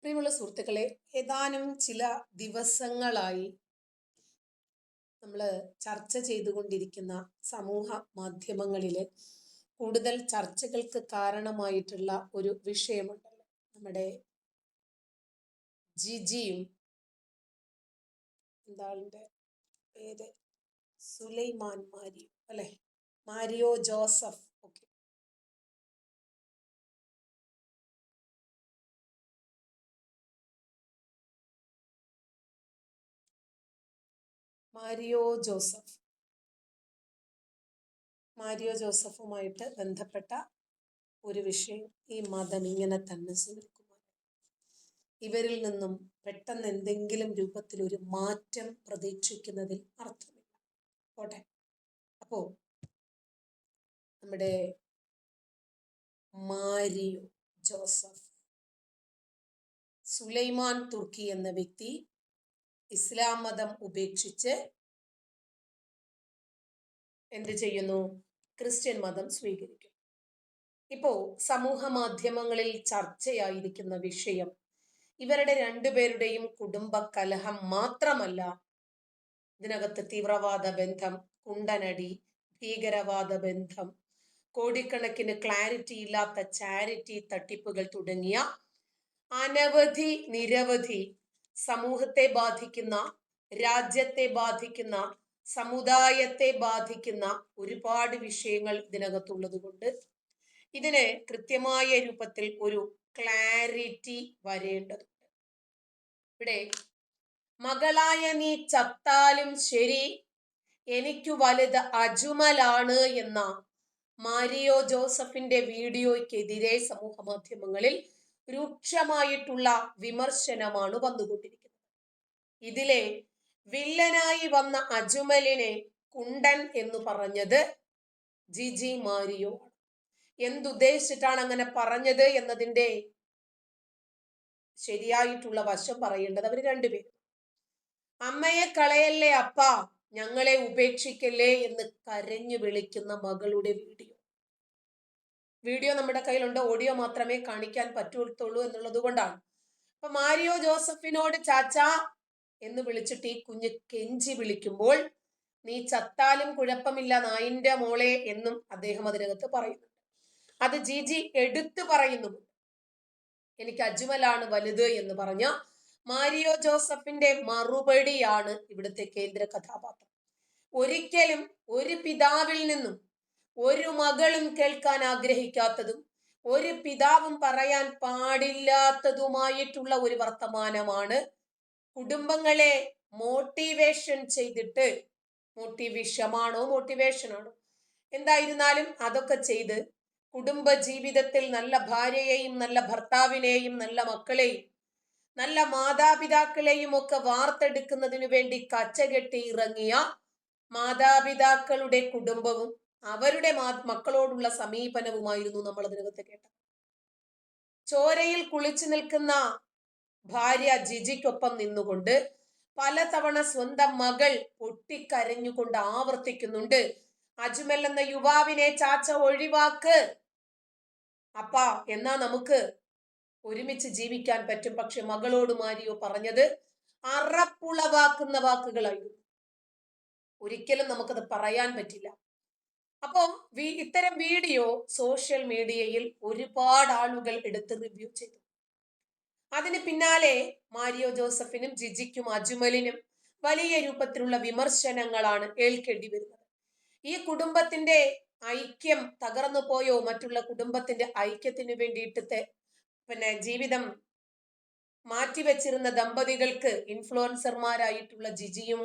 പ്രിയമുള്ള സുഹൃത്തുക്കളെ, ഏതാനും ചില ദിവസങ്ങളായി നമ്മൾ ചർച്ച ചെയ്തുകൊണ്ടിരിക്കുന്ന സമൂഹ മാധ്യമങ്ങളിൽ കൂടുതൽ ചർച്ചകൾക്ക് കാരണമായിട്ടുള്ള ഒരു വിഷയമുണ്ടല്ലോ. നമ്മുടെ ജിജിയും എന്താളിൻ്റെ പേര്, സുലൈമാൻ മാരിയോ അല്ലെ, മാരിയോ ജോസഫ്. ഓക്കെ, മാരിയോ ജോസഫുമായിട്ട് ബന്ധപ്പെട്ട ഒരു വിഷയം. ഈ മതം ഇങ്ങനെ തന്നെ സുനിൽകുമാർ, ഇവരിൽ നിന്നും പെട്ടെന്ന് എന്തെങ്കിലും രൂപത്തിൽ ഒരു മാറ്റം പ്രതീക്ഷിക്കുന്നതിൽ അർത്ഥമില്ല. പോട്ടെ. അപ്പോ നമ്മുടെ മാരിയോ ജോസഫ്, സുലൈമാൻ തുർക്കി എന്ന വ്യക്തി ഇസ്ലാം മതം ഉപേക്ഷിച്ച് എന്ത് ചെയ്യുന്നു? ക്രിസ്ത്യൻ മതം സ്വീകരിക്കും. ഇപ്പോ സമൂഹ മാധ്യമങ്ങളിൽ ചർച്ചയായിരിക്കുന്ന വിഷയം ഇവരുടെ രണ്ടുപേരുടെയും കുടുംബ കലഹം മാത്രമല്ല, ഇതിനകത്ത് തീവ്രവാദ ബന്ധം, കുണ്ടനടി, ഭീകരവാദ ബന്ധം, കോടിക്കണക്കിന് ക്ലാരിറ്റി ഇല്ലാത്ത ചാരിറ്റി തട്ടിപ്പുകൾ തുടങ്ങിയ നിരവധി സമൂഹത്തെ ബാധിക്കുന്ന, രാജ്യത്തെ ബാധിക്കുന്ന, സമുദായത്തെ ബാധിക്കുന്ന ഒരുപാട് വിഷയങ്ങൾ ഇതിനകത്തുള്ളത് കൊണ്ട് ഇതിന് കൃത്യമായ രൂപത്തിൽ ഒരു ക്ലാരിറ്റി വരേണ്ടതുണ്ട്. ഇവിടെ മകളായ നീ ചത്താലും ശരി, എനിക്കു വലുത് അജ്മലാണ് എന്ന മാരിയോ ജോസഫിന്റെ വീഡിയോയ്ക്കെതിരെ സമൂഹ മാധ്യമങ്ങളിൽ രൂക്ഷമായിട്ടുള്ള വിമർശനമാണ് വന്നുകൊണ്ടിരിക്കുന്നത്. ഇതിലെ വില്ലനായി വന്ന അജ്മലിനെ കുണ്ടൻ എന്ന് പറഞ്ഞത് ജിജി മാരിയോ ആണ്. എന്തുദ്ദേശിച്ചിട്ടാണ് അങ്ങനെ പറഞ്ഞത് എന്നതിന്റെ ശരിയായിട്ടുള്ള വശം പറയേണ്ടത് അവർ രണ്ടുപേരും. അമ്മയെ കളയല്ലേ അപ്പ, ഞങ്ങളെ ഉപേക്ഷിക്കല്ലേ എന്ന് കരഞ്ഞു വിളിക്കുന്ന മകളുടെ വീഡിയോ നമ്മുടെ കയ്യിലുണ്ട്. ഓഡിയോ മാത്രമേ കാണിക്കാൻ പറ്റുള്ളൂ എന്നുള്ളത് കൊണ്ടാണ്. അപ്പൊ മാരിയോ ജോസഫിനോട് ചാച്ചാ എന്ന് വിളിച്ചിട്ട് ഈ കുഞ്ഞ് കെഞ്ചി വിളിക്കുമ്പോൾ, നീ ചത്താലും കുഴപ്പമില്ല നായിന്റെ മോളെ എന്നും അദ്ദേഹം അതിനകത്ത് പറയുന്നുണ്ട്. അത് ജിജി എടുത്തു പറയുന്നു. എനിക്ക് അജ്മലാണ് വലുത് എന്ന് പറഞ്ഞ മാരിയോ ജോസഫിന്റെ മറുപടിയാണ് ഇവിടുത്തെ കേന്ദ്ര കഥാപാത്രം. ഒരിക്കലും ഒരു പിതാവിൽ നിന്നും ഒരു മകളും കേൾക്കാൻ ആഗ്രഹിക്കാത്തതും ഒരു പിതാവും പറയാൻ പാടില്ലാത്തതുമായിട്ടുള്ള ഒരു വർത്തമാനമാണ് കുടുംബങ്ങളെ മോട്ടിവേഷൻ ചെയ്തിട്ട്, മോട്ടിവേഷനാണോ എന്തായിരുന്നാലും അതൊക്കെ ചെയ്ത് കുടുംബ ജീവിതത്തിൽ നല്ല ഭാര്യയെയും നല്ല ഭർത്താവിനെയും നല്ല മക്കളെയും നല്ല മാതാപിതാക്കളെയും ഒക്കെ വാർത്തെടുക്കുന്നതിനു വേണ്ടി കച്ചകെട്ടി ഇറങ്ങിയ മാതാപിതാക്കളുടെ കുടുംബവും അവരുടെ മക്കളോടുള്ള സമീപനവുമായിരുന്നു നമ്മൾ അതിനകത്ത് കേട്ടത്. ചോരയിൽ കുളിച്ചു നിൽക്കുന്ന ഭാര്യ ജിജിക്കൊപ്പം നിന്നുകൊണ്ട് പലതവണ സ്വന്തം മകൾ പൊട്ടിക്കരഞ്ഞുകൊണ്ട് ആവർത്തിക്കുന്നുണ്ട്, അജ്മൽ എന്ന യുവാവിനെ ചാച്ച ഒഴിവാക്ക് അപ്പാ, എന്നാ നമുക്ക് ഒരുമിച്ച് ജീവിക്കാൻ പറ്റും. പക്ഷെ മകളോട് മാരിയോ പറഞ്ഞത് അറപ്പുളവാക്കുന്ന വാക്കുകളായിരുന്നു. ഒരിക്കലും നമുക്കത് പറയാൻ പറ്റില്ല. അപ്പോ ഇത്തരം വീഡിയോ സോഷ്യൽ മീഡിയയിൽ ഒരുപാട് ആളുകൾ എടുത്ത് റിവ്യൂ ചെയ്തു. അതിന് പിന്നാലെ മാരിയോ ജോസഫിനും ജിജിക്കും അജ്മലിനും വലിയ രൂപത്തിലുള്ള വിമർശനങ്ങളാണ് ഏൽക്കേണ്ടി വരുന്നത്. ഈ കുടുംബത്തിന്റെ ഐക്യം തകർന്നു പോയോ? മറ്റുള്ള കുടുംബത്തിന്റെ ഐക്യത്തിന് വേണ്ടിയിട്ട് ജീവിതം മാറ്റിവെച്ചിരുന്ന ദമ്പതികൾക്ക് ഇൻഫ്ലുവൻസർമാരായിട്ടുള്ള ജിജിയും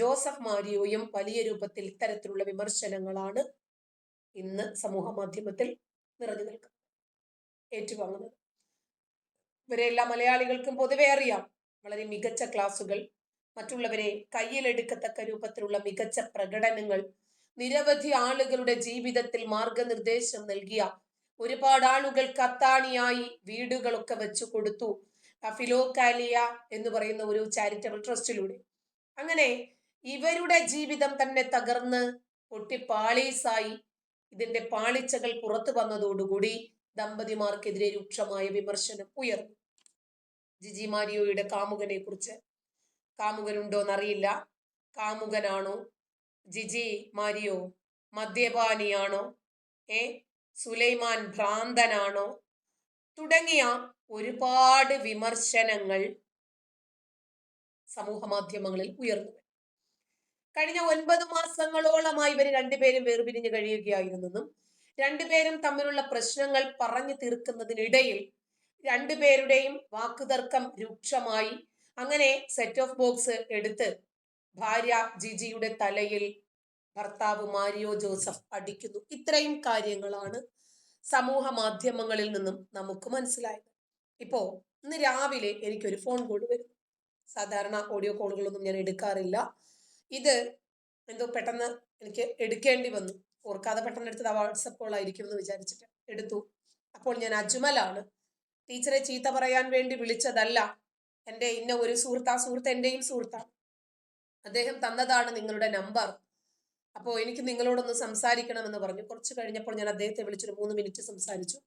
ജോസഫ് മാരിയോയും വലിയ രൂപത്തിൽ ഇത്തരത്തിലുള്ള വിമർശനങ്ങളാണ് ഇന്ന് സമൂഹ മാധ്യമത്തിൽ നിറഞ്ഞു നിൽക്കുന്നത്, ഏറ്റുവാങ്ങുന്നത്. ഇവരെല്ലാം മലയാളികൾക്കും പൊതുവെ അറിയാം. വളരെ മികച്ച ക്ലാസുകൾ, മറ്റുള്ളവരെ കയ്യിലെടുക്കത്തക്ക രൂപത്തിലുള്ള മികച്ച പ്രകടനങ്ങൾ, നിരവധി ആളുകളുടെ ജീവിതത്തിൽ മാർഗനിർദ്ദേശം നൽകിയ ഒരുപാട് ആളുകൾ കത്താണിയായി വീടുകളൊക്കെ വെച്ചു കൊടുത്തു ഫിലോകാലിയ എന്ന് പറയുന്ന ഒരു ചാരിറ്റബിൾ ട്രസ്റ്റിലൂടെ. അങ്ങനെ ഇവരുടെ ജീവിതം തന്നെ തകർന്ന് പൊട്ടിപ്പാളീസായി ഇതിന്റെ പാളിച്ചകൾ പുറത്തു വന്നതോടുകൂടി ദമ്പതിമാർക്കെതിരെ രൂക്ഷമായ വിമർശനം ഉയർന്നു. ജിജി മാരിയോയുടെ കാമുകനെ കുറിച്ച്. കാമുകനുണ്ടോന്നറിയില്ല. കാമുകനാണോ? ജിജി മാരിയോ മദ്യപാനിയാണോ? സുലൈമാൻ ഭ്രാന്തനാണോ? തുടങ്ങിയ ഒരുപാട് വിമർശനങ്ങൾ സമൂഹ മാധ്യമങ്ങളിൽ ഉയർന്നു. കഴിഞ്ഞ 9 മാസങ്ങളോളമായി ഇവർ രണ്ടുപേരും വേർപിരിഞ്ഞ് കഴിയുകയായിരുന്നെന്നും രണ്ടുപേരും തമ്മിലുള്ള പ്രശ്നങ്ങൾ പറഞ്ഞു തീർക്കുന്നതിനിടയിൽ രണ്ടുപേരുടെയും വാക്കുതർക്കം രൂക്ഷമായി. അങ്ങനെ സെറ്റ് ഓഫ് ബോക്സ് എടുത്ത് ഭാര്യ ജിജിയുടെ തലയിൽ ഭർത്താവ് മാരിയോ ജോസഫ് അടിക്കുന്നു. ഇത്രയും കാര്യങ്ങളാണ് സമൂഹ മാധ്യമങ്ങളിൽ നിന്നും നമുക്ക് മനസ്സിലായത്. ഇപ്പോ ഇന്ന് രാവിലെ എനിക്കൊരു ഫോൺ കോൾ വരും. സാധാരണ ഓഡിയോ കോളുകളൊന്നും ഞാൻ എടുക്കാറില്ല. ഇത് എന്തോ പെട്ടെന്ന് എനിക്ക് എടുക്കേണ്ടി വന്നു. ഓർക്കാതെ പെട്ടെന്ന് എടുത്തത് വാട്സപ്പ് കോൾ ആയിരിക്കും എന്ന് വിചാരിച്ചിട്ട് എടുത്തു. അപ്പോൾ ഞാൻ അജ്മലാണ്. ടീച്ചറെ ചീത്ത പറയാൻ വേണ്ടി വിളിച്ചതല്ല. എൻ്റെ ഇന്ന ഒരു സുഹൃത്ത്, ആ സുഹൃത്ത് എൻ്റെയും സുഹൃത്താണ്. അദ്ദേഹം തന്നതാണ് നിങ്ങളുടെ നമ്പർ. അപ്പോൾ എനിക്ക് നിങ്ങളോടൊന്ന് സംസാരിക്കണമെന്ന് പറഞ്ഞു. കുറച്ച് കഴിഞ്ഞപ്പോൾ ഞാൻ അദ്ദേഹത്തെ വിളിച്ചൊരു 3 മിനിറ്റ് സംസാരിച്ചു.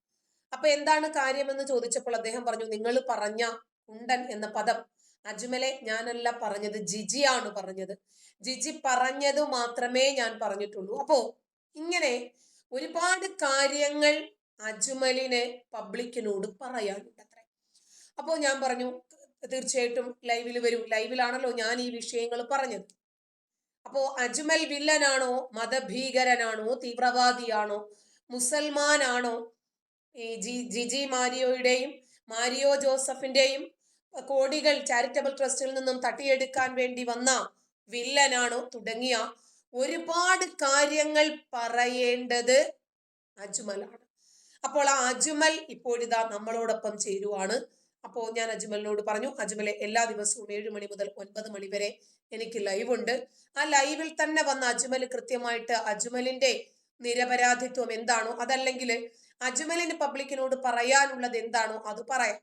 അപ്പൊ എന്താണ് കാര്യമെന്ന് ചോദിച്ചപ്പോൾ അദ്ദേഹം പറഞ്ഞു, നിങ്ങൾ പറഞ്ഞ കുണ്ടൻ എന്ന പദം അജ്മലെ ഞാനല്ല പറഞ്ഞത്, ജിജിയാണ് പറഞ്ഞത്. ജിജി പറഞ്ഞത് മാത്രമേ ഞാൻ പറഞ്ഞിട്ടുള്ളൂ. അപ്പോ ഇങ്ങനെ ഒരുപാട് കാര്യങ്ങൾ അജ്മലിന് പബ്ലിക്കിനോട് പറയാനുണ്ട് അത്രേ. അപ്പോൾ ഞാൻ പറഞ്ഞു തീർച്ചയായിട്ടും ലൈവിൽ വരൂ. ലൈവിലാണല്ലോ ഞാൻ ഈ വിഷയങ്ങൾ പറഞ്ഞത്. അപ്പോ അജ്മൽ വില്ലനാണോ, മതഭീകരനാണോ, തീവ്രവാദിയാണോ, മുസൽമാനാണോ, ഈ ജിജി മാരിയോയുടെയും മാരിയോ ജോസഫിന്റെയും കോടികൾ ചാരിറ്റബിൾ ട്രസ്റ്റിൽ നിന്നും തട്ടിയെടുക്കാൻ വേണ്ടി വന്ന വില്ലനാണോ, തുടങ്ങിയ ഒരുപാട് കാര്യങ്ങൾ പറയേണ്ടത് അജ്മലാണ്. അപ്പോൾ ആ അജ്മൽ ഇപ്പോഴിതാ നമ്മളോടൊപ്പം ചേരുവാണ്. അപ്പോൾ ഞാൻ അജ്മലിനോട് പറഞ്ഞു, അജ്മലെ എല്ലാ ദിവസവും 7 മണി മുതൽ 9 മണി വരെ എനിക്ക് ലൈവ് ഉണ്ട്. ആ ലൈവിൽ തന്നെ വന്ന അജ്മൽ കൃത്യമായിട്ട് അജ്മലിന്റെ നിരപരാധിത്വം എന്താണോ, അതല്ലെങ്കിൽ അജ്മലിന് പബ്ലിക്കിനോട് പറയാനുള്ളത് എന്താണോ അത് പറയാം.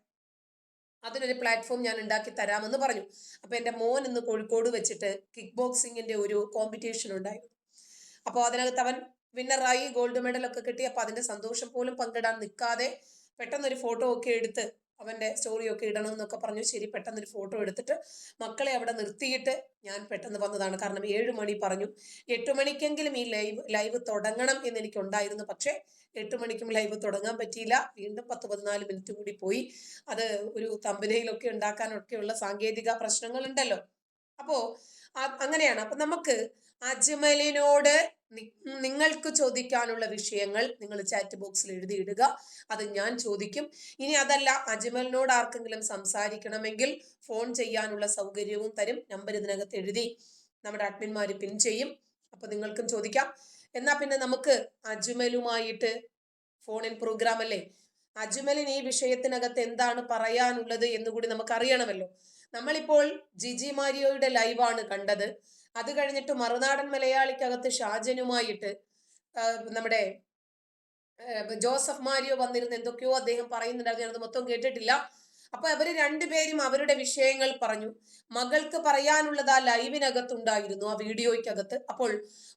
അതിനൊരു പ്ലാറ്റ്ഫോം ഞാൻ ഉണ്ടാക്കി തരാമെന്ന് പറഞ്ഞു. അപ്പൊ എൻ്റെ മോൻ ഇന്ന് കോഴിക്കോട് വെച്ചിട്ട് കിക്ക് ബോക്സിങ്ങിന്റെ ഒരു കോമ്പറ്റീഷൻ ഉണ്ടായിരുന്നു. അപ്പോൾ അതിനകത്ത് അവൻ വിന്നറായി, ഗോൾഡ് മെഡൽ ഒക്കെ കിട്ടി. അപ്പൊ അതിന്റെ സന്തോഷം പോലും പങ്കിടാൻ നിൽക്കാതെ പെട്ടെന്നൊരു ഫോട്ടോ ഒക്കെ എടുത്ത് അവന്റെ സ്റ്റോറി ഒക്കെ ഇടണം എന്നൊക്കെ പറഞ്ഞു. ശരി, പെട്ടെന്നൊരു ഫോട്ടോ എടുത്തിട്ട് മക്കളെ അവിടെ നിർത്തിയിട്ട് ഞാൻ പെട്ടെന്ന് വന്നതാണ്. കാരണം 7 മണി പറഞ്ഞു. 8 മണിക്കെങ്കിലും ഈ ലൈവ് തുടങ്ങണം എന്ന് എനിക്കുണ്ടായിരുന്നു. പക്ഷെ 8 മണിക്കും ലൈവ് തുടങ്ങാൻ പറ്റിയില്ല. വീണ്ടും 10-14 മിനിറ്റ് കൂടി പോയി. അത് ഒരു തമ്പനയിലൊക്കെ ഉണ്ടാക്കാനൊക്കെയുള്ള സാങ്കേതിക പ്രശ്നങ്ങൾ ഉണ്ടല്ലോ. അപ്പോ അങ്ങനെയാണ്. അപ്പൊ നമുക്ക് അജ്മലിനോട് നിങ്ങൾക്ക് ചോദിക്കാനുള്ള വിഷയങ്ങൾ നിങ്ങൾ ചാറ്റ് ബോക്സിൽ എഴുതിയിടുക. അത് ഞാൻ ചോദിക്കും. ഇനി അതല്ല, അജ്മലിനോട് ആർക്കെങ്കിലും സംസാരിക്കണമെങ്കിൽ ഫോൺ ചെയ്യാനുള്ള സൗകര്യവും തരും. നമ്പർ ഇതിനകത്ത് എഴുതി നമ്മുടെ അഡ്മിന്മാര് പിൻ ചെയ്യും. അപ്പൊ നിങ്ങൾക്കും ചോദിക്കാം. എന്നാ പിന്നെ നമുക്ക് അജ്മലുമായിട്ട് ഫോൺ ഇൻ പ്രോഗ്രാം അല്ലേ. അജ്മലിന് ഈ വിഷയത്തിനകത്ത് എന്താണ് പറയാനുള്ളത് എന്നുകൂടി നമുക്ക് അറിയണമല്ലോ. നമ്മളിപ്പോൾ ജിജി മാരിയോയുടെ ലൈവാണ് കണ്ടത്. അത് കഴിഞ്ഞിട്ട് മറുനാടൻ മലയാളിക്കകത്ത് ഷാജനുമായിട്ട് നമ്മുടെ ജോസഫ് മാരിയോ വന്നിരുന്ന് എന്തൊക്കെയോ അദ്ദേഹം പറയുന്നുണ്ടായിരുന്നു. ഞാനത് മൊത്തം കേട്ടിട്ടില്ല. അപ്പൊ അവര് രണ്ടുപേരും അവരുടെ വിഷയങ്ങൾ പറഞ്ഞു. മകൾക്ക് പറയാനുള്ളത് ആ ലൈവിനകത്തുണ്ടായിരുന്നു, ആ വീഡിയോയ്ക്കകത്ത്. അപ്പോൾ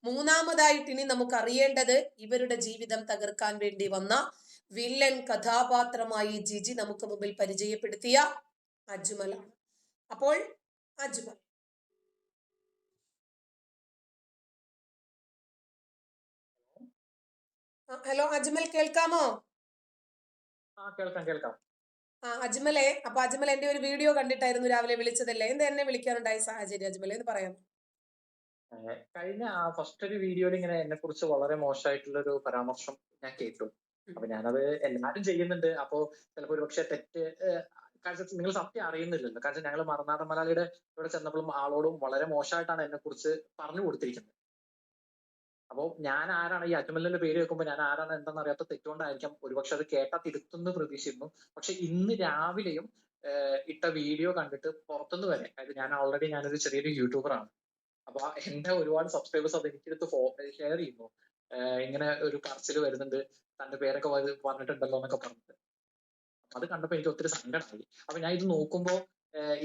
മൂന്നാമതായിട്ട് ഇനി നമുക്ക് അറിയേണ്ടത് ഇവരുടെ ജീവിതം തകർക്കാൻ വേണ്ടി വന്ന വില്ലൻ കഥാപാത്രമായി ജിജി നമുക്ക് മുമ്പിൽ പരിചയപ്പെടുത്തിയ അജ്മലാണ്. അപ്പോൾ അജ്മൽ. ഹലോ അജ്മൽ, കേൾക്കാമോ? കേൾക്കാം. അജ്മലെ, അപ്പൊ അജ്മൽ എന്റെ ഒരു വീഡിയോ കണ്ടിട്ടായിരുന്നു രാവിലെ വിളിച്ചതല്ലേ? എന്ത് എന്നെ വിളിക്കാനുണ്ടായ സാഹചര്യം അജ്മലെ എന്ന് പറയാം. കഴിഞ്ഞ ഫസ്റ്റ് ഒരു വീഡിയോയിൽ ഇങ്ങനെ എന്നെ കുറിച്ച് വളരെ മോശമായിട്ടുള്ള ഒരു പരാമർശം ഞാൻ കേട്ടു. അപ്പൊ ഞാനത് എല്ലാരും ചെയ്യുന്നുണ്ട്. അപ്പോ ചിലപ്പോ ഒരുപക്ഷെ തെറ്റ് കാരണം നിങ്ങൾ സത്യം അറിയുന്നില്ലല്ലോ. കാരണം ഞങ്ങൾ മറുനാടൻ മലയാളിയുടെ ഇവിടെ ചെന്നപ്പോഴും ആളോടും വളരെ മോശമായിട്ടാണ് എന്നെ കുറിച്ച് പറഞ്ഞു കൊടുത്തിരിക്കുന്നത്. അപ്പോ ഞാൻ ആരാണ്, ഈ അജ്മലിന്റെ പേര് കേൾക്കുമ്പോൾ ഞാൻ ആരാണ് എന്താണെന്ന് അറിയാത്ത തെറ്റുകൊണ്ടായിരിക്കാം ഒരുപക്ഷെ അത് കേട്ടാ തിരുത്തുന്നു പ്രതീക്ഷിക്കുന്നു. പക്ഷെ ഇന്ന് രാവിലെയും ഇട്ട വീഡിയോ കണ്ടിട്ട് പുറത്തുനിന്ന് വരെ, അതായത് ഞാൻ ഓൾറെഡി ഞാനൊരു ചെറിയൊരു യൂട്യൂബറാണ്. അപ്പൊ എന്റെ ഒരുപാട് സബ്സ്ക്രൈബേഴ്സ് അത് എനിക്കെടുത്ത് ഷെയർ ചെയ്യുന്നു. ഇങ്ങനെ ഒരു പറച്ചില് വരുന്നുണ്ട്, തന്റെ പേരൊക്കെ പറഞ്ഞിട്ടുണ്ടല്ലോ എന്നൊക്കെ പറഞ്ഞിട്ട്. അത് കണ്ടപ്പോ എനിക്ക് ഒത്തിരി സങ്കടമായി. അപ്പൊ ഞാൻ ഇത് നോക്കുമ്പോ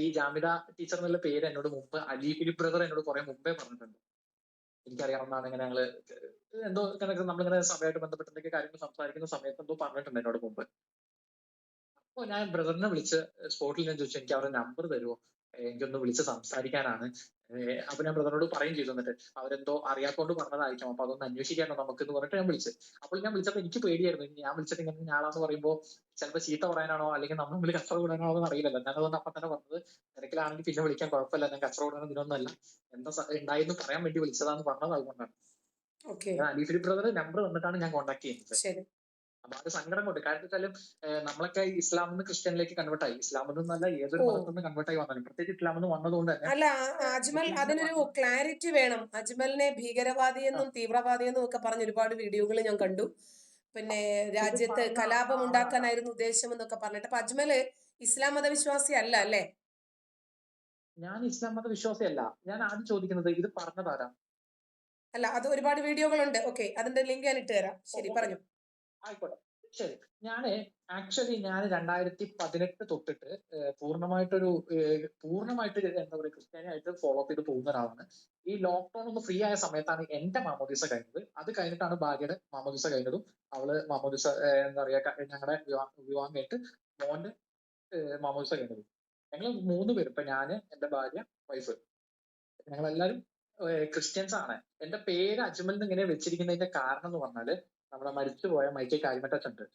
ഈ ജാമിദ ടീച്ചർ എന്നുള്ള പേര് എന്നോട് മുമ്പ് അലി ഫിലിപ്പ് ബ്രദർ എന്നോട് കുറെ മുമ്പേ പറഞ്ഞിട്ടുണ്ട്. എനിക്കറിയാവുന്നതാണ്. ഇങ്ങനെ ഞങ്ങള് എന്തോ നമ്മളിങ്ങനെ സഭയായിട്ട് ബന്ധപ്പെട്ട എന്തൊക്കെ കാര്യങ്ങൾ സംസാരിക്കുന്ന സമയത്ത് എന്തോ പറഞ്ഞിട്ടുണ്ട് എന്നോട് മുമ്പ്. അപ്പൊ ഞാൻ ബ്രദറിനെ വിളിച്ച് സ്പോട്ടിൽ ഞാൻ ചോദിച്ചു, എനിക്ക് അവരുടെ നമ്പർ തരുമോ, എനിക്കൊന്ന് വിളിച്ച് സംസാരിക്കാനാണ്. അപ്പൊ ഞാൻ ബ്രദറിനോട് പറയും ചെയ്തു, എന്നിട്ട് അവരെന്തോ അറിയാത്തോണ്ട് പറഞ്ഞതായിരിക്കും, അപ്പൊ അതൊന്ന് അന്വേഷിക്കാനോ നമുക്ക് എന്ന് പറഞ്ഞിട്ട് ഞാൻ വിളിച്ചു. അപ്പോൾ ഞാൻ വിളിച്ചപ്പോൾ എനിക്ക് പേടിയായിരുന്നു, ഞാൻ വിളിച്ചിട്ട് ഇങ്ങനെ ഞാളാന്ന് പറയുമ്പോൾ ചിലപ്പോൾ ചീത്ത പറയാനാണോ അല്ലെങ്കിൽ നമ്മൾ തമ്മിൽ കച്ചറ കൂടാനാണോ എന്ന് അറിയില്ലല്ലോ. ഞാനതുകൊണ്ട് അപ്പൊ തന്നെ പറഞ്ഞത്, തിരക്കിലാണെങ്കിൽ പിന്നെ വിളിക്കാൻ കുഴപ്പമില്ല, ഞാൻ കച്ചറ കൂടാനോ ഇതിനൊന്നല്ല, എന്താ ഉണ്ടായെന്ന് പറയാൻ വേണ്ടി വിളിച്ചതാന്ന് പറഞ്ഞത് അതുകൊണ്ടാണ്. ഓക്കെ, ഞാൻ അലി ഫിലിപ്പ് ബ്രദർ നമ്പർ വന്നിട്ടാണ് ഞാൻ കോൺടാക്ട് ചെയ്യുന്നത്. ശരി. അപ്പൊ അത് സങ്കടം കൊണ്ട്, കാരണം വെച്ചാലും നമ്മളൊക്കെ ഇസ്ലാമിൽ നിന്ന് ക്രിസ്ത്യനിലേക്ക് കൺവേർട്ടായി, ഇസ്ലാമിൽ നിന്നല്ല ഏതൊരു ഓ, മതത്തിൽ നിന്ന് കൺവേർട്ടായി വന്നാലും പ്രത്യേകിച്ച് ഇസ്ലാമിൽ നിന്ന് വന്നതുകൊണ്ട് തന്നെ അല്ല അജ്മൽ, മുസ്ലിംസിന്റെ അതിനൊരു ഭാഗത്ത് ക്ലാരിറ്റി വേണം. അജ്മലിനെ ഭീകരവാദിയെന്നും തീവ്രവാദിയെന്നും ഒക്കെ പറഞ്ഞ ഒരുപാട് വീഡിയോകൾ ഞാൻ കണ്ടു. പിന്നെ ഇത് രാജ്യത്ത് പറഞ്ഞ കലാപം ആളാരാ? ഉണ്ടാക്കാനായിരുന്നു ഉദ്ദേശം എന്നൊക്കെ പറഞ്ഞിട്ട്. അപ്പൊ അജ്മല് ഇസ്ലാം മതവിശ്വാസി അല്ല അല്ലേ? ഞാൻ ഇസ്ലാം മത വിശ്വാസിയല്ല. ഞാൻ ആദ്യം ചോദിക്കുന്നത് ഇത് പറഞ്ഞതാരാ? അല്ല, അത് ഒരുപാട് വീഡിയോകളുണ്ട്. ഓക്കെ, അതിന്റെ ലിങ്ക് ഞാൻ ഇട്ട് തരാം. ഓ, ശരി, ഓക്കെ, പറഞ്ഞു. ആയിക്കോട്ടെ, ശരി. ഞാൻ 2018 തൊട്ടിട്ട് പൂർണ്ണമായിട്ട് എന്താ പറയുക, ക്രിസ്ത്യാനിയായിട്ട് ഫോളോ അപ്പ് ചെയ്ത് പോകുന്ന ഒരാളാണ്. ഈ ലോക്ക്ഡൌൺ ഒന്ന് ഫ്രീ ആയ സമയത്താണ് എന്റെ മാമോദീസ കഴിഞ്ഞത്. അത് കഴിഞ്ഞിട്ടാണ് ഭാര്യയുടെ മാമോദീസ കഴിഞ്ഞതും. അവള് മാമോദീസ എന്താ പറയാ, ഞങ്ങളുടെ വിവാഹം കഴിഞ്ഞിട്ട് മോന്റെ മാമോദീസ കഴിഞ്ഞതും. ഞങ്ങൾ 3 പേര്, ഇപ്പൊ ഞാന്, എന്റെ ഭാര്യ, വൈഫ്, ഞങ്ങളെല്ലാരും ക്രിസ്ത്യൻസ് ആണ്. എന്റെ പേര് അജ്മൽ എന്ന് ഇങ്ങനെ വെച്ചിരിക്കുന്നതിന്റെ കാരണം എന്ന് പറഞ്ഞാല്, നമ്മുടെ മരിച്ചുപോയ മൈക്കൽ കാരിമറ്റച്ചൻ ഉണ്ട്.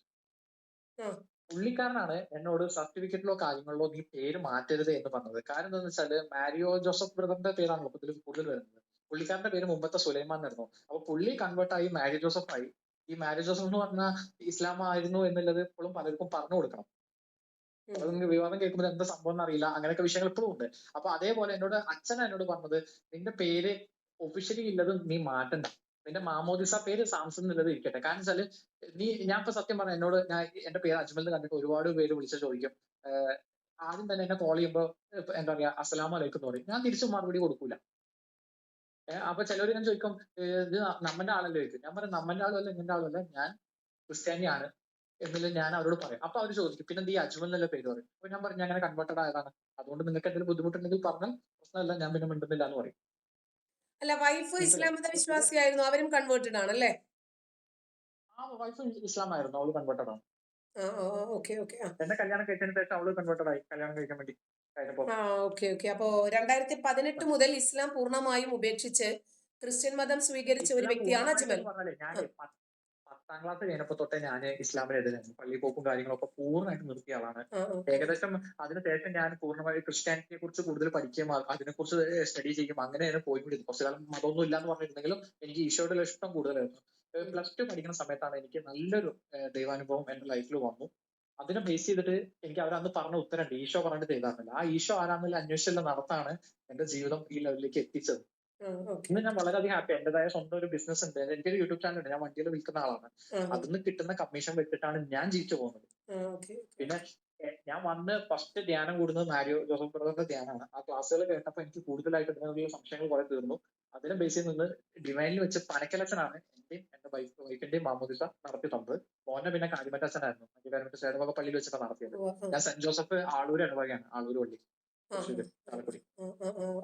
ആ, പുള്ളിക്കാരനാണ് എന്നോട് സർട്ടിഫിക്കറ്റിലോ കാര്യങ്ങളിലോ നീ പേര് മാറ്റരുത് എന്ന് പറഞ്ഞത്. കാരണം എന്താണെന്ന് വെച്ചാല്, മാരിയോ ജോസഫ് ബ്രദറിന്റെ പേരാണല്ലോ ഇതിൽ കൂടുതൽ വരുന്നത്. പുള്ളിക്കാരന്റെ പേര് മുമ്പത്തെ സുലൈമാൻ ആയിരുന്നു. അപ്പൊ പുള്ളി കൺവേർട്ടായി മാരിയോ ജോസഫ് ആയി. ഈ മാരിയോ ജോസഫ് എന്ന് പറഞ്ഞാൽ ഇസ്ലാം ആയിരുന്നു എന്നുള്ളത് ഇപ്പോഴും പലർക്കും പറഞ്ഞു കൊടുക്കണം. ഉം, അത് നിങ്ങൾക്ക് വിവാദം കേൾക്കുമ്പോൾ എന്താ സംഭവം എന്നറിയില്ല, അങ്ങനെയൊക്കെ വിഷയങ്ങൾ ഇപ്പോഴും ഉണ്ട്. അപ്പൊ അതേപോലെ അച്ഛനാ എന്നോട് പറഞ്ഞത്, നിന്റെ പേര് ഒഫീഷ്യലി ഉള്ളത് നീ മാറ്റണ്ട, നിന്റെ മാമോദിസ പേര് സാംസൺ എന്നുള്ളത് ഇരിക്കട്ടെ. കാരണം വെച്ചാല് ഞാൻ ഇപ്പൊ സത്യം പറഞ്ഞ, എന്റെ പേര് അജ്മൽ എന്ന് കണ്ടിട്ട് ഒരുപാട് പേര് വിളിച്ച് ചോദിക്കും. ആദ്യം തന്നെ എന്നെ കോൾ ചെയ്യുമ്പോൾ എന്താ പറയാ, അസ്സലാമു അലൈക്കും എന്ന് പറയും. ഞാൻ തിരിച്ചു മറുപടി കൊടുക്കൂല. അപ്പൊ ചിലർ ഞാൻ ചോദിക്കും, ഇത് നമ്മന്റെ ആളല്ലേ ചോദിക്കും. ഞാൻ പറയും, നമ്മന്റെ ആളും അല്ല നിന്റെ ആളും അല്ല, ഞാൻ ക്രിസ്ത്യാനിയാണ് എന്നുള്ളത് ഞാൻ അവരോട് പറയും. അപ്പൊ അവർ ചോദിക്കും, പിന്നെ നീ അജ്മൽ എന്നല്ല പേര് പറയും. അപ്പൊ ഞാൻ പറഞ്ഞു, ഞാൻ അങ്ങനെ കൺവേർട്ടഡ് ആയതാണ്, അതുകൊണ്ട് നിങ്ങൾക്ക് എന്തെങ്കിലും ബുദ്ധിമുട്ടുണ്ടെങ്കിൽ പറഞ്ഞാൽ പ്രശ്നമല്ല, ഞാൻ പിന്നെ മിണ്ടുന്നില്ല എന്ന് പറയും. അല്ല, വൈഫ് ഇസ്ലാം മനസ്സിലായി? അപ്പൊ ഇത് മതവിശ്വാസിയായിരുന്നു, അവരും കൺവേർട്ടഡ് ആണല്ലേ? ആ വൈഫ് ഇസ്ലാം ആയിരുന്നു, അവള് കൺവേർട്ടഡ് ആണ്. ആ, ഓക്കെ, ഓക്കെ. ആ, എന്നെ കല്യാണം കഴിച്ചതിന് ശേഷം അവള് കൺവേർട്ടഡ് ആയി, കല്യാണം കഴിക്കാൻ വേണ്ടി കഴിഞ്ഞപ്പോ. ആ, ഓക്കെ, ഓക്കെ. അപ്പോ 2018 മുതൽ ഇസ്ലാം പൂർണ്ണമായും ഉപേക്ഷിച്ച് ക്രിസ്ത്യൻ മതം സ്വീകരിച്ച ഒരു ഇസ്ലാം വ്യക്തിയാണ് പൂർണ്ണമായിട്ട് അജ്മൽ. എന്ന് പറഞ്ഞാലേ, ആ, ഞാൻ 10ാം ക്ലാസ് കഴിഞ്ഞപ്പോ തൊട്ടേ ഞാൻ ഇസ്ലാമിനെതിരാണ്. പള്ളി പോക്കും കാര്യങ്ങളൊക്കെ പൂർണ്ണമായിട്ട് നിർത്തിയ ആളാണ്. ആ, ഓക്കെ. ഏകദേശം അതിനുശേഷം ഞാൻ പൂർണ്ണമായി ക്രിസ്ത്യാനിറ്റിയെ കുറിച്ച് കൂടുതൽ പഠിക്കുകയും അതിനെക്കുറിച്ച് സ്റ്റഡി ചെയ്യും, അങ്ങനെയാണ് പോയിക്കൊണ്ടിരുന്നത്. കുറച്ചു കാലം മതമൊന്നും ഇല്ലാന്ന് പറഞ്ഞിരുന്നെങ്കിലും എനിക്ക് ഈശോയുടെ ഇഷ്ടം കൂടുതലായിരുന്നു. +2 പഠിക്കുന്ന സമയത്താണ് എനിക്ക് നല്ലൊരു ദൈവാനുഭവം എന്റെ ലൈഫിൽ വന്നു. അതിനെ ബേസ് ചെയ്തിട്ട് എനിക്ക് അവരന്ന് പറഞ്ഞ ഉത്തരമുണ്ട്, ഈശോ പറഞ്ഞിട്ട് ചെയ്തായിരുന്നില്ല. ആ ഈശോ ആരാന്നുള്ള അന്വേഷിച്ചുള്ള നടത്താണ് എന്റെ ജീവിതം ഈ ലെവലിലേക്ക് എത്തിച്ചത്. ഓക്കെ. ഇന്ന് ഞാൻ വളരെയധികം ഹാപ്പി. എന്റേതായ സ്വന്തം ഒരു ബിസിനസ് ഉണ്ട്, എനിക്കൊരു യൂട്യൂബ് ചാനൽ ഉണ്ട്, ഞാൻ വണ്ടിയിൽ വിൽക്കുന്ന ആളാണ്. അതിന്ന് കിട്ടുന്ന കമ്മീഷൻ വെച്ചിട്ടാണ് ഞാൻ ജീവിച്ചു പോകുന്നത്. ഓക്കെ. പിന്നെ ഞാൻ വന്ന് ഫസ്റ്റ് ധ്യാനം കൂടുന്നത് മാരിയോ ജോസഫ് ബ്രദറിന്റെ ധ്യാനമാണ്. ആ ക്ലാസ്സുകൾ കേട്ടപ്പോൾ എനിക്ക് കൂടുതലായിട്ട് ഇതിനുള്ള സംശയങ്ങൾ കുറെ തീർന്നു. അതിനെ ബേസ് ചെയ്ത് നിന്ന് ഡിവൈനിൽ വെച്ച് പനക്കലച്ചനാണ് എന്റെയും എന്റെ വൈഫിന്റെയും മാമോദിസ നടത്തി തന്നത്. മോനെ പിന്നെ കാരിമറ്റച്ചനായിരുന്നു, കാരിമറ്റ സേടവക പള്ളിയിൽ വെച്ചിട്ടാണ് നടത്തിയത്. ഞാൻ സെന്റ് ജോസഫ് ആളൂർ ഇടവകയാണ്, ആളൂർ പള്ളി, തൃശ്ശൂര്, ചാലക്കുടി.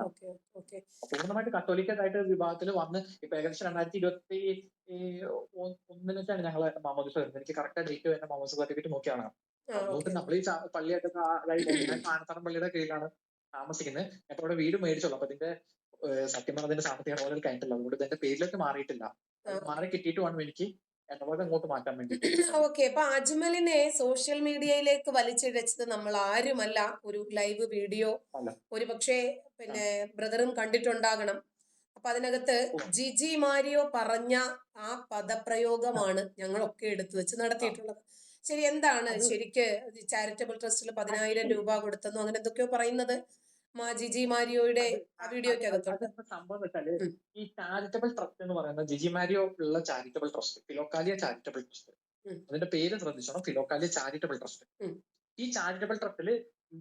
Okay, okay. പൂർണ്ണമായിട്ട് കത്തോലിക്കായിട്ട് വിഭാഗത്തിൽ വന്ന് ഇപ്പൊ ഏകദേശം 2021 ഞങ്ങള് മാമോദിസ വരുന്നത്. എനിക്ക് കറക്റ്റ് ഡേറ്റ് വരുന്ന മാമോദിസ സർട്ടിഫിക്കറ്റ് നോക്കിയാണ്. അതുകൊണ്ട് നമ്മൾ ഈ പള്ളിയായിട്ട് ഞാൻ പാനത്തറം പള്ളിയുടെ കീഴിലാണ് താമസിക്കുന്നത്. ഞാൻ ഇവിടെ വീട് മേടിച്ചോളൂ. അപ്പൊ ഇതിന്റെ സത്യം പറഞ്ഞതിന്റെ സാമ്പത്തിക ഇടപാടുകൾ കഴിഞ്ഞിട്ടില്ല, അതുകൊണ്ട് ഇതിന്റെ പേരിലേക്ക് മാറിയിട്ടില്ല. മാറി കിട്ടിയിട്ട് വേണം എനിക്ക് ഇടപാട് അങ്ങോട്ട് മാറ്റാൻ വേണ്ടിയിട്ട്. ഓക്കെ. അപ്പൊ അജ്മലിനെ സോഷ്യൽ മീഡിയയിലേക്ക് വലിച്ചിഴച്ചത് നമ്മൾ ആരുമല്ല. ഒരു ലൈവ് വീഡിയോ അല്ല, ഒരുപക്ഷെ പിന്നെ ബ്രദറും കണ്ടിട്ടുണ്ടാകണം. അപ്പൊ അതിനകത്ത് ജിജി മാരിയോ പറഞ്ഞ ആ പദപ്രയോഗമാണ് ഞങ്ങളൊക്കെ എടുത്തു വെച്ച് നടത്തിയിട്ടുള്ളത്. ശരി, എന്താണ് ശരിക്ക് ചാരിറ്റബിൾ ട്രസ്റ്റിൽ 10,000 രൂപ കൊടുത്തെന്നോ അങ്ങനെ എന്തൊക്കെയോ പറയുന്നത് ജിജി മാരിയോയുടെ ആ വീഡിയോക്കകത്തുണ്ട്. അതെന്താ സംഭവം എന്ന് വെച്ചാല്, ഈ ചാരിറ്റബിൾ ട്രസ്റ്റ് എന്ന് പറയുന്നത് ജിജി മാരിയോ ഉള്ള charitable trust, Philokalia charitable trust, അതിന്റെ പേര് ശ്രദ്ധിച്ചോണം, ഫിലോക്കാലിയ ചാരിറ്റബിൾ ട്രസ്റ്റ്. ഈ ചാരിറ്റബിൾ ട്രസ്റ്റില്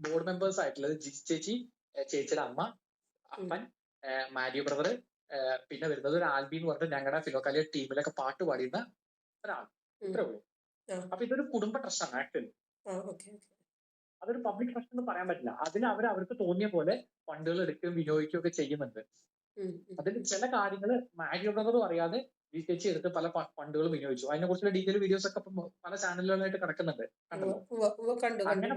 ബോർഡ് മെമ്പേഴ്സ് ആയിട്ടുള്ളത് ജിജി ചേച്ചി, ചേച്ചിയുടെ അമ്മ, അപ്പൻ, മാരിയോ ബ്രദർ, പിന്നെ വരുന്നത് ഒരു ആൽബി എന്ന് പറഞ്ഞിട്ട് ഞങ്ങളുടെ ഫിലോക്കാലിയ ടീമിലൊക്കെ പാട്ട് പാടിയുന്ന ഒരാൾ. ഇത്രേ ഉള്ളൂ. അപ്പൊ ഇതൊരു കുടുംബ ട്രസ്റ്റാണ് ആക്ച്വലി. അതൊരു പബ്ലിക് ട്രസ്റ്റ് എന്ന് പറയാൻ പറ്റില്ല. അതിന് അവർക്ക് തോന്നിയ പോലെ ഫണ്ടുകൾ എടുക്കുകയും വിനിയോഗിക്കുകയും ഒക്കെ ചെയ്യുന്നുണ്ട്. അതിൽ ചില കാര്യങ്ങൾ മാരിയോ ബ്രദറും അറിയാതെ ചേച്ചി എടുത്ത് പല ഫണ്ടുകളും വിനിയോഗിച്ചു. അതിനെ കുറിച്ചുള്ള ഡീറ്റെയിൽ വീഡിയോസ് ഒക്കെ ഇപ്പം പല ചാനലുകളിലായിട്ട് കിടക്കുന്നുണ്ട്, കണ്ടല്ലോ. കണ്ടു അങ്ങനെ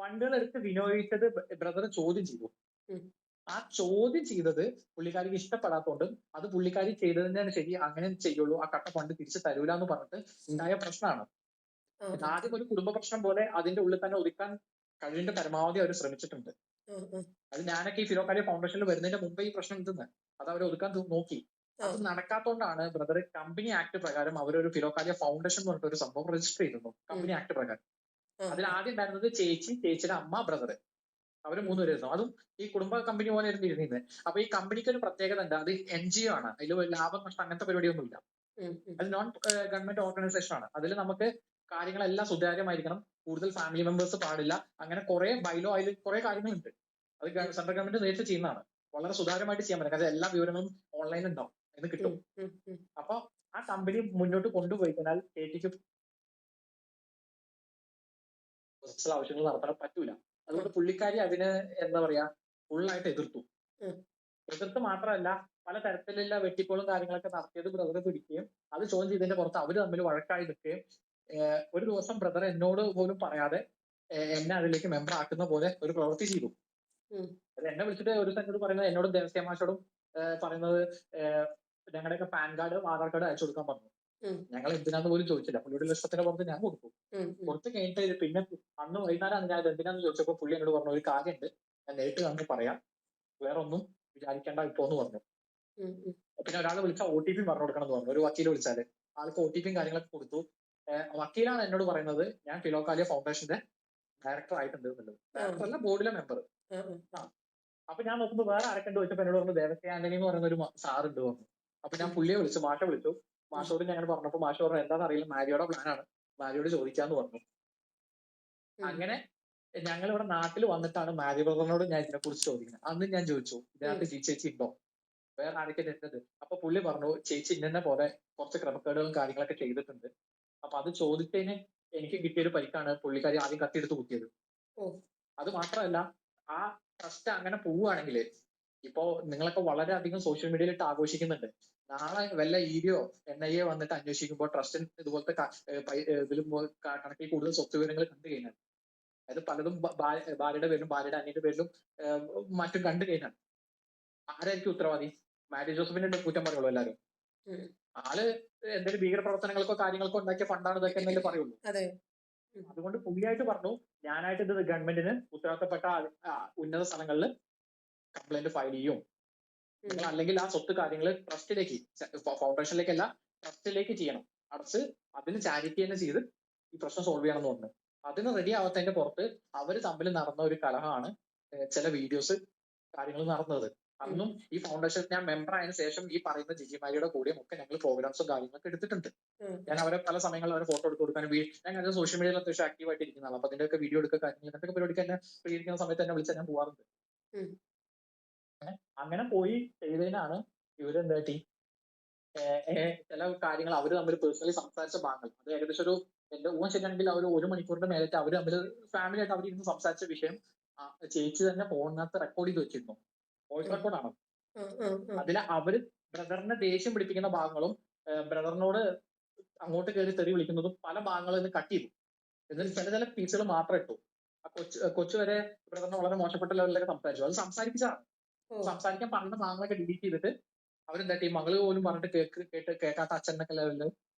ഫണ്ടുകൾ എടുത്ത് വിനിയോഗിച്ചത് ബ്രദർ ചോദ്യം ചെയ്തു. ഉം. ആ ചോദ്യം ചെയ്തത് പുള്ളിക്കാരിക്ക് ഇഷ്ടപ്പെടാത്തോണ്ടും അത് പുള്ളിക്കാരി ചെയ്തതിനാണ് ശരി, അങ്ങനെ ചെയ്യുള്ളൂ, ആ കട്ട ഫണ്ട് തിരിച്ചു തരൂല എന്ന് പറഞ്ഞിട്ട് ഉണ്ടായ പ്രശ്നമാണ്. ആദ്യം ഒരു കുടുംബ പ്രശ്നം പോലെ അതിന്റെ ഉള്ളിൽ തന്നെ ഒതുക്കാൻ കഴിവിന്റെ പരമാവധി അവർ ശ്രമിച്ചിട്ടുണ്ട്. അത് ഞാനൊക്കെ ഈ ഫിലോക്കാലിയ ഫൗണ്ടേഷനിൽ വരുന്നതിന്റെ മുമ്പ് ഈ പ്രശ്നം ഇതെന്ന് അത് അവർ ഒതുക്കാൻ നോക്കി. അത് നടക്കാത്തോണ്ടാണ് ബ്രദർ കമ്പനി ആക്ട് പ്രകാരം അവരൊരു ഫിലോക്കാലിയ ഫൗണ്ടേഷൻ എന്ന് പറഞ്ഞിട്ട് ഒരു സംഭവം രജിസ്റ്റർ ചെയ്തിരുന്നു കമ്പനി ആക്ട് പ്രകാരം. അതിൽ ആദ്യം ഉണ്ടായിരുന്നത് ചേച്ചിയുടെ അമ്മ, ബ്രദർ, അവര് മൂന്നുപേരായിരുന്നു. അതും ഈ കുടുംബ കമ്പനി പോലെ ആയിരുന്നു ഇരുന്നിരുന്നത്. അപ്പൊ ഈ കമ്പനിക്ക് ഒരു പ്രത്യേകത ഉണ്ട്, അത് NGO ആണ്, അതിൽ ലാഭം നഷ്ടം അങ്ങനത്തെ പരിപാടിയൊന്നുമില്ല. അത് നോൺ ഗവൺമെന്റ് ഓർഗനൈസേഷൻ ആണ്. അതിൽ നമുക്ക് കാര്യങ്ങളെല്ലാം സുതാര്യമായിരിക്കണം, കൂടുതൽ ഫാമിലി മെമ്പേഴ്സ് പാടില്ല, അങ്ങനെ കുറെ ബൈലോ, അതിൽ കുറെ കാര്യങ്ങളുണ്ട്. അത് സെൻട്രൽ ഗവൺമെന്റ് നേരിട്ട് ചെയ്യുന്നതാണ്. വളരെ സുതാര്യമായിട്ട് ചെയ്യാൻ പറ്റും, കാരണം എല്ലാ വിവരങ്ങളും ഓൺലൈനിൽ ഉണ്ടാവും, ഇത് കിട്ടും. അപ്പൊ ആ കമ്പനി മുന്നോട്ട് കൊണ്ടുപോയി കഴിഞ്ഞാൽ ചേച്ചിക്ക് പേഴ്സണൽ ആവശ്യങ്ങൾ നടത്താൻ പറ്റൂല. അതുകൊണ്ട് പുള്ളിക്കാരി അതിന് എന്താ പറയാ ഫുള്ളായിട്ട് എതിർത്തു. എതിർത്ത് മാത്രമല്ല പല തരത്തിലുള്ള വെട്ടിപ്പോളും കാര്യങ്ങളൊക്കെ നടത്തിയത് ബ്രദർ പിടിക്കുകയും അത് ചോദ്യം ചെയ്തതിന്റെ പുറത്ത് അവര് തമ്മിൽ വഴക്കായി നിൽക്കുകയും ഒരു ദിവസം ബ്രദർ എന്നോട് പോലും പറയാതെ എന്നെ അതിലേക്ക് മെമ്പർ ആക്കുന്ന പോലെ ഒരു പ്രവൃത്തി ചെയ്തു. അത് എന്നെ വിളിച്ചിട്ട് ഒരു സംഗതി പറയുന്നത് എന്നോടും ദേവസ്യമാഷോടും പറയുന്നത് ഞങ്ങളുടെയൊക്കെ പാൻ കാർഡ്, ആധാർ കാർഡ് അയച്ചു കൊടുക്കാൻ പറഞ്ഞു. ഞങ്ങൾ എന്തിനാന്ന് പോലും ചോദിച്ചില്ല, പുള്ളിയുടെ ഇഷ്ടത്തിന്റെ പുറത്ത് ഞാൻ കൊടുത്തു. കൊടുത്തു കഴിഞ്ഞിട്ട് പിന്നെ അന്ന് വൈകുന്നേരമാണ് ഞാൻ എന്തിനാന്ന് ചോദിച്ചപ്പോൾ പുള്ളി എന്നോട് പറഞ്ഞു, ഒരു കാര്യമുണ്ട്, ഞാൻ നേരിട്ട് കണ്ട് പറയാം, വേറെ ഒന്നും വിചാരിക്കേണ്ട ഇപ്പൊ എന്ന് പറഞ്ഞു. പിന്നെ ഒരാളെ വിളിച്ചാൽ OTP പറഞ്ഞു കൊടുക്കണം എന്ന് പറഞ്ഞു. ഒരു വക്കീൽ വിളിച്ചാല് ആൾക്ക് OTP കാര്യങ്ങളൊക്കെ കൊടുത്തു. വക്കീലാണ് എന്നോട് പറയുന്നത് ഞാൻ ഫിലോക്കാലിയ ഫൗണ്ടേഷന്റെ ഡയറക്ടർ ആയിട്ടുണ്ട് എന്നുള്ളത്. ഡയറക്ടർ അല്ല, ബോർഡിലെ മെമ്പർ. അപ്പൊ ഞാൻ നോക്കുമ്പോൾ വേറെ ആരൊക്കെ ചോദിച്ചപ്പോൾ എന്നോട് പറഞ്ഞു ദേവസ്യ ആന്റണി എന്ന് പറയുന്ന ഒരു സാർ ഉണ്ട് പറഞ്ഞു. അപ്പൊ ഞാൻ പുള്ളിയെ വിളിച്ചു, മാഷെ വിളിച്ചു. മാഷോട് ഞങ്ങൾ പറഞ്ഞപ്പോ മാഷ് പറഞ്ഞു എന്താണെന്ന് അറിയില്ല, മാരിയോടെ പ്ലാനാണ്, മാരിയോട് ചോദിക്കാന്ന് പറഞ്ഞു. അങ്ങനെ ഞങ്ങൾ ഇവിടെ നാട്ടിൽ വന്നിട്ടാണ് മാരി ബ്രദറിനോട് ഞാൻ ഇതിനെ കുറിച്ച് ചോദിക്കുന്നത്. അന്ന് ഞാൻ ചോദിച്ചു ഇതിനകത്ത് ചേച്ചി ഉണ്ടോ, വേറെ ആരൊക്കെ ഇരുന്നത്. അപ്പൊ പുള്ളി പറഞ്ഞു ചേച്ചി ഇന്നെ പോലെ കുറച്ച് ക്രമക്കേടുകളും കാര്യങ്ങളൊക്കെ ചെയ്തിട്ടുണ്ട്. അപ്പൊ അത് ചോദിച്ചതിന് എനിക്ക് കിട്ടിയൊരു പരിക്കാണ് പുള്ളിക്കാരി ആദ്യം കത്തിയെടുത്ത് കുത്തിയത്. അത് മാത്രമല്ല ആ ട്രസ്റ്റ് അങ്ങനെ പോവുകയാണെങ്കിൽ ഇപ്പോ നിങ്ങളൊക്കെ വളരെയധികം സോഷ്യൽ മീഡിയയിൽ ഇട്ട് ആഘോഷിക്കുന്നുണ്ട്. നാളെ വല്ല EDയോ NIA വന്നിട്ട് അന്വേഷിക്കുമ്പോൾ ട്രസ്റ്റിന് ഇതുപോലത്തെ ഇതിലും കണക്കിൽ കൂടുതൽ സ്വത്ത് വിവരങ്ങൾ കണ്ടു കഴിഞ്ഞാൽ, അതായത് പലതും ഭാര്യയുടെ പേരിലും ഭാര്യയുടെ അനിയന്റെ പേരിലും മറ്റും കണ്ടു കഴിഞ്ഞാൽ ആരായിരിക്കും ഉത്തരവാദി? മാരി ജോസഫിന്റെ കുറ്റം പറയുള്ളൂ എല്ലാവരും. ആള് എന്തെങ്കിലും ഭീകര പ്രവർത്തനങ്ങൾക്കോ കാര്യങ്ങൾക്കോ ഉണ്ടാക്കിയ ഫണ്ടാണ് ഇതൊക്കെ എന്നല്ലേ പറയുള്ളൂ. അതുകൊണ്ട് പുള്ളിയായിട്ട് പറഞ്ഞു ഞാനായിട്ട് ഇത് ഗവൺമെന്റിന് ഉത്തരവാദിത്തപ്പെട്ട ഉന്നത സ്ഥലങ്ങളിൽ കംപ്ലൈന്റ് ഫയൽ ചെയ്യും, നിങ്ങൾ അല്ലെങ്കിൽ ആ സ്വത്ത് കാര്യങ്ങൾ ട്രസ്റ്റിലേക്ക്, ഫൗണ്ടേഷനിലേക്കല്ല ട്രസ്റ്റിലേക്ക് ചെയ്യണം, അടച്ച് അതിന് ചാരിറ്റി തന്നെ ചെയ്ത് ഈ പ്രശ്നം സോൾവ് ചെയ്യണം എന്ന് പറഞ്ഞു. അതിന് റെഡി ആവാത്തതിന്റെ പുറത്ത് അവര് തമ്മിൽ നടന്ന ഒരു കലഹമാണ് ചില വീഡിയോസ് കാര്യങ്ങൾ നടന്നത്. അന്നും ഈ ഫൗണ്ടേഷൻ ഞാൻ മെമ്പർ ആയതിനു ശേഷം ഈ പറയുന്ന ജിജിമാരിയുടെ കൂടെയും ഒക്കെ ഞങ്ങൾ പ്രോഗ്രാംസും കാര്യങ്ങളൊക്കെ എടുത്തിട്ടുണ്ട്. ഞാൻ അവരെ പല സമയങ്ങളിൽ അവരെ ഫോട്ടോ എടുത്ത് കൊടുക്കാനും ഞാൻ സോഷ്യൽ മീഡിയയിൽ അത്യാവശ്യം ആക്റ്റീവ് ആയിട്ട് ഇരിക്കുന്നതാണ്. അപ്പൊ അതിന്റെയൊക്കെ വീഡിയോ എടുക്കുക കാര്യങ്ങൾ ഇങ്ങനത്തെ പരിപാടിക്ക് തന്നെ ഫ്രീ ഇരിക്കുന്ന സമയത്ത് തന്നെ വിളിച്ചാൽ ഞാൻ പോകാറുണ്ട്. അങ്ങനെ പോയി ചെയ്തതിനാണ് ഇവരെന്താ പറ്റി ചില കാര്യങ്ങൾ അവർ തമ്മിൽ പേഴ്സണലി സംസാരിച്ച ഭാഗങ്ങൾ, അത് ഏകദേശം ഒരു എന്റെ ഊഹം ശരിയാണെങ്കിൽ അവർ 1 മണിക്കൂറിന്റെ മേലേക്ക് അവർ തമ്മിൽ ഫാമിലി ആയിട്ട് അവരിന്ന് സംസാരിച്ച വിഷയം ചേച്ചി തന്നെ ഫോണിനകത്ത് റെക്കോർഡ് ചെയ്ത് വെച്ചിരുന്നു. വോയിസ് റെക്കോർഡാണ്. അതിൽ അവര് ബ്രദറിനെ ദേഷ്യം പിടിപ്പിക്കുന്ന ഭാഗങ്ങളും ബ്രദറിനോട് അങ്ങോട്ട് കയറി തെറി വിളിക്കുന്നതും പല ഭാഗങ്ങളും ഇന്ന് കട്ട് ചെയ്തു. എന്നിട്ട് ചില പീസുകൾ മാത്രം ഇട്ടു. ആ കൊച്ചു വരെ ബ്രദറിനെ വളരെ മോശപ്പെട്ട ലെവലിലൊക്കെ സംസാരിച്ചു. അത് സംസാരിപ്പിച്ചതാണ്. സംസാരിക്കാൻ പറഞ്ഞ ഭാഗങ്ങളൊക്കെ ഡിലീറ്റ് ചെയ്തിട്ട് അവരെന്താ ഈ മകള് പോലും പറഞ്ഞിട്ട് കേൾക്കാത്ത അച്ഛനൊക്കെ ലെവലില്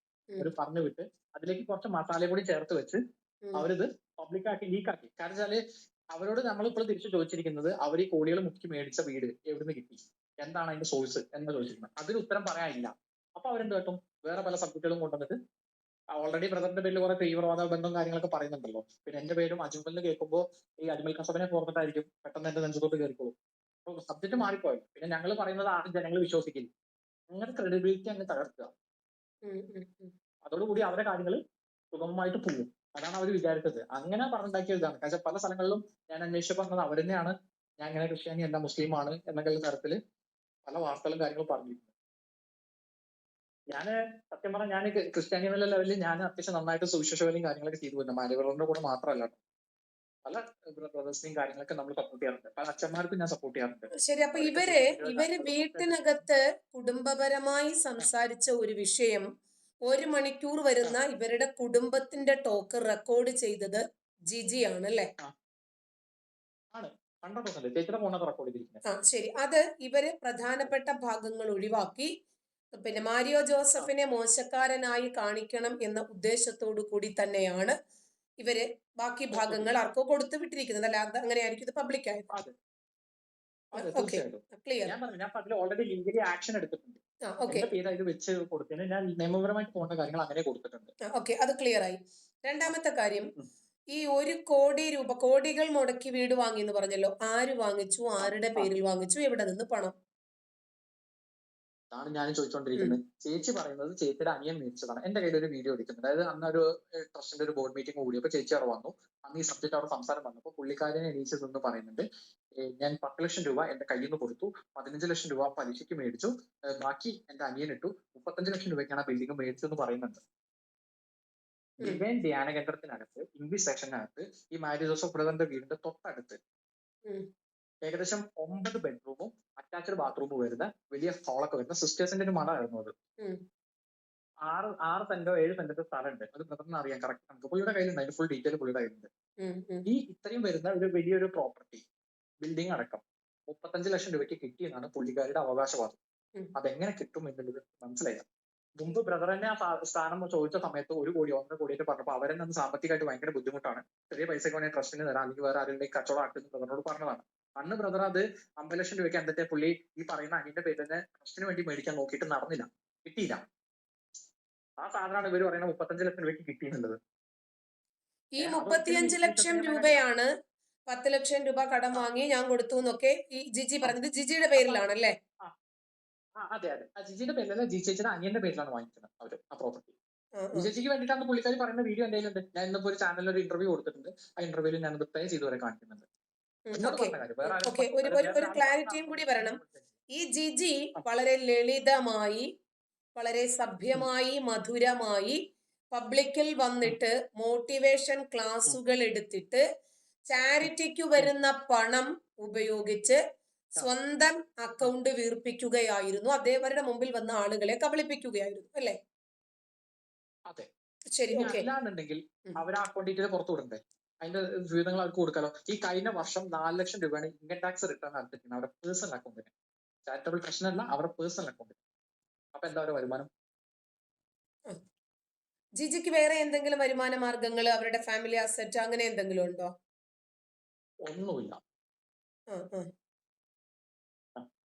അവർ പറഞ്ഞു വിട്ട് അതിലേക്ക് കുറച്ച് മസാല കൂടി ചേർത്ത് വെച്ച് അവരിത് പബ്ലിക്കാക്കി ലീക്കാക്കി. കാരണം വെച്ചാല് അവരോട് നമ്മളിപ്പോൾ തിരിച്ചു ചോദിച്ചിരിക്കുന്നത് അവർ ഈ കോടികൾ മുക്കി മേടിച്ച വീട് എവിടുന്ന് കിട്ടി, എന്താണ് അതിന്റെ സോഴ്സ് എന്ന് ചോദിച്ചിരിക്കുന്നത്. അതിന് ഉത്തരം പറയാനില്ല. അപ്പൊ അവരെന്ത് കേട്ടും വേറെ പല സബ്ജക്റ്റുകളും കൊണ്ടുവന്നിട്ട് ഓൾറെഡി ബ്രദറിന്റെ പേരിൽ കുറെ തീവ്രവാദ ബന്ധം കാര്യങ്ങളൊക്കെ പറയുന്നുണ്ടല്ലോ. പിന്നെ എന്റെ പേരും അജ്മലിന് കേൾക്കുമ്പോൾ ഈ അജ്മൽ കസബിനെ ഓർത്തിട്ടായിരിക്കും പെട്ടെന്ന് എന്റെ നെഞ്ചത്തോട്ട് കയറിക്കോളും. അപ്പൊ സബ്ജക്ട് മാറിപ്പോയി. പിന്നെ ഞങ്ങൾ പറയുന്നത് ആരും ജനങ്ങൾ വിശ്വസിക്കില്ല. അങ്ങനെ ക്രെഡിബിലിറ്റി അങ്ങ് തകർക്കുക. അതോടുകൂടി അവരുടെ കാര്യങ്ങൾ സുഗമമായിട്ട് പോകും. അതാണ് അവർ വിചാരിച്ചത്. അങ്ങനെ പറഞ്ഞുണ്ടാക്കിയ ഇതാണ്. കാരണം പല സ്ഥലങ്ങളിലും ഞാൻ അന്വേഷിച്ച് പറഞ്ഞത് അവർ തന്നെയാണ് ഞാൻ ഇങ്ങനെ ക്രിസ്ത്യാനി അല്ല മുസ്ലിമാണ് എന്നൊക്കെ തരത്തില് പല വാർത്തകളും കാര്യങ്ങളും പറഞ്ഞിരുന്നു. ഞാന് സത്യം പറഞ്ഞാൽ ഞാൻ ക്രിസ്ത്യാനി എന്നുള്ള ലെവലിൽ ഞാൻ അത്യാവശ്യം നന്നായിട്ട് സുവിശേഷ വേലയും കാര്യങ്ങളൊക്കെ ചെയ്തു വരുന്നത്. മാലിബ്രദറിന്റെ കൂടെ മാത്രമല്ല. പല ബ്രദേഴ്സിനെയും കാര്യങ്ങളൊക്കെ നമ്മൾ സപ്പോർട്ട് ചെയ്യാറുണ്ട്. പല അച്ഛന്മാർക്കും ഞാൻ സപ്പോർട്ട് ചെയ്യാറുണ്ട്. ശരി. അപ്പൊ അവരൊക്കെ ഇവര് സോഷ്യൽ മീഡിയയുടെ ഇവര് കാര്യങ്ങളൊക്കെ വീട്ടിനകത്ത് കുടുംബപരമായി സംസാരിച്ച ഒരു വിഷയം 1 മണിക്കൂർ വരുന്ന ഇവരുടെ കുടുംബത്തിന്റെ ടോക്ക് റെക്കോർഡ് ചെയ്തത് ജിജിയാണ് അല്ലേ? ആണ് 100% ചേച്ചിയുടെ ഫോണൊക്കെ റെക്കോർഡ് ചെയ്തിരിക്കുന്നത്. ശരി. അത് ഇവര് പ്രധാനപ്പെട്ട ഭാഗങ്ങൾ ഒഴിവാക്കി പിന്നെ മാരിയോ ജോസഫിനെ മോശക്കാരനായി കാണിക്കണം എന്ന ഉദ്ദേശത്തോടു കൂടി തന്നെയാണ് ഇവര് ബാക്കി ഭാഗങ്ങൾ ആർക്കോ കൊടുത്തു വിട്ടിരിക്കുന്നത്. അല്ല അങ്ങനെയായിരിക്കും ഇത് പബ്ലിക് ആയത്. അതെ ഓക്കെ, തീർച്ചയായിട്ടും. ക്ലിയർ. ഞാൻ പറഞ്ഞു ഞാൻ അതിൽ ഓൾറെഡി ലീഗലി ആക്ഷൻ എടുത്തിട്ടുണ്ട്. ഓക്കെ, എന്റെ പേര് അതിൽ വെച്ച് കൊടുത്തതിന് ഞാൻ നിയമപരമായിട്ട് പോകേണ്ട കാര്യങ്ങൾ അങ്ങനെ കൊടുത്തിട്ടുണ്ട്. ഓക്കെ, അത് ക്ലിയർ ആയി. രണ്ടാമത്തെ കാര്യം, ഈ 1 കോടി രൂപ കോടികൾ മുടക്കി വീട് വാങ്ങി എന്ന് പറഞ്ഞല്ലോ. ആര് വാങ്ങിച്ചു, ആരുടെ പേരിൽ വാങ്ങിച്ചു, എവിടെ നിന്ന് പണം? അതാണ് ഞാൻ ചോദിച്ചുകൊണ്ടിരിക്കുന്നത്. ചേച്ചി പറയുന്നത് ചേച്ചിയുടെ അനിയൻ മേടിച്ചതാണ്. എന്റെ കയ്യിൽ ഒരു വീഡിയോ എടുക്കുന്നുണ്ട്. അതായത് അന്നൊരു ട്രസ്റ്റിന്റെ ഒരു ബോർഡ് മീറ്റിംഗ് കൂടിയപ്പോൾ ചേച്ചി അവിടെ വന്നു. അന്ന് ഈ സബ്ജക്ട് അവിടെ സംസാരം വന്നപ്പോൾ പുള്ളിക്കാരനെ എണീച്ച് നിന്ന് പറയുന്നുണ്ട്, ഞാൻ 10 ലക്ഷം രൂപ എന്റെ കയ്യിൽ നിന്ന് കൊടുത്തു, 15 ലക്ഷം രൂപ പലിശയ്ക്ക് മേടിച്ചു, ബാക്കി എന്റെ അനിയൻ ഇട്ടു, 35 ലക്ഷം രൂപയ്ക്കാണ് ആ ബിൽഡിംഗ് മേടിച്ചു എന്ന് പറയുന്നുണ്ട്. ഡിവൈൻ ധ്യാന കേന്ദ്രത്തിനകത്ത് ഇംഗ്ലീഷ് സെക്ഷനകത്ത് ഈ മാരി ജോസഫ് ബ്രദറിന്റെ വീടിന്റെ തൊട്ടടുത്ത് ഏകദേശം 9 ബെഡ്റൂമും അറ്റാച്ച്ഡ് ബാത്റൂമും വരുന്ന വലിയ ഹാളൊക്കെ വരുന്ന സിസ്റ്റേഴ്സിന്റെ ഒരു മഠമായിരുന്നു അത്. 6 സെന്റോ 7 സെന്റോ സ്ഥലമുണ്ട്. അത് ബ്രദറിന് അറിയാം കറക്റ്റ്. നമുക്ക് പുള്ളിയുടെ കയ്യിലുണ്ട്, അതിന്റെ ഫുൾ ഡീറ്റെയിൽ പുള്ളിയുടെ കയ്യിലുണ്ട്. ഈ ഇത്രയും വരുന്ന ഒരു വലിയൊരു പ്രോപ്പർട്ടി ബിൽഡിംഗ് അടക്കം 35 ലക്ഷം രൂപയ്ക്ക് കിട്ടിയെന്നാണ് പുള്ളിക്കാരുടെ അവകാശവാദം. അതെങ്ങനെ കിട്ടും എന്നുള്ളത് മനസ്സിലായില്ല. മുമ്പ് ബ്രദർ തന്നെ ആ സ്ഥാനം ചോദിച്ച സമയത്ത് 1 കോടി 1.5 കോടിയൊക്കെ പറഞ്ഞപ്പോൾ അവരെന്നെ അന്ന് സാമ്പത്തികമായിട്ട് ഭയങ്കര ബുദ്ധിമുട്ടാണ്, ചെറിയ പൈസയ്ക്ക് വേണമെങ്കിൽ ട്രസ്റ്റിന് തരാം അല്ലെങ്കിൽ വേറെ ആരെങ്കിലും കച്ചവടം ആക്കുന്നു ബ്രദറിനോട് പറഞ്ഞതാണ്. അന്ന് ബ്രദർ അത് 50 ലക്ഷം രൂപയ്ക്ക് എന്തൊക്കെ പുള്ളി ഈ പറയുന്ന അനിയന്റെ പേരിൽ തന്നെ ട്രസ്റ്റിന് വേണ്ടി മേടിക്കാൻ നോക്കിയിട്ട് നടന്നില്ല, കിട്ടിയില്ല. ആ സാധനമാണ് ഇവര് പറയുന്നത് 35 ലക്ഷം രൂപയ്ക്ക് കിട്ടിയെന്നുള്ളത്. ഈ 35 ലക്ഷം രൂപയാണ് 10 ലക്ഷം രൂപ കടം വാങ്ങി ഞാൻ കൊടുത്തു എന്നൊക്കെ ഈ ജിജി പറഞ്ഞത് ജിജിയുടെ പേരിലാണല്ലേ? അതെ അതെ. ജിജിയുടെ പേരിലല്ല, ജി ചേച്ചിയുടെ അനിയന്റെ പേരിലാണ് വാങ്ങിക്കുന്നത് അവര് ആ പ്രോപ്പർട്ടി. ജി ചേച്ചിക്ക് വേണ്ടിയിട്ടാണ് പുള്ളിക്കാരി പറയുന്ന വീഡിയോ എന്റെ കയ്യിലുണ്ട്. ഞാൻ ഇന്നിപ്പോ ഒരു ചാനലിൽ ഒരു ഇന്റർവ്യൂ കൊടുത്തിട്ടുണ്ട്. ആ ഇന്റർവ്യൂവിൽ ഞാൻ അത് പ്ലേ ചെയ്ത് വരെ കാണിക്കുന്നുണ്ട്. ഒരു ക്ലാരിറ്റിയും കൂടി വരണം. ഈ ജിജി വളരെ ലളിതമായി, വളരെ സഭ്യമായി, മധുരമായി പബ്ലിക്കിൽ വന്നിട്ട് മോട്ടിവേഷൻ ക്ലാസുകൾ എടുത്തിട്ട് ചാരിറ്റിക്ക് വരുന്ന പണം ഉപയോഗിച്ച് സ്വന്തം അക്കൗണ്ട് വീർപ്പിക്കുകയായിരുന്നു. അദ്ദേഹവരുടെ മുമ്പിൽ വന്ന ആളുകളെ കബളിപ്പിക്കുകയായിരുന്നു അല്ലേ? അതെ. ശരി, ഓക്കെ. അല്ലാന്നുണ്ടെങ്കിൽ അവർ ആ അക്കൗണ്ട് ഡീറ്റെയിൽ പുറത്തു വിടണ്ടേ? അതിന്റെ വിവരങ്ങൾ അവർക്ക് കൊടുക്കാലോ. ഈ കഴിഞ്ഞ വർഷം 4 ലക്ഷം രൂപയാണ് ഇൻകം ടാക്സ് റിട്ടേൺ നടത്തിക്കുന്നത് അവരുടെ പേഴ്സണൽ അക്കൗണ്ടിന്. ചാരിറ്റബിൾ പ്രശ്നമല്ല, അവരുടെ പേഴ്സണൽ അക്കൗണ്ടിന്. അപ്പൊ എന്താ അവരുടെ വരുമാനം? ജിജിക്ക് വേറെ എന്തെങ്കിലും വരുമാന മാർഗങ്ങൾ, അവരുടെ ഫാമിലി അസറ്റ് അങ്ങനെ എന്തെങ്കിലും ഉണ്ടോ? ഒന്നുമില്ല.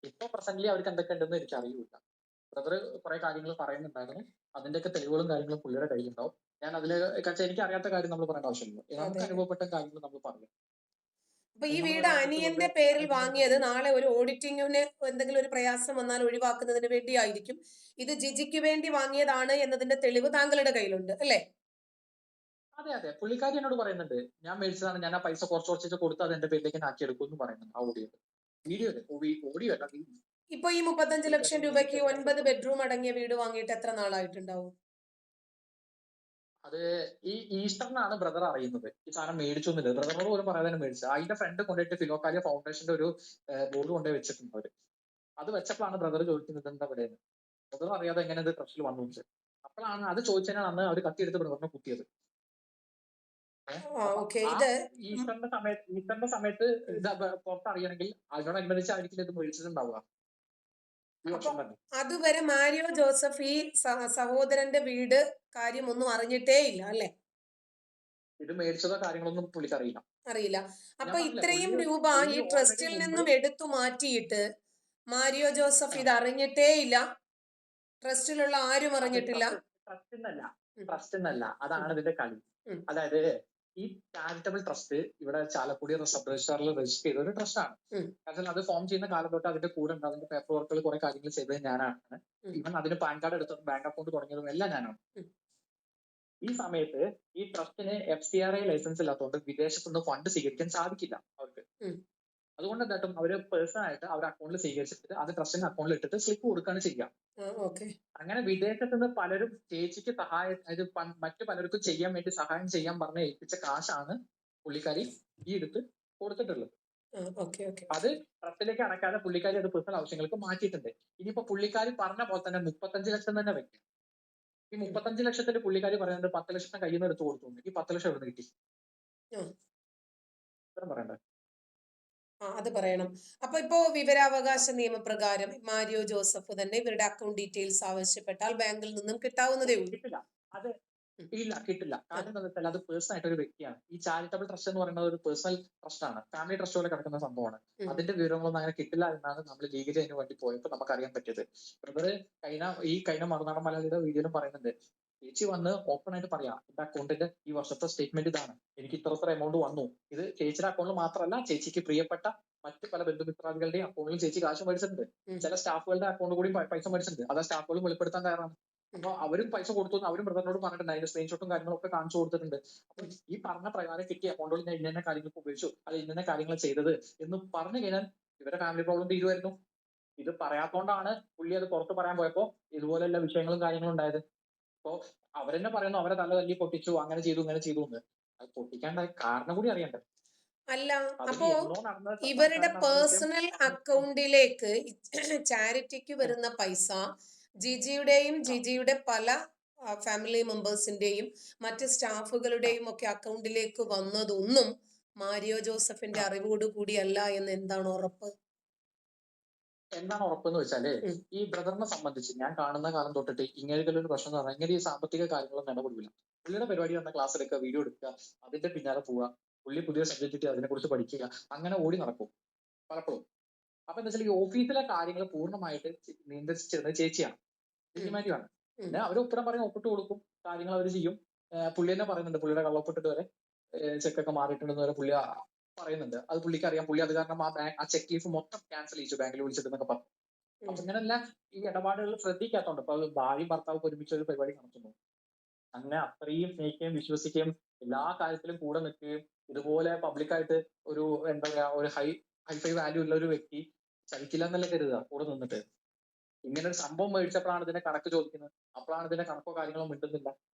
ഇപ്പൊ പ്രസന്റ്ലി അവർക്ക് എന്തൊക്കെ ഉണ്ടെന്ന് എനിക്ക് അറിയില്ല. ബ്രദർ കുറെ കാര്യങ്ങൾ പറയുന്നുണ്ടായിരുന്നു. അതിന്റെയൊക്കെ തെളിവുകളും കാര്യങ്ങളും പുള്ളിയുടെ കയ്യിലുണ്ടാവും. ഞാൻ അതില് എനിക്ക് അറിയാത്ത കാര്യം നമ്മൾ പറയേണ്ട ആവശ്യമില്ല. നമുക്ക് അനുഭവപ്പെട്ട കാര്യങ്ങൾ നമ്മൾ പറയും. അപ്പൊ ഈ വീട് അനിയന്റെ പേരിൽ വാങ്ങിയത് നാളെ ഒരു ഓഡിറ്റിങ്ങിന് എന്തെങ്കിലും ഒരു പ്രയാസം വന്നാൽ ഒഴിവാക്കുന്നതിന് വേണ്ടിയായിരിക്കും. ഇത് ജിജിക്ക് വേണ്ടി വാങ്ങിയതാണ് എന്നതിന്റെ തെളിവ് താങ്കളുടെ കയ്യിലുണ്ട് അല്ലേ? അതെ അതെ. പുള്ളിക്കാരി എന്നോട് പറയുന്നുണ്ട്, ഞാൻ മേടിച്ചതാണ്, ഞാൻ ആ പൈസ കുറച്ച് കൊടുത്ത് അത് എന്റെ പേരിലേക്ക് ആക്കിയെടുക്കും എന്ന് പറയുന്നുണ്ട് ആ ഓഡിയോ അല്ല. ഇപ്പൊ ഈ 35 ലക്ഷം രൂപയ്ക്ക് 9 ബെഡ്റൂം അടങ്ങിയ വീട് വാങ്ങിയിട്ട് എത്ര നാളായിട്ടുണ്ടാവും? അത് ഈ ഈസ്റ്ററിനാണ് ബ്രദർ അറിയുന്നത് ഈ സാധനം മേടിച്ചു എന്നില്ല. ബ്രദറിനോട് പോലും പറയാതെ മേടിച്ചത്. അതിന്റെ ഫ്രണ്ട് കൊണ്ടുപോയിട്ട് ഫിലോക്കാലിയ ഫൗണ്ടേഷന്റെ ഒരു ബോർഡ് കൊണ്ടുപോയി വെച്ചിട്ടുണ്ട് അവര്. അത് വെച്ചപ്പോഴാണ് ബ്രദർ ചോദിക്കുന്നത് എന്താ ഇവിടെ. ബ്രദർ അറിയാതെ എങ്ങനെ ഇത് ട്രസ്റ്റിൽ വന്നു വെച്ചത്. അപ്പോഴാണ് അത് ചോദിച്ചതിനാണ് അന്ന് അവർ കത്തിയെടുത്ത് ബ്രദറിനെ കുത്തിയത്. ഈസ്റ്ററിന്റെ സമയത്ത് ഇത് പുറത്തറിയണമെങ്കിൽ അതിനോടനുബന്ധിച്ചായിരിക്കും ഇത് മേടിച്ചിട്ടുണ്ടാവുക. അതുവരെ മാരിയോ ജോസഫ് ഈ സഹോദരന്റെ വീട് കാര്യമൊന്നും അറിഞ്ഞിട്ടേ ഇല്ല അല്ലെ? ഇത് മേടിച്ചതോ കാര്യങ്ങളൊന്നും പുള്ളിക്ക് അറിയില്ല. അപ്പൊ ഇത്രയും രൂപ ഈ ട്രസ്റ്റിൽ നിന്നും എടുത്തു മാറ്റിയിട്ട് മാരിയോ ജോസഫ് ഇത് അറിഞ്ഞിട്ടേ ഇല്ല, ട്രസ്റ്റിലുള്ള ആരും അറിഞ്ഞിട്ടില്ല. ട്രസ്റ്റ് എന്നല്ല, അതാണ് ഇതിന്റെ കളി. അതായത് ഈ ചാരിറ്റബിൾ ട്രസ്റ്റ് ഇവിടെ ചാലക്കുടി സബ് രജിസ്ട്രാറിൽ രജിസ്റ്റർ ചെയ്ത ഒരു ട്രസ്റ്റ് ആണ്. കാരണം അത് ഫോം ചെയ്യുന്ന കാലം തൊട്ട് അതിന്റെ കൂടെ ഉണ്ട്. അതിന്റെ പേപ്പർ വർക്കുകൾ കുറെ കാര്യങ്ങൾ ചെയ്തത് ഞാനാണ്. ഈവൻ അതിന് പാൻ കാർഡ് എടുത്തതും ബാങ്ക് അക്കൗണ്ട് തുടങ്ങിയതും എല്ലാം ഞാനാണ്. ഈ സമയത്ത് ഈ ട്രസ്റ്റിന് FCRA ലൈസൻസ് ഇല്ലാത്തതുകൊണ്ട് വിദേശത്തുനിന്ന് ഫണ്ട് സ്വീകരിക്കാൻ സാധിക്കില്ല അവർക്ക്. അതുകൊണ്ട് എന്തായിട്ടും അവര് പേഴ്സണൽ ആയിട്ട് അവരുടെ അക്കൗണ്ടിൽ സ്വീകരിച്ചിട്ട് അത് ട്രസ്റ്റിന്റെ അക്കൗണ്ടിൽ ഇട്ടിട്ട് സ്ലിപ്പ് കൊടുക്കുകയാണ് ചെയ്യുക. അങ്ങനെ വിദേശത്ത് നിന്ന് പലരും ചേച്ചിക്ക് സഹായം, അതായത് മറ്റു പലർക്കും ചെയ്യാൻ വേണ്ടി സഹായം ചെയ്യാൻ പറഞ്ഞ് ഏൽപ്പിച്ച കാശാണ് പുള്ളിക്കാരി ഈ എടുത്ത് കൊടുത്തിട്ടുള്ളത്. ഓക്കെ ഓക്കെ അത് ട്രസ്റ്റിലേക്ക് അടക്കാതെ പുള്ളിക്കാരി അത് പേഴ്സണൽ ആവശ്യങ്ങൾക്ക് മാറ്റിയിട്ടുണ്ട്. ഇനിയിപ്പോ പുള്ളിക്കാരി പറഞ്ഞ പോലെ തന്നെ 35 ലക്ഷം തന്നെ വെക്കാം. ഈ 35 ലക്ഷത്തിന്റെ പുള്ളിക്കാരി പറയുന്നത് 10 ലക്ഷം കയ്യിൽ നിന്ന് എടുത്ത് കൊടുത്തു. ഈ 10 ലക്ഷം എവിടെ കിട്ടി? ഉം. പറയണ്ടേ? അത് പറയണം. അപ്പൊ ഇപ്പോ വിവരാവകാശ നിയമപ്രകാരം മാരിയോ ജോസഫ് തന്നെ ഇവരുടെ അക്കൗണ്ട് ഡീറ്റെയിൽസ് ആവശ്യപ്പെട്ടാൽ ബാങ്കിൽ നിന്നും കിട്ടാവുന്നതേ ഉള്ളൂ. കിട്ടില്ല. അത് ഉം. ഇല്ല, കിട്ടില്ല. കാരണം എന്താണെന്ന് വെച്ചാൽ അത് പേഴ്സണൽ ആയിട്ട് ഒരു വ്യക്തിയാണ്. ഈ ചാരിറ്റബിൾ ട്രസ്റ്റ് എന്ന് പറയുന്നത് ഒരു പേഴ്സണൽ ട്രസ്റ്റ് ആണ്. ഫാമിലി ട്രസ്റ്റ് പോലെ കിടക്കുന്ന സംഭവമാണ്. ഉം. അതിന്റെ വിവരങ്ങളൊന്നും അങ്ങനെ കിട്ടില്ല എന്നാണ് നമ്മൾ ലീഗലി അതിന് വേണ്ടി പോയപ്പോൾ നമുക്ക് അറിയാൻ പറ്റിയത്. ബ്രദർ കഴിഞ്ഞ മറുനാടൻ മലയാളിയുടെ വീഡിയോയിലും പറയുന്നുണ്ട്, ചേച്ചി വന്ന് ഓപ്പൺ ആയിട്ട് പറയാം, എന്റെ അക്കൗണ്ടിന്റെ ഈ വർഷത്തെ സ്റ്റേറ്റ്മെന്റ് ഇതാണ്, എനിക്ക് ഇത്ര എമൗണ്ട് വന്നു. ഇത് ചേച്ചിയുടെ അക്കൗണ്ടിൽ മാത്രമല്ല, ചേച്ചിക്ക് പ്രിയപ്പെട്ട മറ്റ് പല ബന്ധുമിത്രാദികളുടെയും അക്കൗണ്ടിൽ ചേച്ചി കാശ് മേടിച്ചിട്ടുണ്ട്. ഉം. ചില സ്റ്റാഫുകളുടെ അക്കൗണ്ട് കൂടി പൈസ മേടിച്ചിട്ടുണ്ട്. അത് ആ സ്റ്റാഫുകളും വെളിപ്പെടുത്താൻ കാരണം. അപ്പൊ അവരും പൈസ കൊടുത്തു എന്ന് അവരും ബ്രദറിനോട് പറഞ്ഞിട്ടുണ്ട്. അതിന്റെ സ്ക്രീൻഷോട്ടും കാര്യങ്ങളൊക്കെ കാണിച്ചു കൊടുത്തിട്ടുണ്ട്. അപ്പൊ ഈ പറഞ്ഞ പ്രകാരം കിട്ടിയ അക്കൗണ്ടുകൾ ഞാൻ ഇന്ന കാര്യങ്ങൾക്ക് ഉപയോഗിച്ചു, അത് ഇന്ന കാര്യങ്ങൾ ചെയ്തത് എന്ന് പറഞ്ഞു കഴിഞ്ഞാൽ ഇവരുടെ ഫാമിലി പ്രോബ്ലം തീരുമായിരുന്നു. ഇത് പറയാത്തോണ്ടാണ് പുള്ളി അത് പുറത്ത് പറയാൻ പോയപ്പോ ഇതുപോലെയുള്ള വിഷയങ്ങളും കാര്യങ്ങളും ഉണ്ടായത്. അപ്പോ അവരെന്നെ പറയുന്നു അവരെ തല തല്ലി പൊട്ടിച്ചു, അങ്ങനെ ചെയ്തു ഇങ്ങനെ ചെയ്തു എന്ന്. അത് പൊട്ടിക്കാണ്ടായ കാരണം കൂടി അറിയണ്ടേ? അല്ല, അതിൽ അപ്പോ എന്നോ നടന്ന ഇവരുടെ സംസാരം നടന്ന വിഷയം. പേഴ്സണൽ അക്കൗണ്ടിലേക്ക് ചാരിറ്റിക്ക് വരുന്ന പൈസ ജിജിയുടെയും ജിജിയുടെ പല ഫാമിലി മെമ്പേഴ്സിന്റെയും മറ്റ് സ്റ്റാഫുകളുടെയും ഒക്കെ അക്കൗണ്ടിലേക്ക് വന്നതൊന്നും മാരിയോ ജോസഫിന്റെ അറിവോട് കൂടിയല്ല എന്ന് എന്താണ് ഉറപ്പ്? എന്താണ് ഉറപ്പെന്ന് വെച്ചാല്, ഉം. ഈ ബ്രദറിനെ സംബന്ധിച്ച് ഞാൻ കാണുന്ന കാലം തൊട്ടിട്ട് ഇങ്ങനെയൊരു പ്രശ്നം എന്ന് പറഞ്ഞാൽ ഇങ്ങനെ ഈ സാമ്പത്തിക കാര്യങ്ങളൊന്നും ഇടപെടില്ല. പുള്ളിയുടെ പരിപാടി വന്ന ക്ലാസ് എടുക്കുക, വീഡിയോ എടുക്കുക, അതിന്റെ പിന്നാലെ പോവുക, പുള്ളി പുതിയ സബ്ജക്റ്റ് കിട്ടി അതിനെ കുറിച്ച് പഠിക്കുക, അങ്ങനെ ഓടി നടക്കും പലപ്പോഴും. അപ്പൊ എന്താ വെച്ചാൽ ഈ ഓഫീസിലെ കാര്യങ്ങൾ പൂർണ്ണമായിട്ട് നിയന്ത്രിച്ചിരുന്നത് ചേച്ചിയാണ്, ചേച്ചിമാരിയാണ്. പിന്നെ അവർ ഉത്തരം പറയും, ഒപ്പിട്ട് കൊടുക്കും, കാര്യങ്ങൾ അവർ ചെയ്യും. പുള്ളി തന്നെ പറയുന്നുണ്ട്, പുള്ളിയുടെ കള്ളൊപ്പിട്ടിട്ട് വരെ ചെക്കൊക്കെ മാറിയിട്ടുണ്ടെന്ന് വരെ പുള്ളി പറയുന്നുണ്ട്. അത് പുള്ളിക്ക് അറിയാം. പുള്ളി അത് കാരണം ആ ചെക്ക് ലീഫ് മൊത്തം ക്യാൻസൽ ചെയ്തു ബാങ്കിൽ വിളിച്ചിട്ടെന്നൊക്കെ പറഞ്ഞു. അപ്പൊ ഇങ്ങനെയല്ല ഈ ഇടപാടുകൾ ശ്രദ്ധിക്കാത്തോണ്ട് ഇപ്പൊ ഭാര്യയും ഭർത്താവും ഒരുമിച്ച് ഒരു പരിപാടി നടത്തുന്നു, അങ്ങനെ അത്രയും സ്നേഹിക്കുകയും വിശ്വസിക്കുകയും എല്ലാ കാര്യത്തിലും കൂടെ നിൽക്കുകയും ഇതുപോലെ പബ്ലിക്കായിട്ട് ഒരു എന്താ പറയാ ഒരു ഹൈഫൈ വാല്യൂ ഉള്ള ഒരു വ്യക്തി ചതിക്കില്ല എന്നല്ലേ കരുതുക കൂടെ നിന്നിട്ട്. ഇങ്ങനെ ഒരു സംഭവം മേടിച്ചപ്പോഴാണ് ഇതിന്റെ കണക്ക് ചോദിക്കുന്നത്. അപ്പോഴാണ് ഇതിന്റെ കണക്കോ കാര്യങ്ങളോ മിണ്ടുന്നില്ല.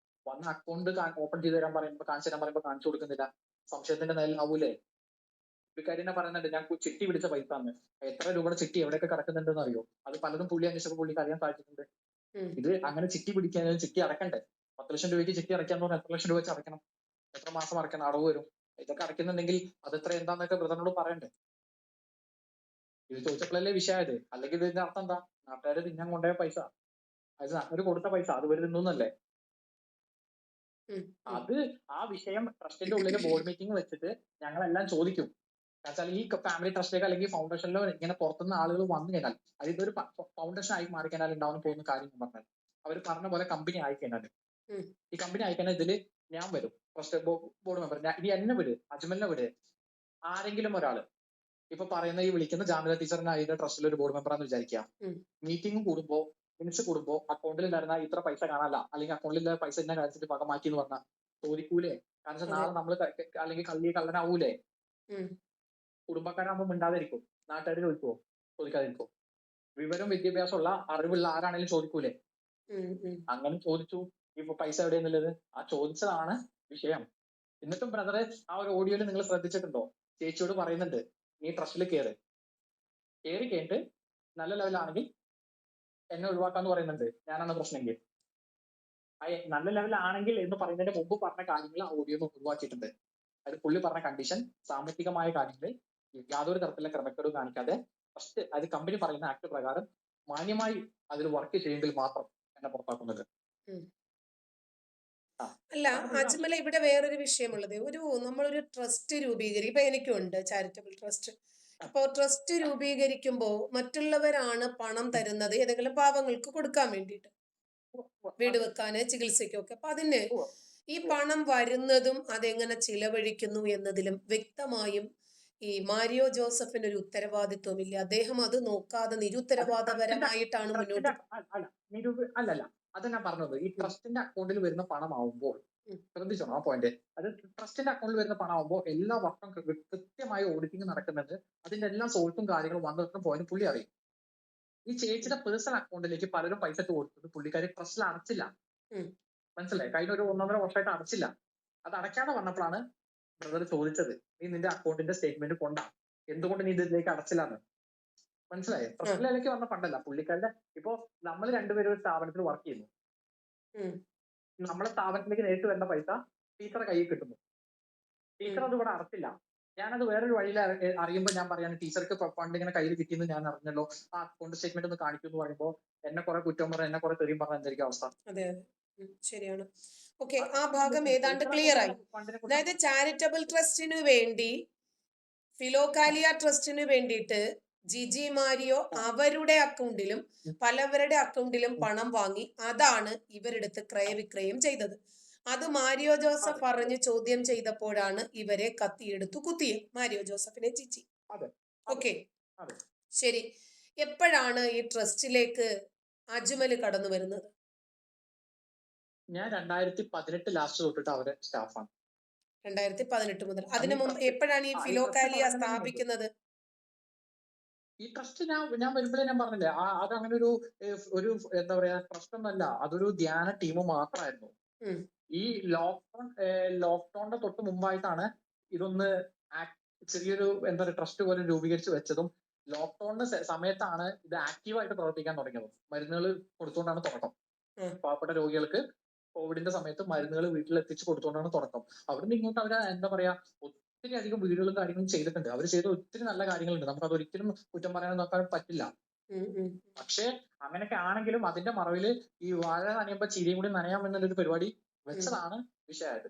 വന്ന അക്കൗണ്ട് ഓപ്പൺ ചെയ്ത് തരാൻ പറയുമ്പോൾ കാണിച്ചു തരാൻ പറയുമ്പോൾ കാണിച്ചു കൊടുക്കുന്നില്ല. സംശയത്തിന്റെ നിലയിലാവൂലേ? പുള്ളിക്കാരി തന്നെ പറയുന്നുണ്ട്, ഞാൻ ചിട്ടി പിടിച്ച പൈസ എന്ന്. എത്ര രൂപയുടെ ചിട്ടി എവിടെയൊക്കെ കിടക്കുന്നുണ്ടെന്ന് അറിയോ? അത് പലതും പുള്ളി അന്വേഷിച്ചപ്പോൾ പുള്ളിക്ക് അറിയാൻ സാധിച്ചിട്ടുണ്ട്. ഇത് അങ്ങനെ ചിട്ടി പിടിക്കാനും ചിട്ടി അടക്കണ്ടേ? 10 ലക്ഷം രൂപയ്ക്ക് ചിട്ടി അടയ്ക്കാന്ന് പറഞ്ഞാൽ എത്ര ലക്ഷം രൂപ വെച്ച് അടയ്ക്കണം? എത്ര മാസം അടയ്ക്കണം? അടവ് വരും. ഇതൊക്കെ അടയ്ക്കുന്നുണ്ടെങ്കിൽ അത് എത്ര എന്താന്നൊക്കെ ബ്രദറിനോട് പറയണ്ടേ? ഇത് ചോദിച്ചപ്പോഴല്ലേ വിഷയമായത്. അല്ലെങ്കിൽ ഇതിന്റെ അർത്ഥം എന്താ? നാട്ടുകാര് തിന്നാൻ കൊണ്ടുപോയ പൈസ, അത് നാട്ടുകാർ കൊടുത്ത പൈസ, അത് വരെ തിന്നൂന്നല്ലേ? അത് ആ വിഷയം ട്രസ്റ്റിന്റെ ഉള്ളിൽ ബോർഡ് മീറ്റിംഗ് വെച്ചിട്ട് ഞങ്ങളെല്ലാം ചോദിക്കും. എന്നുവെച്ചാൽ ഈ ഫാമിലി ട്രസ്റ്റിലേക്ക് അല്ലെങ്കിൽ ഫൗണ്ടേഷനിലോ ഇങ്ങനെ പുറത്തുനിന്ന് ആളുകൾ വന്നു കഴിഞ്ഞാൽ, അത് ഇതൊരു ഫൗണ്ടേഷൻ ആയി മാറി കഴിഞ്ഞാൽ ഉണ്ടാവുന്ന പോകുന്ന കാര്യം എന്ന് പറഞ്ഞാൽ, അവർ പറഞ്ഞ പോലെ കമ്പനി ആയി കഴിഞ്ഞാൽ, ഈ കമ്പനി ആയി കഴിഞ്ഞാൽ ഇതിൽ ഞാൻ വരും, ട്രസ്റ്റ് ബോർഡ് മെമ്പർ. ഇനി എന്നെ വിട്, അജ്മലിനെ വിട്, ആരെങ്കിലും ഒരാള് ഇപ്പൊ പറയുന്ന ഈ വിളിക്കുന്ന ജാമില ടീച്ചറിനെ അതിന്റെ ട്രസ്റ്റിൽ ഒരു ബോർഡ് മെമ്പറാന്ന് വിചാരിക്കുക. മീറ്റിംഗ് കൂടുമ്പോ മിനിറ്റ്സ് കൂടുമ്പോ അക്കൗണ്ടിൽ ഉണ്ടായിരുന്ന ഇത്ര പൈസ കാണാനല്ല, അല്ലെങ്കിൽ അക്കൗണ്ടിൽ പൈസ ഇന്ന കാര്യത്തിൽ പക മാറ്റി എന്ന് പറഞ്ഞാൽ ചോദിക്കൂലേ? കാരണം നാളെ നമ്മൾ അല്ലെങ്കിൽ കള്ളനാവൂലേ? കുടുംബക്കാരാകുമ്പോൾ മിണ്ടാതിരിക്കും, നാട്ടുകാർ ചോദിക്കുവോ? ചോദിക്കാതിരിക്കോ? വിവരം വിദ്യാഭ്യാസമുള്ള അറിവുള്ള ആരാണെങ്കിലും ചോദിക്കൂലേ? അങ്ങനെ ചോദിച്ചു. ഇപ്പൊ പൈസ എവിടെയെന്നുള്ളത് ആ ചോദിച്ചതാണ് വിഷയം. എന്നിട്ടും ബ്രദറെ ആ ഒരു ഓഡിയോയിൽ നിങ്ങൾ ശ്രദ്ധിച്ചിട്ടുണ്ടോ? ചേച്ചിയോട് പറയുന്നുണ്ട്, നീ ട്രസ്റ്റിൽ കയറി കഴിഞ്ഞിട്ട് നല്ല ലെവലാണെങ്കിൽ എന്നെ ഒഴിവാക്കാന്ന് പറയുന്നുണ്ട്. ഞാനാണ് പ്രശ്നമെങ്കിൽ. നല്ല ലെവലാണെങ്കിൽ എന്ന് പറയുന്നതിന് മുമ്പ് പറഞ്ഞ കാര്യങ്ങൾ ആ ഓഡിയോ ഒഴിവാക്കിയിട്ടുണ്ട്. അത് പുള്ളി പറഞ്ഞ കണ്ടീഷൻ സാമ്പത്തികമായ കാര്യങ്ങളിൽ യാതൊരു തരത്തിലുള്ള ക്രമക്കേടും കാണിക്കാതെ ഫസ്റ്റ് അത് കമ്പനി പറയുന്ന ആക്ട് പ്രകാരം മാന്യമായി അതിൽ വർക്ക് ചെയ്യുമെങ്കിൽ മാത്രം എന്നെ പുറത്താക്കുന്നത്. അല്ല അജ്മല, ഇവിടെ വേറൊരു വിഷയമുള്ളത്, നമ്മളൊരു ട്രസ്റ്റ് രൂപീകരിക്കും. ഇപ്പൊ എനിക്കുണ്ട് ചാരിറ്റബിൾ ട്രസ്റ്റ്. അപ്പോ ട്രസ്റ്റ് രൂപീകരിക്കുമ്പോ മറ്റുള്ളവരാണ് പണം തരുന്നത് ഏതെങ്കിലും പാവങ്ങൾക്ക് കൊടുക്കാൻ വേണ്ടിയിട്ട്, വീട് വെക്കാന്, ചികിത്സയ്ക്കൊക്കെ. അപ്പൊ അതിന് ഈ പണം വരുന്നതും അതെങ്ങനെ ചിലവഴിക്കുന്നു എന്നതിലും വ്യക്തമായും ഈ മാരിയോ ജോസഫിന് ഒരു ഉത്തരവാദിത്വമില്ല. അദ്ദേഹം അത് നോക്കാതെ നിരുത്തരവാദപരമായിട്ടാണ് മുന്നോട്ട്. അല്ലല്ല, അത് ഞാൻ പറഞ്ഞത് ഈ ട്രസ്റ്റിന്റെ അക്കൗണ്ടിൽ വരുന്ന പണമാവുമ്പോൾ ശ്രദ്ധിച്ചോണം ആ പോയിന്റ്. അത് ട്രസ്റ്റിന്റെ അക്കൗണ്ടിൽ വരുന്ന പണമാകുമ്പോൾ എല്ലാ വർഷം കൃത്യമായി ഓഡിറ്റിംഗ് നടക്കുന്നുണ്ട്. അതിന്റെ എല്ലാ സോഴ്സും കാര്യങ്ങളും വന്നിട്ടും പോയിന്റ് പുള്ളി അറിയും. ഈ ചേച്ചിയുടെ പേഴ്സണൽ അക്കൗണ്ടിലേക്ക് പലരും പൈസ ഇട്ട് കൊടുത്തത് പുള്ളിക്കാരി ട്രസ്റ്റിൽ അടച്ചില്ല. മനസ്സിലായി? കഴിഞ്ഞ ഒരു 1.5 വർഷമായിട്ട് അടച്ചില്ല. അത് അടയ്ക്കാതെ വന്നപ്പോഴാണ് ബ്രദർ ചോദിച്ചത്, നീ നിന്റെ അക്കൗണ്ടിന്റെ സ്റ്റേറ്റ്മെന്റ് കൊണ്ടാ, എന്തുകൊണ്ട് നീ ഇതിലേക്ക് അടച്ചില്ലാന്ന്. മനസ്സിലായോ? ട്രസ്റ്റിലേക്ക് വന്ന ഫണ്ടല്ല പുള്ളിക്കാരുടെ. ഇപ്പോ നമ്മൾ രണ്ടുപേരും ഒരു സ്ഥാപനത്തിൽ വർക്ക് ചെയ്യുന്നു. നമ്മളെ സ്ഥാപനത്തിലേക്ക് നേരിട്ട് വരുന്ന പൈസ ടീച്ചറെ കയ്യിൽ കിട്ടുന്നു. ടീച്ചർ അത് ഇവിടെ അടച്ചില്ല. ഞാനത് വേറൊരു വഴിയിൽ അറിയുമ്പോൾ ഞാൻ പറയാണ്, ടീച്ചർക്ക് ഫണ്ട് ഇങ്ങനെ കയ്യിൽ കിട്ടിയെന്ന് ഞാൻ അറിഞ്ഞല്ലോ, ആ അക്കൗണ്ട് സ്റ്റേറ്റ്മെന്റ് ഒന്ന് കാണിക്കും എന്ന് പറയുമ്പോൾ എന്നെ കുറെ കുറ്റം പറഞ്ഞ, എന്നെ കുറെ തെറിയും പറഞ്ഞ എന്തായിരിക്കും അവസ്ഥ? അതെ അതെ, ശരിയാണ്. ഓക്കെ, ആ ഭാഗം ഏതാണ്ട് ക്ലിയർ ആയി. അതായത് ചാരിറ്റബിൾ ട്രസ്റ്റിന് വേണ്ടി, ഫിലോകാലിയ ട്രസ്റ്റിന് വേണ്ടിയിട്ട് ജിജി മാരിയോ അവരുടെ അക്കൗണ്ടിലും പലവരുടെ അക്കൗണ്ടിലും പണം വാങ്ങി അതാണ് ഇവരെടുത്ത് ക്രയവിക്രയം ചെയ്തത്. അത് മാരിയോ ജോസഫ് അറിഞ്ഞ് ചോദ്യം ചെയ്തപ്പോഴാണ് ഇവരെ കത്തിയെടുത്തു കുത്തിയത്, മാരിയോ ജോസഫിനെ ജിജി. ഓക്കെ, ശരി. എപ്പോഴാണ് ഈ ട്രസ്റ്റിലേക്ക് അജ്മൽ കടന്നു വരുന്നത്? ഞാൻ 2018 ലാസ്റ്റ് തൊട്ടിട്ട് അവരെ സ്റ്റാഫാണ്. 2018 മുതൽ. അതിനു മുമ്പ് എപ്പോഴാണ് ഈ ഫിലോകാലിയ സ്ഥാപിക്കുന്നത്? ഈ ട്രസ്റ്റ് ഞാൻ വരുമ്പോഴേ ഞാൻ പറഞ്ഞില്ലേ, അത് അങ്ങനെ ഒരു എന്താ പറയാ ട്രസ്റ്റ് ഒന്നല്ല, അതൊരു ധ്യാന ടീം മാത്രമായിരുന്നു. ഈ ലോക്ക്ഡൌണിന്റെ തൊട്ട് മുമ്പായിട്ടാണ് ഇതൊന്ന് ചെറിയൊരു എന്താ പറയുക ട്രസ്റ്റ് പോലെ രൂപീകരിച്ച് വെച്ചതും. ലോക്ക്ഡൌണിന്റെ സമയത്താണ് ഇത് ആക്റ്റീവായിട്ട് പ്രവർത്തിക്കാൻ തുടങ്ങിയത്. മരുന്നുകൾ കൊടുത്തുകൊണ്ടാണ് തുടക്കം. പാവപ്പെട്ട രോഗികൾക്ക് കോവിഡിന്റെ സമയത്ത് മരുന്നുകൾ വീട്ടിൽ എത്തിച്ചു കൊടുത്തുകൊണ്ടാണ് തുടക്കം. അവിടുന്ന് ഇങ്ങോട്ട് അവര് എന്താ പറയാ ഒത്തിരി അധികം വീടുകളും കാര്യങ്ങളും ചെയ്തിട്ടുണ്ട്. അവർ ചെയ്ത ഒത്തിരി നല്ല കാര്യങ്ങളുണ്ട്, നമുക്ക് അത് ഒരിക്കലും കുറ്റം പറയാൻ നോക്കാൻ പറ്റില്ല. പക്ഷെ അങ്ങനെയൊക്കെ ആണെങ്കിലും അതിന്റെ മറവില് ഈ വാഴ നനയുമ്പോ ചിരിയും കൂടി നനയാം എന്നുള്ളൊരു പരിപാടി വെച്ചതാണ് വിഷയമായത്.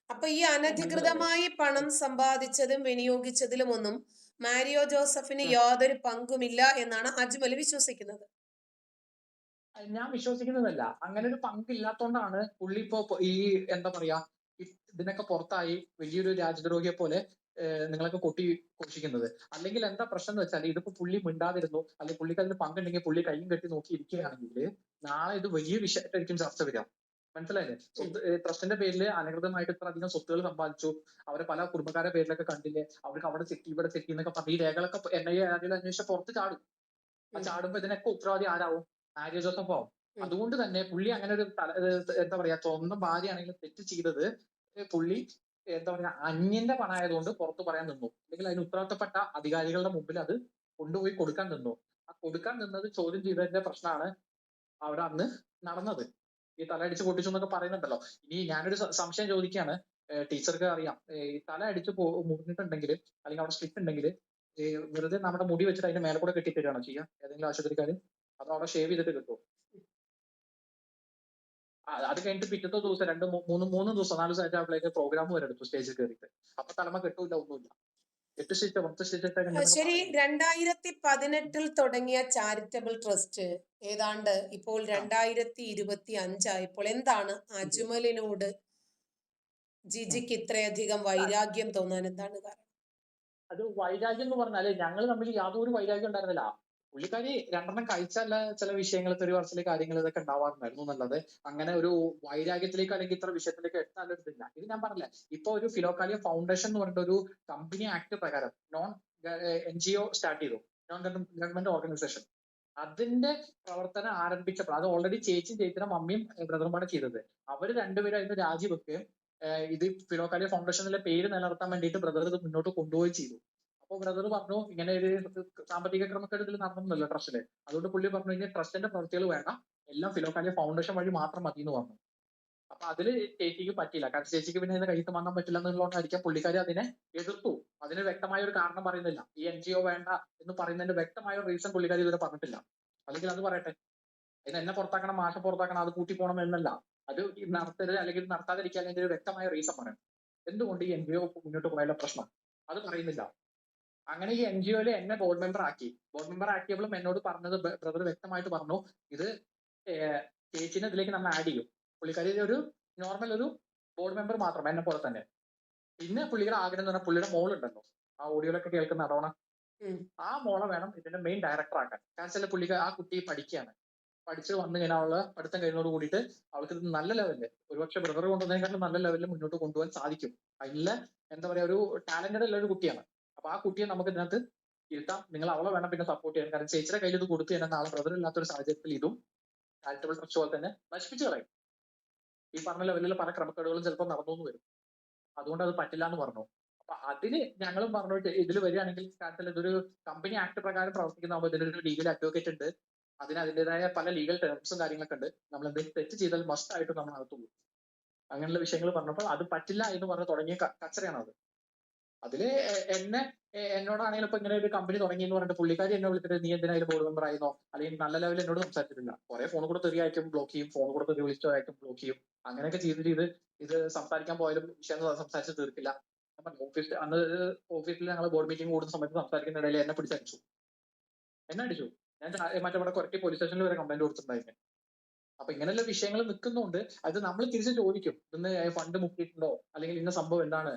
അപ്പൊ ഈ അനധികൃതമായി പണം സമ്പാദിച്ചതും വിനിയോഗിച്ചതിലും ഒന്നും മാരിയോ ജോസഫിന് യാതൊരു പങ്കുമില്ല എന്നാണ് അജ്മൽ വിശ്വസിക്കുന്നത്. ഞാൻ വിശ്വസിക്കുന്നതല്ല. അങ്ങനെ ഒരു പങ്കില്ലാത്തോണ്ടാണ് പുള്ളി ഇപ്പോ ഈ എന്താ പറയാ ഇതിനൊക്കെ പുറത്തായി വലിയൊരു രാജ്യദ്രോഹിയെ പോലെ നിങ്ങളൊക്കെ കൊട്ടി ഘോഷിക്കുന്നത്. അല്ലെങ്കിൽ എന്താ പ്രശ്നം എന്ന് വെച്ചാൽ, ഇതിപ്പോ പുള്ളി മിണ്ടാതിരുന്നു, അല്ലെങ്കിൽ പുള്ളിക്ക് അതിന് പങ്കുണ്ടെങ്കിൽ പുള്ളി കൈയും കെട്ടി നോക്കി ഇരിക്കുകയാണെങ്കിൽ നാളെ ഇത് വലിയ വിഷയമായിട്ടായിരിക്കും ചർച്ച വരിക. മനസ്സിലായില്ലേ? ട്രസ്റ്റിന്റെ പേരിൽ അനധികൃതമായിട്ട് ഇത്ര അധികം സ്വത്തുകൾ സമ്പാദിച്ചു, അവരെ പല കുടുംബക്കാരുടെ പേരിലൊക്കെ കണ്ടില്ലേ, അവർക്ക് അവിടെ ചെക്കി ഇവിടെ ചെക്കി എന്നൊക്കെ പറഞ്ഞ് ഈ രേഖകളൊക്കെ NIA അന്വേഷിച്ച പുറത്ത് ചാടും. ആ ചാടുമ്പോ ഇതിനൊക്കെ ഉത്തരവാദി ആരാവും? മാരിയോ ജോസഫ് ആവും. അതുകൊണ്ട് തന്നെ പുള്ളി അങ്ങനെ ഒരു എന്താ പറയാ സ്വന്തം ഭാര്യയാണെങ്കിലും തെറ്റ് ചെയ്തത് പുള്ളി എന്താ പറയാ അന്യന്റെ പണമായതുകൊണ്ട് പുറത്ത് പറയാൻ നിന്നു, അല്ലെങ്കിൽ അതിന് ഉത്തരവാദിത്തപ്പെട്ട അധികാരികളുടെ മുമ്പിൽ അത് കൊണ്ടുപോയി കൊടുക്കാൻ നിന്നു. ആ കൊടുക്കാൻ നിന്നത് ചോദ്യം ചെയ്തതിന്റെ പ്രശ്നമാണ് അവിടെ അന്ന് നടന്നത്. ഈ തല അടിച്ച് പൊട്ടിച്ചു എന്നൊക്കെ പറയുന്നുണ്ടല്ലോ. ഇനി ഞാനൊരു സംശയം ചോദിക്കുകയാണ്, ടീച്ചർക്ക് അറിയാം, ഈ തല അടിച്ച് മുറിഞ്ഞിട്ടുണ്ടെങ്കിൽ അല്ലെങ്കിൽ അവിടെ സ്ലിപ്പ് ഉണ്ടെങ്കിൽ വെറുതെ നമ്മുടെ മുടി വെച്ചിട്ട് അതിന്റെ മേലെ കൂടെ കെട്ടിത്തരികയാണോ ചെയ്യുക ഏതെങ്കിലും ആശുപത്രിക്കാര്? അത് അവിടെ ഷേവ് ചെയ്തിട്ട് കിട്ടും. അത് കഴിഞ്ഞിട്ട് പിറ്റത്തെ ദിവസം മൂന്ന് ദിവസം 4 ദിവസം ആയപ്പോഴേക്ക് പ്രോഗ്രാം വരെ എടുത്തു സ്റ്റേജിൽ കയറിയിട്ട്. അപ്പൊ തലമ കെട്ടൂല, ഒന്നുമില്ല. 8 സ്റ്റേജ് 10 സ്റ്റേജ്. ശരി, 2018 തുടങ്ങിയ ചാരിറ്റബിൾ ട്രസ്റ്റ് ഏതാണ്ട് ഇപ്പോൾ 2025 ആയപ്പോൾ എന്താണ് അജ്മലിനോട് ജിജിക്ക് ഇത്രയധികം വൈരാഗ്യം തോന്നാൻ എന്താണ് കാരണം? അത് വൈരാഗ്യം എന്ന് പറഞ്ഞാല് ഞങ്ങൾ തമ്മിൽ യാതൊരു വൈരാഗ്യം ഉണ്ടായിരുന്നില്ല. പുള്ളിക്കാരി 2 കഴിച്ചല്ല ചില വിഷയങ്ങൾ തെറി പറച്ചില് കാര്യങ്ങൾ ഇതൊക്കെ ഉണ്ടാവാറുണ്ടായിരുന്നു എന്നല്ലാതെ അങ്ങനെ ഒരു വൈരാഗ്യത്തിലേക്ക് അല്ലെങ്കിൽ ഇത്ര വിഷയത്തിലേക്ക് എത്താനില്ല. ഇത് ഞാൻ പറഞ്ഞില്ല, ഇപ്പൊ ഒരു ഫിലോകാലിയ ഫൗണ്ടേഷൻ എന്ന് പറഞ്ഞിട്ട് ഒരു കമ്പനി ആക്ട് പ്രകാരം NGO സ്റ്റാർട്ട് ചെയ്തു, നോൺ ഗവൺമെന്റ് ഓർഗനൈസേഷൻ. അതിന്റെ പ്രവർത്തനം ആരംഭിച്ചപ്പോൾ അത് ഓൾറെഡി ചേച്ചിയുടെ മമ്മിയും ബ്രദറുമാണ് ചെയ്തത്. അവര് രണ്ടുപേരും അതിന് രാജിവെക്കുകയും ഇത് ഫിലോകാലിയ ഫൗണ്ടേഷനിലെ പേര് നിലനിർത്താൻ വേണ്ടിയിട്ട് ബ്രദർ ഇത് മുന്നോട്ട് കൊണ്ടുപോയി ചെയ്തു. അപ്പൊ ബ്രദർ പറഞ്ഞു ഇങ്ങനെ ഒരു സാമ്പത്തിക ക്രമക്കേട് ഇതിൽ നടന്നല്ലോ ട്രസ്റ്റില്, അതുകൊണ്ട് പുള്ളി പറഞ്ഞു കഴിഞ്ഞാൽ ട്രസ്റ്റിന്റെ പ്രവൃത്തികൾ വേണ്ട, എല്ലാം ഫിലോകാലിയ ഫൗണ്ടേഷൻ വഴി മാത്രം മതി എന്ന് പറഞ്ഞു. അപ്പൊ അതില് ചേച്ചിക്ക് പറ്റിയില്ല, കാരണം ചേച്ചിക്ക് പിന്നെ ഇതിനെ കയ്യിൽ വാങ്ങാൻ പറ്റില്ല എന്നുള്ളതുകൊണ്ടായിരിക്കാം പുള്ളിക്കാരി അതിനെ എതിർത്തു. അതിന് വ്യക്തമായ ഒരു കാരണം പറയുന്നില്ല, ഈ NGO വേണ്ട എന്ന് പറയുന്നതിന്റെ വ്യക്തമായ ഒരു റീസൺ പുള്ളിക്കാരി ഇതുവരെ പറഞ്ഞിട്ടില്ല. അല്ലെങ്കിൽ അത് പറയട്ടെ, അതിന് എന്നെ പുറത്താക്കണം, മാഷ പുറത്താക്കണം, അത് കൂട്ടി പോകണം എന്നല്ല, അത് നടത്തരുത് അല്ലെങ്കിൽ നടത്താതിരിക്കാൻ അല്ലെങ്കിൽ ഒരു വ്യക്തമായ റീസൺ പറയണം. എന്തുകൊണ്ട് ഈ NGO മുന്നോട്ട് പോയാലും പ്രശ്നം അത് പറയുന്നില്ല. അങ്ങനെ ഈ NGOയില് എന്നെ ബോർഡ് മെമ്പർ ആക്കിയപ്പോഴും എന്നോട് പറഞ്ഞത് ബ്രദർ വ്യക്തമായിട്ട് പറഞ്ഞു, ഇത് ചേച്ചിനെ ഇതിലേക്ക് നമ്മൾ ആഡ് ചെയ്യും. പുള്ളിക്കാരി ഒരു നോർമൽ ഒരു ബോർഡ് മെമ്പർ മാത്രം, എന്നെ പോലെ തന്നെ. പിന്നെ പുള്ളിയുടെ ആഗ്രഹം എന്ന് പറഞ്ഞാൽ പുള്ളിയുടെ മോളുണ്ടല്ലോ, ആ ഓഡിയോയിലൊക്കെ കേൾക്കുന്ന അടോണ, ആ മോളെ വേണം ഇതിന്റെ മെയിൻ ഡയറക്ടർ ആക്കാൻ. കാരണം പുള്ളിക്ക് ആ കുട്ടി പഠിക്കുകയാണ്, പഠിച്ച് വന്നു കഴിഞ്ഞാൽ അവള് പഠിത്തം കഴിഞ്ഞോട് കൂടിയിട്ട് അവൾക്ക് ഇത് നല്ല ലെവലില്, ഒരുപക്ഷെ ബ്രദർ കൊണ്ടുവന്നതിനേക്കാളും നല്ല ലെവലിൽ മുന്നോട്ട് കൊണ്ടുപോകാൻ സാധിക്കും. അതിലെ എന്താ പറയാ ഒരു ടാലന്റഡ് ഉള്ള ഒരു കുട്ടിയാണ്. അപ്പൊ ആ കുട്ടിയെ നമുക്ക് ഇതിനകത്ത് ഇരുത്താം, നിങ്ങൾ അവളെ വേണം പിന്നെ സപ്പോർട്ട് ചെയ്യാൻ. കാരണം ചേച്ചിയുടെ കയ്യിൽ ഇത് കൊടുത്തു കഴിഞ്ഞാൽ നാളെ ബ്രദർ ഇല്ലാത്തൊരു സാഹചര്യത്തിൽ ഇതും ചാരിറ്റബിൾ ട്രസ്റ്റ് പോലെ തന്നെ നശിപ്പിച്ചു കളയും. ഈ പറഞ്ഞ ലെവലിൽ പല ക്രമക്കേടുകളും ചിലപ്പോൾ നടന്നു വരും. അതുകൊണ്ട് അത് പറ്റില്ല എന്ന് പറഞ്ഞു. അപ്പൊ അതിന് ഞങ്ങളും പറഞ്ഞു ഇതിൽ വരികയാണെങ്കിൽ കാര്യത്തിൽ ഇതൊരു കമ്പനി ആക്ട് പ്രകാരം പ്രവർത്തിക്കുന്നതാകുമ്പോൾ ഇതിലൊരു ലീഗൽ അഡ്വക്കേറ്റ് ഉണ്ട്, അതിന് അതിൻ്റെതായ പല ലീഗൽ ടേംസും കാര്യങ്ങളൊക്കെ ഉണ്ട്, നമ്മൾ എന്തെങ്കിലും തെറ്റ് ചെയ്താൽ മസ്റ്റ് ആയിട്ട് നമ്മൾ അകത്ത് പോകും. അങ്ങനെയുള്ള വിഷയങ്ങൾ പറഞ്ഞപ്പോൾ അത് പറ്റില്ല എന്ന് പറഞ്ഞ് തുടങ്ങിയ കച്ചറയാണ് അത്. അതില് എന്നോടാണെങ്കിലും ഇപ്പൊ ഇങ്ങനെ ഒരു കമ്പനി തുടങ്ങി എന്ന് പറഞ്ഞിട്ട് പുള്ളിക്കാരി എന്നെ വിളിച്ചിട്ട് നീ എന്തിനായാലും ബോർഡ് മെമ്പർ ആയിരുന്നോ, അല്ലെങ്കിൽ നല്ല ലെവലിൽ എന്നോട് സംസാരിച്ചിട്ടില്ല. കുറെ ഫോൺ കൂടെ തെറി അയക്കും ബ്ലോക്ക് ചെയ്യും, ഫോൺ കൂടെ തെറി വിളിച്ചോ അയക്കും ബ്ലോക്ക് ചെയ്യും. അങ്ങനെയൊക്കെ ചെയ്ത് ഇത് സംസാരിക്കാൻ പോയാലും വിഷയം സംസാരിച്ച് തീർക്കില്ല. അന്ന് ഓഫീസിൽ ഞങ്ങൾ ബോർഡ് മീറ്റിംഗ് കൂടുന്ന സമയത്ത് സംസാരിക്കുന്ന ഇടയിൽ എന്നെ പിടിച്ചടിച്ചു. എന്നെ അടിച്ചു. ഞാൻ മറ്റേ ഇവിടെ കൊരട്ടി പോലീസ് സ്റ്റേഷനിൽ വരെ കംപ്ലൈന്റ് കൊടുത്തിട്ടുണ്ടായിരുന്നു. അപ്പൊ ഇങ്ങനെയുള്ള വിഷയങ്ങൾ നിൽക്കുന്നുണ്ട്. അത് നമ്മൾ തിരിച്ച് ചോദിക്കും, ഇന്ന് ഫണ്ട് മുക്കിയിട്ടുണ്ടോ, അല്ലെങ്കിൽ ഇന്ന സംഭവം എന്താണ്,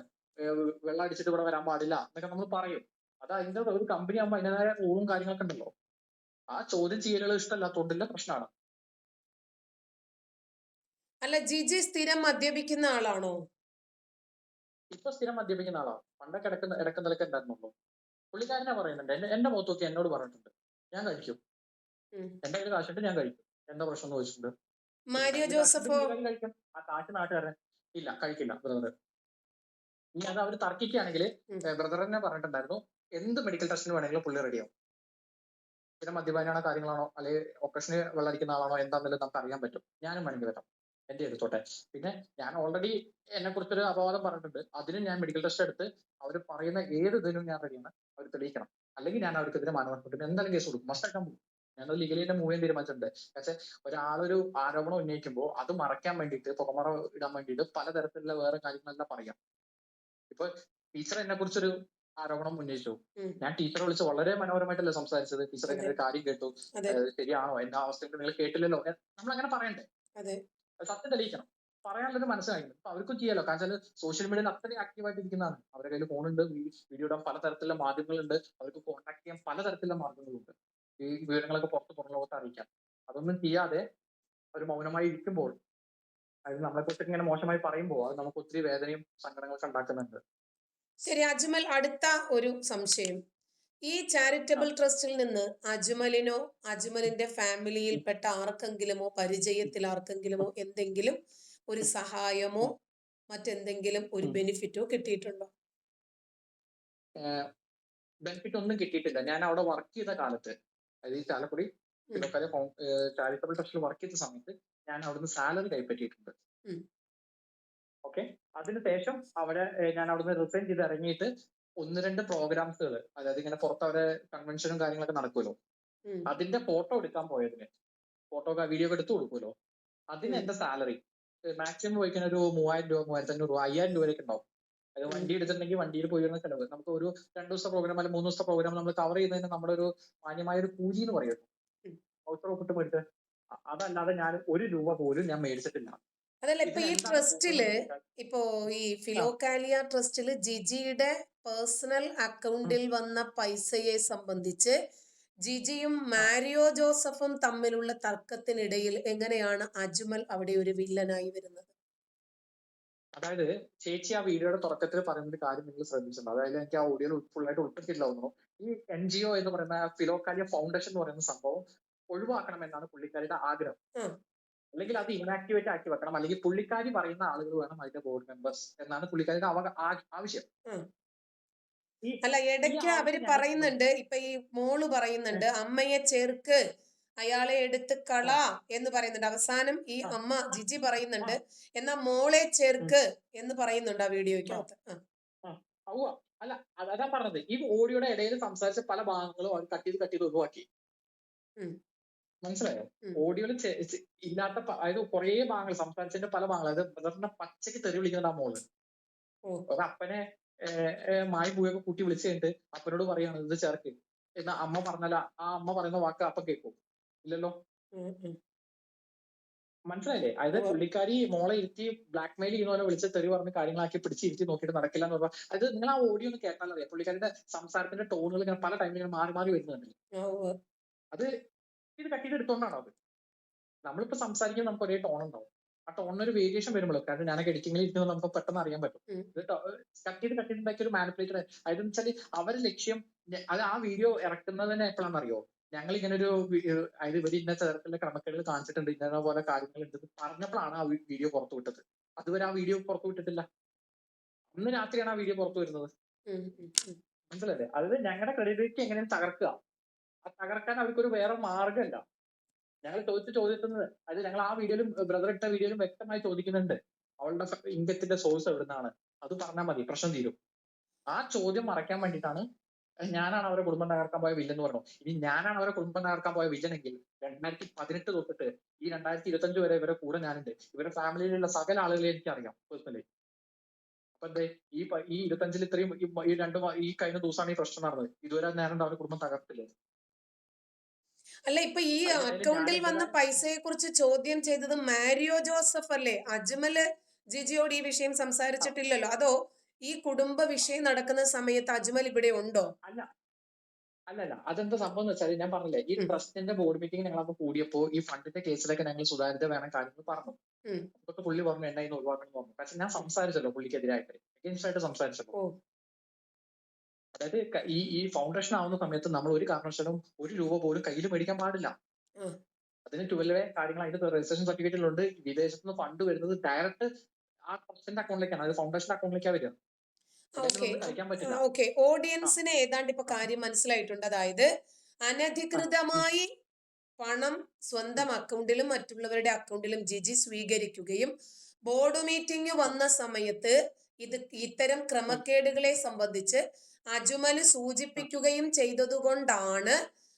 വെള്ളം അടിച്ചിട്ട് ഇവിടെ വരാൻ പാടില്ല എന്നൊക്കെ നമ്മൾ പറയും. അത് അതിന്റെ ഒരു കമ്പനി ആകുമ്പോൾ അതിൻ്റെതായ റൂളും കാര്യങ്ങളൊക്കെ ഉണ്ടല്ലോ. ആ ചോദ്യം ചെയ്യലുകൾ ഇഷ്ടമല്ലാത്തതുകൊണ്ടുള്ള പ്രശ്നമാണ്. അല്ല, ജിജി സ്ഥിരം മദ്യപിക്കുന്ന ആളാണോ? ഇപ്പൊ സ്ഥിരം മദ്യപിക്കുന്ന ആളാണ്. പണ്ടൊക്കെ ഇടക്കുന്നിലൊക്കെ ഉണ്ടായിരുന്നുള്ളൂ. പുള്ളിക്കാരനെ പറയുന്നുണ്ട്, എന്റെ മുഖത്ത് നോക്കി എന്നോട് പറഞ്ഞിട്ടുണ്ട് ഞാൻ കഴിക്കും, എന്റെ കയ്യിൽ കാശുണ്ട് ഞാൻ കഴിക്കും, എന്താ പ്രശ്നം എന്ന് ചോദിച്ചിട്ടുണ്ട്. മാരിയോ ജോസഫോ? കഴിക്കും. ആ കാശ് നാട്ടുകാരൻ ഇല്ല കഴിക്കില്ല ബ്രദർ. ഇനി അത് അവർ തർക്കിക്കുകയാണെങ്കിൽ ബ്രദർ തന്നെ പറഞ്ഞിട്ടുണ്ടായിരുന്നു, എന്ത് മെഡിക്കൽ ടെസ്റ്റിന് വേണമെങ്കിലും പുള്ളി റെഡിയാവും. പിന്നെ മദ്യപാനാണോ കാര്യങ്ങളാണോ അല്ലെങ്കിൽ ഒക്കേഷന് വെള്ളടിക്കുന്ന ആളാണോ എന്താണെന്നുള്ളത് നമുക്ക് അറിയാൻ പറ്റും. ഞാനും വേണമെങ്കിൽ വരാം, എന്റെ എടുത്തോട്ടെ. പിന്നെ ഞാൻ ഓൾറെഡി എന്നെ കുറിച്ചൊരു അപവാദം പറഞ്ഞിട്ടുണ്ട്, അതിനും ഞാൻ മെഡിക്കൽ ടെസ്റ്റ് എടുത്ത് അവർ പറയുന്ന ഏത് ഇതിനും ഞാൻ റെഡിയാണ്. അവർ തെളിയിക്കണം, അല്ലെങ്കിൽ ഞാൻ അവർക്കെതിരെ മാനനഷ്ടത്തിന് എന്തായാലും കേസ് കൊടുക്കും, മസ്റ്റാക്കാൻ പോകും. ഞങ്ങൾ ലീഗലിന്റെ മൂവ് ചെയ്യാൻ തീരുമാനിച്ചിട്ടുണ്ട്. പക്ഷെ ഒരാളൊരു ആരോപണം ഉന്നയിക്കുമ്പോൾ അത് മറയ്ക്കാൻ വേണ്ടിയിട്ട്, പുറമറ ഇടാൻ വേണ്ടിയിട്ട് പലതരത്തിലുള്ള വേറെ കാര്യങ്ങളെല്ലാം പറയാം. ഇപ്പൊ ടീച്ചർ എന്നെ കുറിച്ചൊരു ആരോപണം ഉന്നയിച്ചു, ഞാൻ ടീച്ചറെ വിളിച്ച് വളരെ മനോഹരമായിട്ടല്ലേ സംസാരിച്ചത്, ടീച്ചർ ഇങ്ങനെ ഒരു കാര്യം കേട്ടു, ശരിയാണോ, എന്താ അവസ്ഥ നിങ്ങൾ കേട്ടില്ലല്ലോ, നമ്മൾ അങ്ങനെ പറയണ്ടേ? സത്യം തെളിയിക്കണം, പറയാനുള്ളത് മനസ്സിലായിരുന്നു. അപ്പൊ അവർക്കും ചെയ്യാലോ. കാരണം സോഷ്യൽ മീഡിയയിൽ അത്രയും ആക്റ്റീവായിട്ട് ഇരിക്കുന്നതാണ്. അവരുടെ കയ്യിൽ ഫോണുണ്ട്, വീഡിയോ ഇടാൻ പലതരത്തിലുള്ള മാധ്യമങ്ങളുണ്ട്, അവർക്ക് കോൺടാക്ട് ചെയ്യാൻ പലതരത്തിലുള്ള മാർഗങ്ങളുണ്ട്, ഈ വിവരങ്ങളൊക്കെ പുറം ലോകത്ത് അറിയിക്കാം. അതൊന്നും ചെയ്യാതെ അവർ മൗനമായി ഇരിക്കുമ്പോൾ, അതായത് നമ്മളെ കുറിച്ച് ഇങ്ങനെ മോശമായി പറയുമ്പോൾ അത് നമുക്ക് ഒത്തിരി വേദനയും സങ്കടങ്ങളൊക്കെ ഉണ്ടാക്കുന്നുണ്ട്. ശരി അജ്മൽ, അടുത്ത ഒരു സംശയം. ഈ ചാരിറ്റബിൾ ട്രസ്റ്റിൽ നിന്ന് അജ്മലിനോ അജ്മലിന്റെ ഫാമിലിയിൽപ്പെട്ട ആർക്കെങ്കിലുമോ പരിചയത്തിൽ ആർക്കെങ്കിലുമോ എന്തെങ്കിലും ഒരു സഹായമോ മറ്റെന്തെങ്കിലും ഒരു ബെനിഫിറ്റോ കിട്ടിയിട്ടുണ്ടോ? ബെനിഫിറ്റ് ഒന്നും കിട്ടിയിട്ടില്ല. ഞാൻ അവിടെ വർക്ക് ചെയ്ത കാലത്ത്, അതായത് ഈ ചാലക്കുടി ചാരിറ്റബിൾ ട്രസ്റ്റിൽ വർക്ക് ചെയ്ത സമയത്ത് ഞാൻ അവിടുന്ന് സാലറി കൈപ്പറ്റിയിട്ടുണ്ട്. ഓക്കെ, അതിനുശേഷം അവിടെ ഞാൻ അവിടുന്ന് റിസൈൻ ചെയ്ത് ഇറങ്ങിയിട്ട് 1-2 പ്രോഗ്രാംസുകൾ, അതായത് ഇങ്ങനെ പുറത്ത് അവരെ കൺവെൻഷനും കാര്യങ്ങളൊക്കെ നടക്കുമല്ലോ, അതിന്റെ ഫോട്ടോ എടുക്കാൻ പോയതിന്, വീഡിയോ ഒക്കെ എടുത്തു കൊടുക്കുമല്ലോ, അതിന് എന്റെ സാലറി മാക്സിമം പോയിക്കുന്ന ഒരു 3000 രൂപ, 3500 രൂപ, 5000 രൂപ വരെയൊക്കെ ഉണ്ടാവും. അത് വണ്ടി എടുത്തിട്ടുണ്ടെങ്കിൽ വണ്ടിയിൽ പോയി വരുന്ന ചെലവ്, നമുക്ക് ഒരു 2 ദിവസത്തെ പ്രോഗ്രാം അല്ലെങ്കിൽ 3 ദിവസത്തെ പ്രോഗ്രാം നമ്മൾ കവർ ചെയ്യുന്നതിന് നമ്മുടെ ഒരു മാന്യമായ ഒരു കൂലി എന്ന് പറയുന്നത് വൗച്ചർ ഒപ്പിട്ട് പോയിട്ട്, അതല്ലാതെ ഞാൻ 1 രൂപ പോലും ഞാൻ മേടിച്ചിട്ടില്ല. അതല്ല, ഇപ്പൊ ഈ ട്രസ്റ്റില്, ഇപ്പോ ഈ ഫിലോകാലിയ ട്രസ്റ്റില് ജിജിയുടെ പേഴ്സണൽ അക്കൗണ്ടിൽ വന്ന പൈസയെ സംബന്ധിച്ച് ജിജിയും മാരിയോ ജോസഫും തമ്മിലുള്ള തർക്കത്തിനിടയിൽ എങ്ങനെയാണ് അജ്മൽ അവിടെ ഒരു വില്ലനായി വരുന്നത്? അതായത് ചേച്ചി ആ വീഡിയോയുടെ തുടക്കത്തിൽ പറയുന്ന ഒരു കാര്യം നിങ്ങൾ ശ്രദ്ധിച്ചിട്ടുണ്ട്, അതായത് എനിക്ക് ആ ഓഡിയോയിൽ ഫുള്ളായിട്ട് ഉൾപ്പെട്ടില്ല തോന്നുന്നു. ഈ NGO എന്ന് പറയുന്ന ഫിലോകാലിയ ഫൗണ്ടേഷൻ എന്ന് പറയുന്ന സംഭവം ഒഴിവാക്കണമെന്നാണ് പുള്ളിക്കാരിയുടെ ആഗ്രഹം. അല്ലെങ്കിൽ അത് ഇനാക്ടിവേറ്റ് ആക്കി വെക്കണം, അല്ലെങ്കിൽ പുള്ളിക്കാരി പറയുന്ന ആളുകൾ വേണം അതിന്റെ ബോർഡ് മെമ്പേഴ്സ് എന്നാണ് പുള്ളിക്കാരിയുടെ ആവശ്യം. അല്ല, ഇടയ്ക്ക് അവര് പറയുന്നുണ്ട്, ഇപ്പൊ ഈ മോള് പറയുന്നുണ്ട് അമ്മയെ ചേർക്ക്, അയാളെ എടുത്ത് കള എന്ന് പറയുന്നുണ്ട്. അവസാനം ഈ അമ്മ ജിജി പറയുന്നുണ്ട് എന്നാ മോളെ ചേർക്ക് എന്ന് പറയുന്നുണ്ട് ആ വീഡിയോയ്ക്കകത്ത്. അല്ല, അതാ പറഞ്ഞത്, ഈ ഓഡിയോയുടെ ഇടയിൽ സംസാരിച്ച പല ഭാഗങ്ങളും അവർ കട്ട് ചെയ്ത് ഒഴിവാക്കി. മനസ്സിലായോ? ഓഡിയോയിൽ ഇല്ലാത്ത, അതായത് കുറെ ഭാഗങ്ങൾ സംസാരിച്ചതിന്റെ പല ഭാഗങ്ങൾ, അതായത് ബ്രദറിനെ പച്ചയ്ക്ക് തെറി വിളിക്കുന്നത് ആ മോള്. അപ്പനെ മായി പൂയൊക്കെ കൂട്ടി വിളിച്ചു കഴിഞ്ഞിട്ട് അപ്പനോട് പറയാണ് ഇത് ചേർക്ക് എന്നാ അമ്മ പറഞ്ഞാല ആ അമ്മ പറയുന്ന വാക്ക് അപ്പ കേൾക്കും ഇല്ലല്ലോ. മനസ്സിലായില്ലേ? അതായത് പുള്ളിക്കാരി മോളെ ഇരുത്തി ബ്ലാക്ക് മെയിൽ ചെയ്യുന്ന പോലെ വിളിച്ച് തെറി പറഞ്ഞ് കാര്യങ്ങളാക്കി പിടിച്ചിരുത്തി നോക്കിയിട്ട് നടക്കില്ല എന്ന് പറഞ്ഞാൽ, അത് നിങ്ങൾ ആ ഓഡിയോ ഒന്ന് കേട്ടാൽ അറിയാം. പുള്ളിക്കാരിയുടെ സംസാരത്തിന്റെ ടോണുകൾ ഇങ്ങനെ പല ടൈമിൽ ഇങ്ങനെ മാറി മാറി വരുന്നുണ്ട്. അത് ഇത് കട്ട് ചെയ്ത് എടുത്തോണ്ടാണോ? അത് നമ്മളിപ്പോ സംസാരിക്കുമ്പോൾ നമുക്ക് ഒരേ ടോൺ ഉണ്ടാവും, ആ ടോണിനൊരു വേരിയേഷൻ വരുമ്പോൾ, കാരണം ഞാനൊക്കെ എഡിറ്റിംഗിൽ ഇരിക്കുന്നത് നമുക്ക് പെട്ടെന്ന് അറിയാൻ പറ്റും. ഇത് കട്ട് ചെയ്ത് ഉണ്ടാക്കിയ ഒരു മാനിപ്പുലേറ്റർ. അതെന്ന് വെച്ചാൽ അവരുടെ ലക്ഷ്യം, അത് ആ വീഡിയോ ഇറക്കുന്നതിന് എപ്പോഴാണെന്ന് അറിയോ? ഞങ്ങൾ ഇങ്ങനെ ഒരു, അതായത് ഇവർ ഇന്ന തരത്തിലുള്ള ക്രമക്കേടുകൾ കാണിച്ചിട്ടുണ്ട്, ഇന്ന പോലെ കാര്യങ്ങൾ ഉണ്ടെന്ന് പറഞ്ഞപ്പോഴാണ് ആ വീഡിയോ പുറത്തു വിട്ടത്. അതുവരെ ആ വീഡിയോ പുറത്തു വിട്ടിട്ടില്ല. ഇന്ന് രാത്രിയാണ് ആ വീഡിയോ പുറത്തു വരുന്നത്. ഉം, ഉം, ഉം. മനസ്സിലല്ലേ? അതായത് ഞങ്ങളുടെ ക്രെഡിബിലിറ്റി എങ്ങനെയും തകർക്കുക. ആ തകർക്കാൻ അവർക്കൊരു വേറെ മാർഗ്ഗമില്ല. ഞങ്ങൾ ചോദിച്ച ചോദ്യത്തിന് അത് ഞങ്ങൾ ആ വീഡിയോയിലും ബ്രദർ ഇട്ട വീഡിയോയിലും വ്യക്തമായി ചോദിക്കുന്നുണ്ട്. അവളുടെ ഇൻകത്തിന്റെ സോഴ്സ് എവിടുന്നാണ്? അത് പറഞ്ഞാൽ മതി, പ്രശ്നം തീരും. ആ ചോദ്യം മറയ്ക്കാൻ വേണ്ടിയിട്ടാണ് ഞാനാണ് അവരെ കുടുംബം തകർക്കാൻ പോയ വില്ലെന്ന് പറഞ്ഞു. ഇനി ഞാനാണ് അവരെ കുടുംബം തകർക്കാൻ പോയ വില്ലനെങ്കിൽ 2018 തൊട്ടിട്ട് ഈ 2025 വരെ ഇവരെ കൂടെ ഞാനുണ്ട്. ഇവരുടെ ഫാമിലിയിലുള്ള സകല ആളുകളെ എനിക്കറിയാം പേഴ്സണലി. അപ്പൊ എന്തേ ഈ 25-ൽ ഇത്രയും ഈ കഴിഞ്ഞ ദിവസമാണ് ഈ പ്രശ്നം നടന്നത്. ഇതുവരെ ഞാനുണ്ട് അവരുടെ കുടുംബം തകർത്തില്ലേ? അല്ല, ഇപ്പൊ ഈ അതിനിടയിൽ ഞാൻ അക്കൗണ്ടിൽ വന്ന എന്തിനാ പൈസയെ കുറിച്ച് ചോദ്യം ചെയ്തത് മാരിയോ ജോസഫ് അല്ലേ? അജ്മല് ജിജിയോട് ഈ വിഷയം സംസാരിച്ചിട്ടില്ലല്ലോ. അതോ ഈ കുടുംബ വിഷയം നടക്കുന്ന സമയത്ത് അജ്മൽ ഇവിടെ ഉണ്ടോ? അല്ല അല്ലല്ല അതെന്താ സംഭവം എന്ന് വെച്ചാൽ ഞാൻ പറഞ്ഞില്ലേ, ഈ ഉം, ട്രസ്റ്റിന്റെ ബോർഡ് മീറ്റിംഗ് ഞങ്ങളന്ന് കൂടിയപ്പോ ഈ ഫണ്ടിന്റെ കേസിലൊക്കെ ഞങ്ങൾ സുതാര്യത വേണം കാര്യങ്ങൾ പറഞ്ഞു. ഉം. അതൊക്കെ പുള്ളി പറഞ്ഞു എന്നെ ഇന്ന് ഒഴിവാക്കണം എന്ന് പറഞ്ഞു. പക്ഷെ ഞാൻ സംസാരിച്ചല്ലോ പുള്ളിക്കെതിരായിട്ട്, എഗെയിൻസ്റ്റ് ആയിട്ട് സംസാരിച്ചല്ലോ. ഓ, അതായത് ഈ ഫൗണ്ടേഷൻ ആവുന്ന സമയത്ത് നമ്മൾ ഒരു കാരണവശാലും ₹1 പോലും കയ്യിൽ മേടിക്കാൻ പാടില്ല. ആ. അതിന് 12 കാര്യങ്ങൾ അതിന്റെ രജിസ്ട്രേഷൻ സർട്ടിഫിക്കറ്റിലുണ്ട്. വിദേശത്ത് നിന്ന് ഫണ്ട് വരുന്നത് ഡയറക്റ്റ് ആ ട്രസ്റ്റിന്റെ അക്കൗണ്ടിലേക്കാണ്, അത് ഫൗണ്ടേഷന്റെ അക്കൗണ്ടിലേക്കാണ് വരിക. ഇതിലേക്ക് ഓക്കെ, നമുക്ക് കളിക്കാൻ പറ്റില്ല. ഓക്കെ. ആ ഓഡിയൻസിന് ഏതാണ്ട് ഇപ്പൊ കാര്യം മനസ്സിലായിട്ടുണ്ട്. അതായത് ആ ഉം, അനധികൃതമായി പണം ഉം, സ്വന്തം അക്കൗണ്ടിലും മറ്റുള്ളവരുടെ അക്കൗണ്ടിലും ജിജി സ്വീകരിക്കുകയും ബോർഡ് മീറ്റിംഗ് ആ, വന്ന സമയത്ത് ഇത്തരം ഉം. ക്രമക്കേടുകളെ സംബന്ധിച്ച് അജ്മല് ആ. സൂചിപ്പിക്കുകയും ചെയ്തതുകൊണ്ടാണ്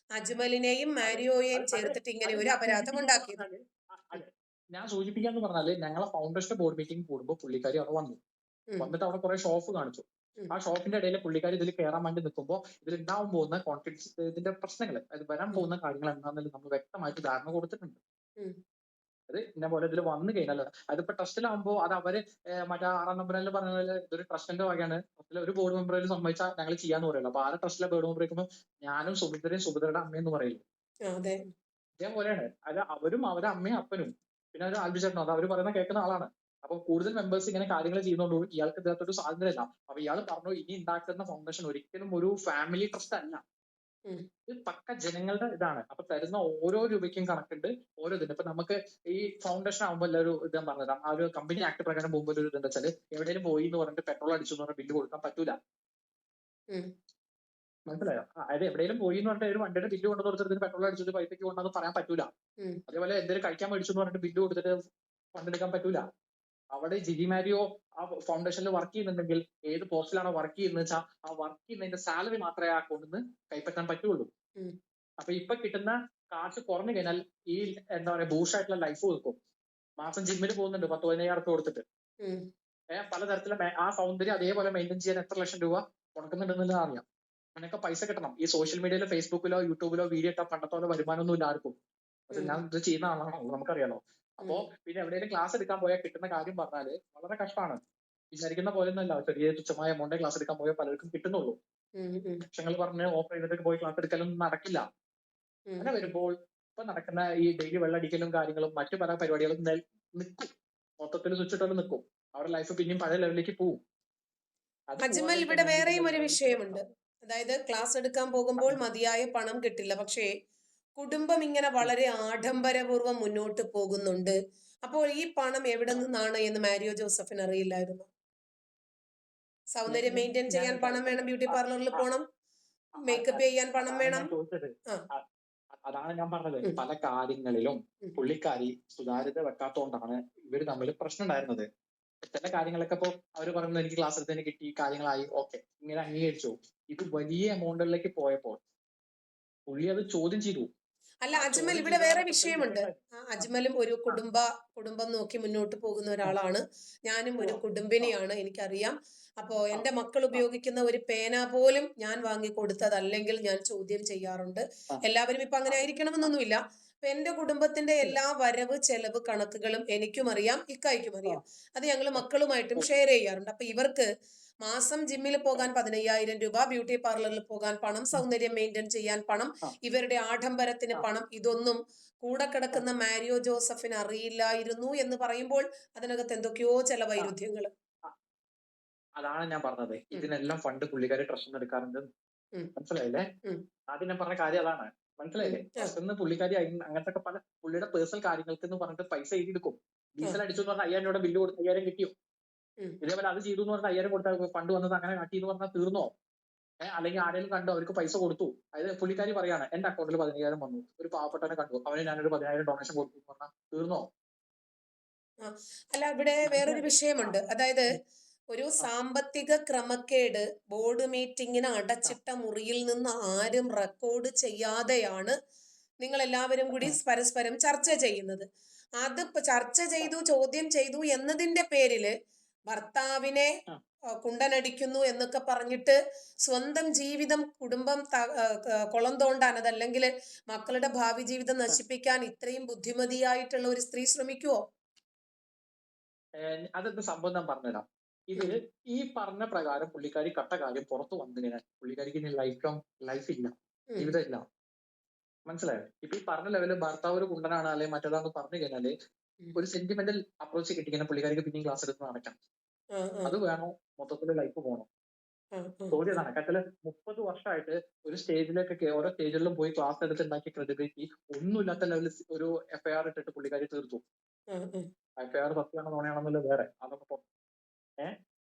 അജ്മലിനെയും അതെ മാരിയോയെയും അത് ചേർത്തിട്ട് ഇങ്ങനെ അത് ഒരു ഞാൻ അപരാധം സൂചിപ്പിക്കാന്ന് ഉണ്ടാക്കിയത്. പറഞ്ഞാല് അതെ ഞാൻ സൂചിപ്പിക്കാന്ന് പറഞ്ഞാല് ഞങ്ങളെ ഫൗണ്ടേഷന്റെ ബോർഡ് മീറ്റിംഗ് കൂടുമ്പോൾ പുള്ളിക്കാരി അവിടെ വന്നു. ഉം, വന്നിട്ട് അവിടെ കുറെ ഷോപ്പ് കാണിച്ചു. ഉം, ആ ഷോപ്പിന്റെ ഇടയിൽ പുള്ളിക്കാരി ഇതിൽ കയറാൻ വേണ്ടി നിൽക്കുമ്പോൾ ഇതിൽ ഉണ്ടാവാൻ പോകുന്ന കോൺഫ്ലിക്ട്സ്, ഇതിന്റെ പ്രശ്നങ്ങൾ, അത് വരാൻ ഉം, പോകുന്ന കാര്യങ്ങൾ എന്താണെന്ന് നമ്മൾ വ്യക്തമായിട്ട് ധാരണ കൊടുത്തിട്ടുണ്ട്. ഉം, അത് ഇന്ന പോലെ ഇതിൽ വന്നു കഴിഞ്ഞാൽ അതിപ്പോ ട്രസ്റ്റിലാകുമ്പോൾ അത് അവര് മറ്റേ 6-ാം നമ്പറിൽ പറഞ്ഞ പോലെ ഇതൊരു ട്രസ്റ്റിന്റെ വകയാണ്, ട്രസ്റ്റിലെ ഒരു ബോർഡ് മെമ്പറിൽ സമ്മതിച്ചാൽ ഞങ്ങൾ ചെയ്യാന്ന് പറയുള്ളൂ. അപ്പൊ ആരെ ട്രസ്റ്റിലെ ബോർഡ് മെമ്പർ ആയിരിക്കുമ്പോൾ ഞാനും സുഭദ്രയും സുഭദ്രയുടെ അമ്മയെന്ന് പറയില്ല. അതെ. ഇതേപോലെയാണ് അത് അവരും അവരുടെ അമ്മയും അപ്പനും പിന്നെ ഒരു ആൽബിചേട്ടനോ അത് അവർ പറയുന്ന കേൾക്കുന്ന ആളാണ്. അപ്പൊ കൂടുതൽ മെമ്പേഴ്സ് ഇങ്ങനെ കാര്യങ്ങൾ ചെയ്യുന്നതുകൊണ്ട് ഇയാൾക്ക് ഇതിനകത്തൊരു സ്വാതന്ത്ര്യമില്ല. അപ്പൊ ഇയാൾ പറഞ്ഞു ഇനി ഉണ്ടാക്കുന്ന ഫൗണ്ടേഷൻ ഒരിക്കലും ഒരു ഫാമിലി ട്രസ്റ്റ് അല്ല, ഉം, ഇത് പക്ക ജനങ്ങളുടെ ഇതാണ്. അപ്പൊ തരുന്ന ഓരോ രൂപയ്ക്കും കണക്കുണ്ട്, ഓരോ ഇതിന്. ഇപ്പൊ നമുക്ക് ഈ ഫൗണ്ടേഷൻ ആകുമ്പോൾ ഒരു ഇതാ പറഞ്ഞത്, ആ ഒരു കമ്പനി ആക്ട് പ്രകാരം പോകുമ്പോൾ ഒരു ഇതെന്താ വെച്ചാൽ എവിടെയെങ്കിലും പോയി എന്ന് പറഞ്ഞിട്ട് പെട്രോൾ അടിച്ചു എന്ന് പറഞ്ഞാൽ ബില്ല് കൊടുക്കാൻ പറ്റൂല. ഉം. മനസ്സിലായോ? അതായത് എവിടെയെങ്കിലും പോയി എന്ന് പറഞ്ഞിട്ട് ഒരു വണ്ടിയുടെ ബില്ല് കൊണ്ടു കൊടുത്തിട്ട് പെട്രോൾ അടിച്ചിട്ട് പൈസയ്ക്ക് കൊണ്ടെന്ന് പറയാൻ പറ്റൂല. ഉം. അതേപോലെ എന്തെങ്കിലും കഴിക്കാൻ മേടിച്ചു എന്ന് പറഞ്ഞിട്ട് ബില്ല് കൊടുത്തിട്ട് ഫണ്ട് എടുക്കാൻ പറ്റൂല. അവിടെ ജിജി മാരിയോ ആ ഫൗണ്ടേഷനിൽ വർക്ക് ചെയ്യുന്നുണ്ടെങ്കിൽ ഏത് പോസ്റ്റിലാണോ വർക്ക് ചെയ്യുന്നത് വെച്ചാൽ ആ വർക്ക് ചെയ്യുന്നതിന്റെ സാലറി മാത്രമേ ആ അക്കൗണ്ടിൽ നിന്ന് കൈപ്പറ്റാൻ പറ്റുള്ളൂ. ഉം. അപ്പൊ ഇപ്പൊ കിട്ടുന്ന കാശ് കുറഞ്ഞു കഴിഞ്ഞാൽ ഈ എന്താ പറയാ ബൂഷായിട്ടുള്ള ലൈഫ് വെക്കും. മാസം ജിമ്മിൽ പോകുന്നുണ്ട് 10-15,000 കൊടുത്തിട്ട്. ഉം. പലതരത്തിലുള്ള ആ സൗന്ദര്യം അതേപോലെ മെയിൻറ്റെയിൻ ചെയ്യാൻ എത്ര ലക്ഷം രൂപ മുടക്കുന്നുണ്ടെന്നുള്ളത് അറിയാം. അങ്ങനെയൊക്കെ പൈസ കിട്ടണം. ഈ സോഷ്യൽ മീഡിയയിലോ ഫേസ്ബുക്കിലോ യൂട്യൂബിലോ വീഡിയോ ഇട്ടാൽ പണ്ടത്തെ പോലെ വരുമാനമൊന്നും ഇല്ല ആർക്കും. പക്ഷെ ഉം. ഞാൻ ഇത് ചെയ്യുന്ന ആളാണോ നമുക്കറിയാലോ. അപ്പോ ഉം. പിന്നെ എവിടെയെങ്കിലും ക്ലാസ് എടുക്കാൻ പോയാൽ കിട്ടുന്ന കാര്യം പറഞ്ഞാല് വളരെ കഷ്ടമാണ്. വിചാരിക്കുന്ന പോലെ ഒന്നുമല്ല, ചെറിയ തുച്ഛമായ എമൗണ്ടേ ക്ലാസ് എടുക്കാൻ പോയാൽ പലർക്കും കിട്ടുന്നുള്ളൂ. ഉം. ഉം. ലക്ഷങ്ങൾ പറഞ്ഞ് ഓഫർ ചെയ്തിട്ട് പോയി ക്ലാസ് എടുക്കലൊന്നും നടക്കില്ല. ഉം. അങ്ങനെ വരുമ്പോൾ ഇപ്പൊ നടക്കുന്ന ഈ ഡെയിലി വെള്ളടിക്കലും കാര്യങ്ങളും മറ്റു പല പരിപാടികളും നിൽക്കും. മൊത്തത്തിൽ സ്വിച്ച് ഇട്ടാലും നിൽക്കും. അവരുടെ ലൈഫ് പിന്നെയും പഴയ ലെവലിലേക്ക് പോകും. അത് അജ്മൽ, ഇവിടെ പോകാതിരിക്കാൻ വേറെയും വേണ്ടിയിട്ടുള്ള ഒരു വിഷയമുണ്ട്. നടപടികൾ അതായത് ക്ലാസ് എടുക്കാൻ പോകുമ്പോൾ മതിയായ പണം കിട്ടില്ല, പക്ഷേ കുടുംബം ഇങ്ങനെ വളരെ ആഡംബരപൂർവ്വം മുന്നോട്ട് പോകുന്നുണ്ട്. അപ്പോൾ ഈ പണം എവിടെ നിന്നാണ് എന്ന് മാരിയോ ജോസഫിന് അറിയില്ലായിരുന്നു? സൗന്ദര്യം മെയിൻറ്റെയിൻ ഞാൻ ചെയ്യാൻ പണം വേണം, ബ്യൂട്ടി ആ, പാർലറിൽ ആ, പോണം, അ- മേക്കപ്പ് അ- ചെയ്യാൻ പണം അതാണ് വേണം. ഞാൻ ചോദിച്ചത്. ആ. അ- അതാണ് ഞാൻ പറഞ്ഞത്. ഉം. പല കാര്യങ്ങളിലും ഉം. പുള്ളിക്കാരി സുതാര്യത വെക്കാത്തോണ്ടാണ് ഇവര് തമ്മിൽ പ്രശ്നം ഉണ്ടായിരുന്നത്. ചില കാര്യങ്ങളൊക്കെ ഇപ്പൊ അവര് പറയുന്നത് എനിക്ക് ക്ലാസ് എടുത്തതിന് കിട്ടി, കാര്യങ്ങളായി, ഓക്കെ, ഇങ്ങനെ അംഗീകരിച്ചു. ഇത് വലിയ എമൗണ്ടുകളിലേക്ക് പോയപ്പോൾ പുള്ളി അത് ചോദ്യം ചെയ്തു. അല്ല ആ അജ്മൽ, ചോദ്യം ഇവിടെ വേറെ ചെയ്തതാണ് ഇപ്പൊ ഇത്രയും വിഷയമുണ്ട്. വിഷയമുണ്ടായത്. ആ, അജ്മലും ഒരു ആ, കുടുംബം നോക്കി മുന്നോട്ട് പോകുന്ന ആ, ഒരാളാണ്. ഞാനും ഒരു ഉവ്വ, ആ, കുടുംബിനിയാണ്, എനിക്കറിയാം. അപ്പോ ആ, എൻ്റെ മക്കൾ ആ, ഉപയോഗിക്കുന്ന ഒരു പേന പോലും ഞാൻ വാങ്ങി കൊടുത്തതല്ലെങ്കിൽ ഞാൻ ചോദ്യം ചെയ്യാറുണ്ട്. ആ, എല്ലാവരും ഇപ്പൊ ആ, അങ്ങനെ ആ, ആയിരിക്കണമെന്നൊന്നുമില്ല. അപ്പൊ എന്റെ കുടുംബത്തിന്റെ ഇല്ല, എല്ലാ വരവ് ചെലവ് കണക്കുകളും എനിക്കും അറിയാം, ഇക്കായ്ക്കും ആ, അറിയാം. അത് ഞങ്ങൾ ആ, മക്കളുമായിട്ടും ഓ, ഷെയർ ചെയ്യാറുണ്ട്. അപ്പൊ ഇവർക്ക് മാസം ജിമ്മിൽ ആ, പോകാൻ 15,000 രൂപ, ബ്യൂട്ടി പാർലറിൽ പോകാൻ പണം, സൗന്ദര്യം മെയിൻറ്റെയിൻ ചെയ്യാൻ പണം, ആ, ഇവരുടെ ആഡംബരത്തിന് ആ, പണം, ഇതൊന്നും കൂടെ ആ, കിടക്കുന്ന മാരിയോ ജോസഫിന് അറിയില്ലായിരുന്നു എന്ന് പറയുമ്പോൾ അതിനകത്ത് എന്തൊക്കെയോ ചില ആ, വൈരുദ്ധ്യങ്ങൾ. ആ, അതാണ് ഞാൻ പറഞ്ഞത്. ഉം. ഇതിനെല്ലാം ഫണ്ട് പുള്ളിക്കാരി ട്രസ്റ്റ് എടുക്കാറുണ്ട്. ഉം. മനസ്സിലായില്ലേ? ഉം. ആദ്യം ഞാൻ പറഞ്ഞ കാര്യം അതാണ്. ഉം. മനസ്സിലായില്ലേ? ആ. ട്രസ്റ്റ് പുള്ളിക്കാരി അങ്ങനത്തെ ഒക്കെ പല പുള്ളിയുടെ പേഴ്സണൽ കാര്യങ്ങൾക്ക് എന്ന് പറഞ്ഞിട്ട് പൈസ എഴുതിയെടുക്കും. ആ. ഡീസൽ അടിച്ചു എന്ന് പറഞ്ഞാൽ 5,000 രൂപ ബില്ല് കൊടുത്ത് 5,000 കിട്ടിയോ? ഉം. ഇതേപോലെ അത് ചെയ്തു എന്ന് പറഞ്ഞാൽ 5000 കൊടുത്ത ഫണ്ട് വന്നത് അങ്ങനെ കാട്ടി എന്ന് പറഞ്ഞാൽ തീർന്നോ? അല്ലെങ്കിൽ ആരെങ്കിലും കണ്ടു അവർക്ക് പൈസ കൊടുത്തു. അതായത് പുള്ളിക്കാരി പറയാണ് എന്റെ അക്കൗണ്ടിൽ 15,000 വന്നു, ഒരു പാവപ്പെട്ടവനെ കണ്ടു, അവന് ഞാനൊരു 10,000 ഡൊണേഷൻ കൊടുത്തു എന്ന് പറഞ്ഞാൽ തീർന്നോ? ആ. അല്ല, ഇവിടെ വേറൊരു മനസ്സിലായില്ലേ? ആ. വിഷയമുണ്ട്. അതായത് ഉം. ഒരു ആ. സാമ്പത്തിക ക്രമക്കേട് ബോർഡ് മീറ്റിംഗിന് ആ. അടച്ചിട്ട മുറിയിൽ നിന്ന് ആരും റെക്കോർഡ് ചെയ്യാതെയാണ് നിങ്ങൾ എല്ലാവരും കൂടി ഉം. പരസ്പരം ചർച്ച ചെയ്യുന്നത്. അത് ചർച്ച ആ. ചെയ്തു, ചോദ്യം ചെയ്തു എന്നതിന്റെ പേരില് ഭർത്താവിനെ ആ. കുണ്ടനടിക്കുന്നു എന്നൊക്കെ പറഞ്ഞിട്ട് സ്വന്തം ജീവിതം, കുടുംബം കുളം തോണ്ടാൻ, അതല്ലെങ്കിൽ മക്കളുടെ ഭാവി ജീവിതം ആ. നശിപ്പിക്കാൻ ഇത്രയും ബുദ്ധിമതിയായിട്ടുള്ള ഒരു സ്ത്രീ ശ്രമിക്കുവോ? അതെന്ത് സംഭവം ഞാൻ പറഞ്ഞുതരാം. ഇത് ഉം. ഈ പറഞ്ഞ പ്രകാരം പുള്ളിക്കാരി കട്ട കാര്യം പുറത്തു വന്നു കഴിഞ്ഞാൽ പുള്ളിക്കാരിക്ക് ഇനി ലൈഫ് ഇല്ല, ഉം. ജീവിതം ഇല്ല. മനസ്സിലായോ? ഇപ്പൊ ഈ പറഞ്ഞ ലെവലിൽ ഭർത്താവ് ഒരു കുണ്ടനാണ് അല്ലെങ്കിൽ മറ്റേതാണെന്ന് പറഞ്ഞു കഴിഞ്ഞാല് ഉം. ഒരു സെന്റിമെന്റൽ അപ്രോച്ച് കിട്ടിക്കഴിഞ്ഞാൽ പുള്ളിക്കാരിക്ക് പിന്നെയും ക്ലാസ് എടുത്ത് നടക്കാം. ആ, ആ, അത് വേണോ? മൊത്തത്തിൽ ലൈഫ് പോകണോ? ആ, ആ, ചോദ്യം ഇതാണ്. കാര്യത്തില് 30 വർഷമായിട്ട് ഒരു സ്റ്റേജിലേക്കൊക്കെ ഓരോ സ്റ്റേജുകളിലും പോയി ക്ലാസ് എടുത്ത് ഉണ്ടാക്കിയ ക്രെഡിബിലിറ്റി ഒന്നുമില്ലാത്ത ലെവലിൽ ഒരു എഫ്ഐആർ ഇട്ടിട്ട് പുള്ളിക്കാരി തീർത്തു. ആ, ആ. എഫ്ഐആർ സത്യമാണോ നുണയാണെന്നുള്ളത് വേറെ, അതൊക്കെ ഏഹ്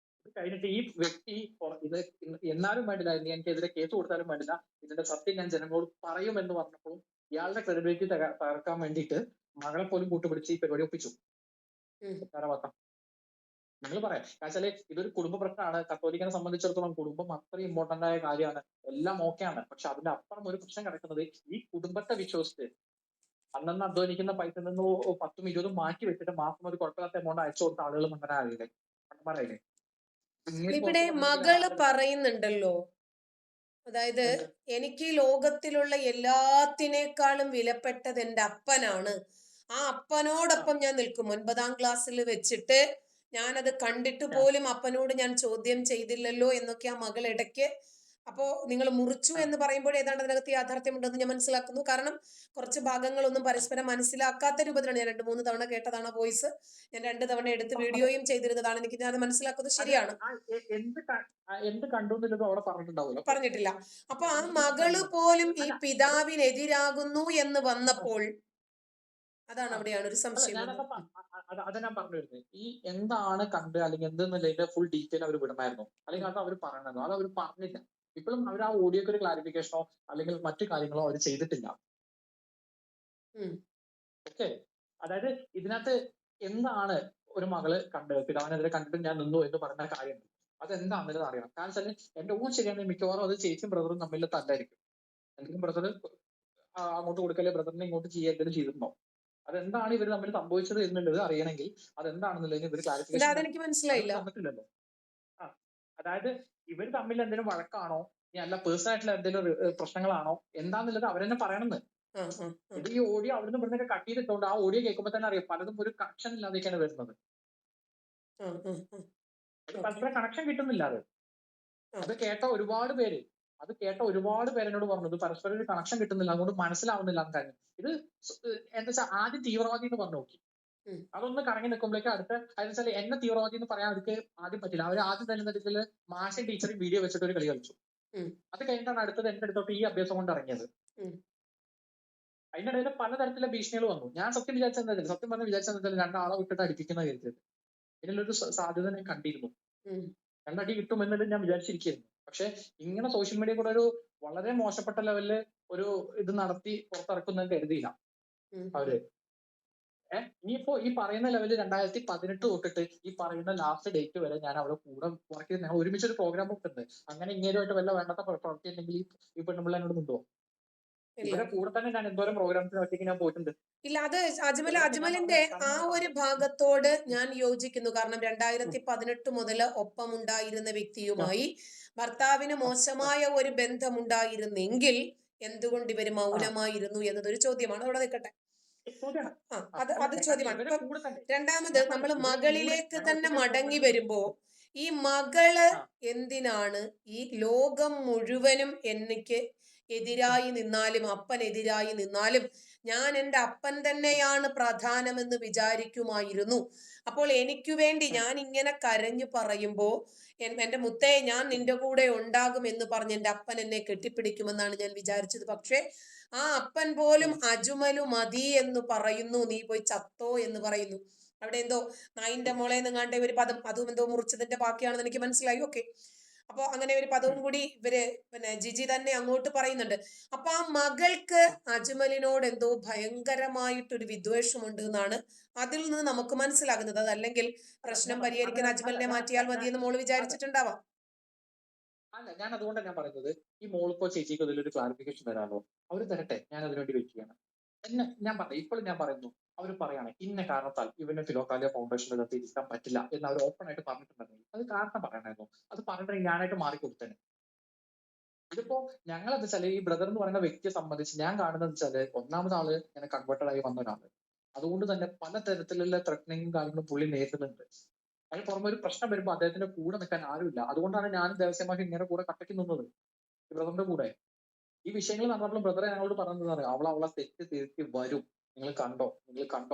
ഇത് കഴിഞ്ഞിട്ട് ഈ വ്യക്തി ഇത് എന്നാലും വേണ്ടില്ല, ഇനി എനിക്കെതിരെ കേസ് കൊടുത്താലും വേണ്ടില്ല, ഇതിന്റെ സത്യം ഞാൻ ജനങ്ങളോട് പറയുമെന്ന് പറഞ്ഞപ്പോഴും ഇയാളുടെ ക്രെഡിബിലിറ്റി തകർക്കാൻ വേണ്ടിയിട്ട് മകളെ പോലും കൂട്ടുപിടിച്ച് ഈ പരിപാടി ഒപ്പിച്ചു. ഉം. ഭാഗം നിങ്ങൾ പറയാം. കാച്ചാല് ഇതൊരു കുടുംബ പ്രശ്നമാണ്. കത്തോലിക്കനെ സംബന്ധിച്ചിടത്തോളം കുടുംബം അത്രയും ഇമ്പോർട്ടന്റ് ആയ കാര്യമാണ്. എല്ലാം ഓക്കെയാണ്. പക്ഷെ അതിന്റെ അപ്പുറം ഒരു പ്രശ്നം കിടക്കുന്നത് ഈ കുടുംബത്തെ വിശ്വസിച്ച് അന്നന്ന് അധ്വാനിക്കുന്ന പൈസ നിന്ന് 10ഉം 20ഉം മാറ്റി വെച്ചിട്ട് മാസം ഒരു കുഴപ്പമില്ലാത്ത എമൗണ്ട് അയച്ചു കൊടുത്ത ആളുകൾ മണ്ടന്മാരായില്ലേ? മണ്ടന്മാരായില്ലേ? ഇങ്ങനെ ഇവിടെ പുറത്ത് വന്നിട്ട് പിന്നെ മകള് ആരുടെ പറയുന്നുണ്ടല്ലോ, അതായത് എന്ത്? എനിക്ക് ഈ ലോകത്തിലുള്ള എല്ലാത്തിനേക്കാളും വിലപ്പെട്ടത് എൻ്റെ അപ്പനാണ്, ആ ആ. അപ്പനോടൊപ്പം ഞാൻ നിൽക്കും. 9ാം ക്ലാസ്സിൽ വെച്ചിട്ട് ഞാനത് കണ്ടിട്ട് ആ. പോലും അപ്പനോട് ഞാൻ ചോദ്യം ചെയ്തില്ലല്ലോ എന്നൊക്കെ ആ മകൾ ഇടയ്ക്ക്. അപ്പോ നിങ്ങൾ മുറിച്ചു ആ. എന്ന് പറയുമ്പോൾ ഏതാണ്ട് അതിനകത്ത് യാഥാർത്ഥ്യമുണ്ടെന്ന് ഞാൻ മനസ്സിലാക്കുന്നു. കാരണം കുറച്ച് ഭാഗങ്ങളൊന്നും ആ. പരസ്പരം മനസ്സിലാക്കാത്ത രൂപത്തിലാണ്. ഞാൻ 2-3 തവണ കേട്ടതാണ് ആ വോയിസ്. ഞാൻ 2 തവണ എടുത്ത് അപ്പൊ അത് വീഡിയോയും ചെയ്തിരുന്നതാണ്. എനിക്ക് ഞാൻ അത് മനസ്സിലാക്കുന്നത് അത് ശരിയാണ്. എന്ത് കണ്ടു എന്നുള്ളത് അവിടെ പറഞ്ഞിട്ടുണ്ടാവുമല്ലോ. അപ്പൊ പറഞ്ഞിട്ടില്ല. അപ്പൊ ആ ഇതിനെക്കുറിച്ച് മകള് സംസാരിക്കണം. പോലും ഈ അല്ല അത് പിതാവിനെതിരാകുന്നു എന്ന് ആ. വന്നപ്പോൾ അതാണ് ആ. അവിടെയാണ് ഒരു അല്ല സംശയം ഞാനപ്പോ വന്നത്. അതാ ഞാൻ പറഞ്ഞു വരുന്നത്. ഈ എന്താണ് കണ്ട് അല്ലെങ്കിൽ എന്തെന്നുള്ളതിന്റെ ഫുൾ ഡീറ്റെയിൽ അവർ വിടണമായിരുന്നു, അല്ലെങ്കിൽ ഉം. അത് അവർ പറയണമായിരുന്നു. അത് അവർ പറഞ്ഞില്ല. ഇപ്പോഴും അവർ ആ ഓഡിയോക്ക് ഒരു ക്ലാരിഫിക്കേഷനോ അല്ലെങ്കിൽ മറ്റു കാര്യങ്ങളോ അവർ ചെയ്തിട്ടില്ല. ഉം. ഓക്കെ. അതായത് ഇതിനകത്ത് എന്താണ് ഒരു മകള് കണ്ട് പിതാവിനെതിരെ കണ്ടിട്ട് ഞാൻ നിന്നു എന്ന് പറഞ്ഞ കാര്യം അതെന്താണെന്നുള്ളത് അറിയണം. കാരണം വെച്ചാൽ എന്റെ ഊഹം ശരിയാണെങ്കിൽ മിക്കവാറും അത് ചേച്ചിയും ബ്രദറും തമ്മിൽ തല്ലായിരിക്കും. എന്തെങ്കിലും ബ്രദർ അങ്ങോട്ട് കൊടുക്കല്ലേ, ബ്രദറിനെ ഇങ്ങോട്ട് ചെയ്യുക, എന്തെങ്കിലും ചെയ്തിട്ടുണ്ടോ? അതെന്താണ് ഇവർ തമ്മിൽ സംഭവിച്ചത് എന്നുള്ളത് അറിയണമെങ്കിൽ അതെന്താണെന്നുള്ളതിന് ഇവർ എന്താ, ക്ലാരിഫിക്കേഷൻ തരണം. അതെനിക്ക് അതിവിടെ മനസ്സിലായില്ല. തന്നിട്ടില്ലല്ലോ. ആ. അതായത് ഇവർ തമ്മിൽ എന്തെങ്കിലും വഴക്കാണോ, ഇനി അല്ല പേഴ്സണൽ ആയിട്ടുള്ള എന്തെങ്കിലും പ്രശ്നങ്ങളാണോ എന്താന്നുള്ളത് അവരെന്നെ പറയണമെന്ന്. ആ, ആ, ആ, ഇത് ഈ ഓഡിയോ അവിടുന്ന് ഇവിടുന്നൊക്കെ കട്ട് ചെയ്തിട്ടുണ്ട്. ആ ഓഡിയോ കേൾക്കുമ്പോൾ തന്നെ അറിയാം പലതും ഒരു കണക്ഷൻ ഇല്ലാതെയൊക്കെയാണ് വരുന്നത്. ആ, ആ, ആ. അത് ഓക്കെ. പരസ്പരം കണക്ഷൻ കിട്ടുന്നില്ല. അത് ആ. അത് കേട്ട ഒരുപാട് പേര് എന്നോട് പറഞ്ഞു ഇത് പരസ്പരം ഒരു കണക്ഷൻ കിട്ടുന്നില്ല, അതുകൊണ്ട് മനസ്സിലാവുന്നില്ല എന്ന് കാര്യം. ഇത് എന്താ വെച്ചാൽ ആദ്യം തീവ്രവാദി എന്ന് പറഞ്ഞു നോക്കി. ഉം. അതൊന്ന് കറങ്ങി നിൽക്കുമ്പോഴേക്കും അടുത്ത അതെന്ന് വെച്ചാൽ എന്നെ തീവ്രവാദി എന്ന് പറയാൻ അവർക്ക് ആദ്യം പറ്റില്ല. അവർ ആദ്യം തന്നെ തരത്തില് മാഷൻ ടീച്ചറും വീഡിയോ വെച്ചിട്ട് ഒരു കളി കളിച്ചു. ഉം. അത് കഴിഞ്ഞിട്ടാണ് അടുത്തത് എന്റെ അടുത്തോട്ട് ഈ അഭ്യാസം കൊണ്ട് ഇറങ്ങിയത്. ഉം. അതിനിടയിൽ പലതരത്തിലുള്ള ഭീഷണികൾ വന്നു. ഞാൻ സത്യം പറഞ്ഞ് വിചാരിച്ചെന്നതിൽ രണ്ടാളെ വിട്ടിട്ട് അടിപ്പിക്കുന്ന കരുതിയത്. ഇതിനുള്ളൊരു സാധ്യത ഞാൻ കണ്ടിരുന്നു. ഉം. രണ്ടടി കിട്ടും എന്നുള്ളത് ഞാൻ വിചാരിച്ചിരിക്കുന്നു. പക്ഷെ ഇങ്ങനെ സോഷ്യൽ മീഡിയ കൂടെ ഒരു വളരെ മോശപ്പെട്ട ലെവലില് ഒരു ഇത് നടത്തി പുറത്തിറക്കുന്നത് കരുതിയില്ല ഉം. അവര്. ഇനിയിപ്പോ ഈ പറയുന്ന ലെവലിൽ 2018 തൊട്ടിട്ട് ഈ പറയുന്ന ലാസ്റ്റ് ഡേറ്റ് വരെ ഞാൻ അവിടെ കൂടെ വർക്ക് ചെയ്ത് ഞങ്ങൾ ഒരുമിച്ച് ഒരു പ്രോഗ്രാം ഒക്കെ ഉണ്ട്. അങ്ങനെ ഇങ്ങനെയായിട്ട് വല്ല വേണ്ടാത്ത പ്രവൃത്തി ഉണ്ടെങ്കിൽ ഈ പെണ്ണുമ്പിള്ള എന്നോട് കൊണ്ടുപോകും. ഇല്ല, ഇവരെ കൂടെ തന്നെ ഞാൻ എന്തോരം പ്രോഗ്രാംസിന് ഒറ്റയ്ക്ക് ഞാൻ പോയിട്ടുണ്ട്. ഇല്ല, അത് ചിലതൊക്കെ ഞാൻ അജ്മലിന്റെ അവിടെ ആ കണ്ണാണ് ഒരു കണ്ടത്. ഭാഗത്തോട് ഞാൻ യോജിക്കുന്നു. കാരണം 2018 മുതൽ ഒപ്പമുണ്ടായിരുന്ന ആ. വ്യക്തിയുമായി ഭർത്താവിന് ആ. ആ. മോശമായ ഒരു ബന്ധമുണ്ടായിരുന്നെങ്കിൽ എന്തുകൊണ്ട് ഇവര് ആ. മൗനമായിരുന്നു എന്നതൊരു ചോദ്യമാണ്. അവിടെ നിൽക്കട്ടെ. ചോദ്യമാണ്. ആ, ആ. അത് കാരണം ചോദ്യമാണ്. ഇവരെ ഇപ്പം കൂടെ തന്നെ രണ്ടാമത് ഞാൻ നമ്മൾ പറയും ഇവരെ കൂടെ മകളിലേക്ക് ഞങ്ങൾ തന്നെ ഒറ്റയ്ക്ക് ഒരു മടങ്ങി പ്രോഗ്രാമിന് വരുമ്പോ ഈ മകള് ആ. എന്തിനാണ് ഈ ലോകം മുഴുവനും എനിക്ക് ഉം. എതിരായി നിന്നാലും, അപ്പനെതിരായി നിന്നാലും ഞാൻ എൻ്റെ അപ്പൻ തന്നെയാണ് പ്രധാനമെന്ന് വിചാരിക്കുമായിരുന്നു. അപ്പോൾ എനിക്കു വേണ്ടി ഉം. ഞാൻ ഇങ്ങനെ കരഞ്ഞു പറയുമ്പോ എൻ്റെ മുത്തേ ഞാൻ നിന്റെ കൂടെ ഉണ്ടാകും എന്ന് പറഞ്ഞ് എൻ്റെ അപ്പൻ എന്നെ കെട്ടിപ്പിടിക്കുമെന്നാണ് ഞാൻ വിചാരിച്ചത്. പക്ഷെ ആ അപ്പൻ പോലും ഉം. അജുമലു മതി എന്ന് പറയുന്നു, നീ പോയി ചത്തോ എന്ന് പറയുന്നു. അവിടെ എന്തോ നായിന്റെ മോളെ നിങ്ങാണ്ട് ഒരു പദം, അതും എന്തോ മുറിച്ചതിന്റെ ബാക്കിയാണെന്ന് എനിക്ക് മനസ്സിലായി. ഓക്കെ. അപ്പൊ അങ്ങനെ ഒരു പദവും കൂടി ഇവര് പിന്നെ ജിജി തന്നെ അങ്ങോട്ട് പറയുന്നുണ്ട്. അപ്പൊ ആ മകൾക്ക് അജ്മലിനോട് എന്തോ ഭയങ്കരമായിട്ടൊരു വിദ്വേഷമുണ്ട് എന്നാണ് അതിൽ നിന്ന് നമുക്ക് മനസ്സിലാകുന്നത്. അതല്ലെങ്കിൽ പ്രശ്നം പരിഹരിക്കാൻ അജ്മലിനെ മാറ്റിയാൽ മതി എന്ന് മോള് വിചാരിച്ചിട്ടുണ്ടാവാം. അല്ല, ഞാൻ അതുകൊണ്ടാണ് ഞാൻ പറയുന്നത്, ഈ മോളിപ്പോ ചേച്ചിക്ക് അതിലൊരു ക്ലാരിഫിക്കേഷൻ തരാമോ? അവര് തരട്ടെ, ഞാൻ അതിനുവേണ്ടി വെയിറ്റ് ചെയ്യണം. ഞാൻ പറഞ്ഞു, ഇപ്പോഴും ഞാൻ പറയുന്നു, അവർ പറയാണ് ഇന്ന കാരണത്താൽ ഇവന് ഫിലോക്കാലിയ ഫൗണ്ടേഷനിൽ ഇരിക്കാൻ പറ്റില്ല എന്ന് അവർ ഓപ്പൺ ആയിട്ട് പറഞ്ഞിട്ടുണ്ടെങ്കിൽ അത് കാരണം പറയണമായിരുന്നു. അത് പറഞ്ഞിട്ടുണ്ടെങ്കിൽ ഞാനായിട്ട് മാറിക്കൊടുത്തേനെ. ഇതിപ്പോ ഞങ്ങളെന്താ വെച്ചാല്, ഈ ബ്രദർ എന്ന് പറയുന്ന വ്യക്തിയെ സംബന്ധിച്ച് ഞാൻ കാണുന്നത് വെച്ചാല്, ഒന്നാമത് ആള് ഇങ്ങനെ കൺവേർട്ടഡ് ആയി വന്ന ഒരാള്. അതുകൊണ്ട് തന്നെ പലതരത്തിലുള്ള ത്രെറ്റനിങ്ങും കാര്യങ്ങളും പുള്ളി നേരിടുന്നുണ്ട്. അതിന് പുറമെ ഒരു പ്രശ്നം വരുമ്പോൾ അദ്ദേഹത്തിന്റെ കൂടെ നിൽക്കാൻ ആരുമില്ല. അതുകൊണ്ടാണ് ഞാനും ദേവസ്യമാർക്ക് ഇങ്ങനെ കൂടെ കട്ടയ്ക്ക് നിന്നത്, ഈ ബ്രദറിന്റെ കൂടെ. ഈ വിഷയങ്ങൾ നടന്നപ്പോൾ ബ്രദറെ ഞങ്ങളോട് പറഞ്ഞതാണ്, അവളെ തെറ്റ് തിരുത്തി വരും, നിങ്ങൾ കണ്ടോ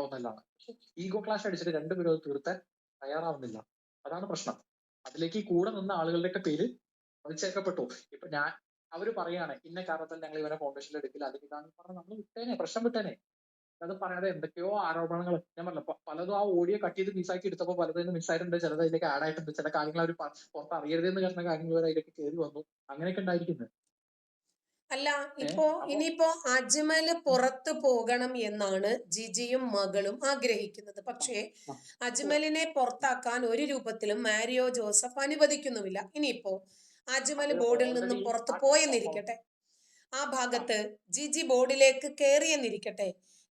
എന്നല്ലാണ്. പക്ഷെ ഈഗോ ക്ലാഷ് അടിച്ചിട്ട് രണ്ടുപേരും അത് തീർത്താൻ തയ്യാറാവുന്നില്ല. അതാണ് പ്രശ്നം. അതിലേക്ക് ഈ കൂടെ നിന്ന ആളുകളുടെയൊക്കെ പേര് വലിച്ചേർക്കപ്പെട്ടു. ഇപ്പൊ അവര് പറയാണ് ഇന്ന കാരണത്താൽ ഞങ്ങൾ ഇവരെ ഫൗണ്ടേഷനിൽ എടുക്കില്ല, അല്ലെങ്കിൽ ഇതാണെന്ന് പറഞ്ഞാൽ നമ്മൾ വിട്ടേനെ, പ്രശ്നം വിട്ടേനെ. അത് പറയാതെ എന്തൊക്കെയോ ആരോപണങ്ങൾ ഞാൻ പറഞ്ഞ പലതും ആ ഓഡിയോ കട്ട് ചെയ്ത് മിസ്സാക്കി എടുത്തപ്പോൾ പലതും മിസ്സായിട്ടുണ്ട്, ചിലത് അതിലേക്ക് ആഡ് ആയിട്ടുണ്ട്, ചില കാര്യങ്ങൾ അവർ പുറത്ത് അറിയരുതെന്ന് കരുതുന്ന കാര്യങ്ങൾ വരെ അതിലേക്ക് കയറി വന്നു, അങ്ങനെയൊക്കെ ഉണ്ടായിരിക്കുന്നത്. അല്ല, ഇപ്പോ ഇനിയിപ്പോ അജ്മല് പുറത്തു പോകണം എന്നാണ് ജിജിയും മകളും ആഗ്രഹിക്കുന്നത്. പക്ഷേ അജ്മലിനെ പുറത്താക്കാൻ ഒരു രൂപത്തിലും മാരിയോ ജോസഫ് അനുവദിക്കുന്നുമില്ല. ഇനിയിപ്പോ അജ്മല് ബോർഡിൽ നിന്നും പുറത്തു പോയെന്നിരിക്കട്ടെ, ആ ഭാഗത്ത് ജിജി ബോർഡിലേക്ക് കയറിയെന്നിരിക്കട്ടെ,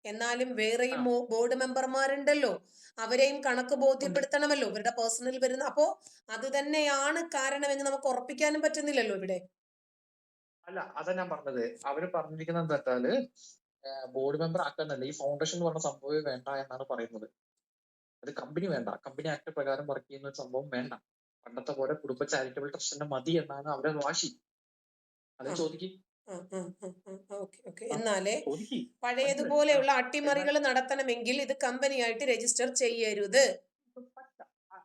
എന്നാലും വേറെയും ബോർഡ് മെമ്പർമാരുണ്ടല്ലോ, അവരെയും കണക്ക് ബോധ്യപ്പെടുത്തണമല്ലോ, ഇവരുടെ പേഴ്സണൽ വരുന്ന. അപ്പോ അത് തന്നെയാണ് കാരണമെന്ന് നമുക്ക് ഉറപ്പിക്കാനും പറ്റുന്നില്ലല്ലോ ഇവിടെ. അല്ല, അതാ ഞാൻ പറഞ്ഞത്, അവര് പറഞ്ഞിരിക്കുന്നത് എന്താ വെച്ചാല് ബോർഡ് മെമ്പർ ആക്കാന്നല്ല, ഈ ഫൗണ്ടേഷൻ എന്ന് പറഞ്ഞ സംഭവം വേണ്ട എന്നാണ് പറയുന്നത്. അത് കമ്പനി വേണ്ട, കമ്പനി ആക്ട് പ്രകാരം വർക്ക് ചെയ്യുന്ന ഒരു സംഭവം വേണ്ട, പണ്ടത്തെ പോലെ കുടുംബ ചാരിറ്റബിൾ ട്രസ്റ്റിന്റെ മതി എന്നാണ് അവരുടെ വാശി. അത് ചോദിക്കും. എന്നാലേ പഴയതുപോലെയുള്ള അട്ടിമറികൾ നടത്തണമെങ്കിൽ ഇത് കമ്പനിയായിട്ട് രജിസ്റ്റർ ചെയ്യരുത്.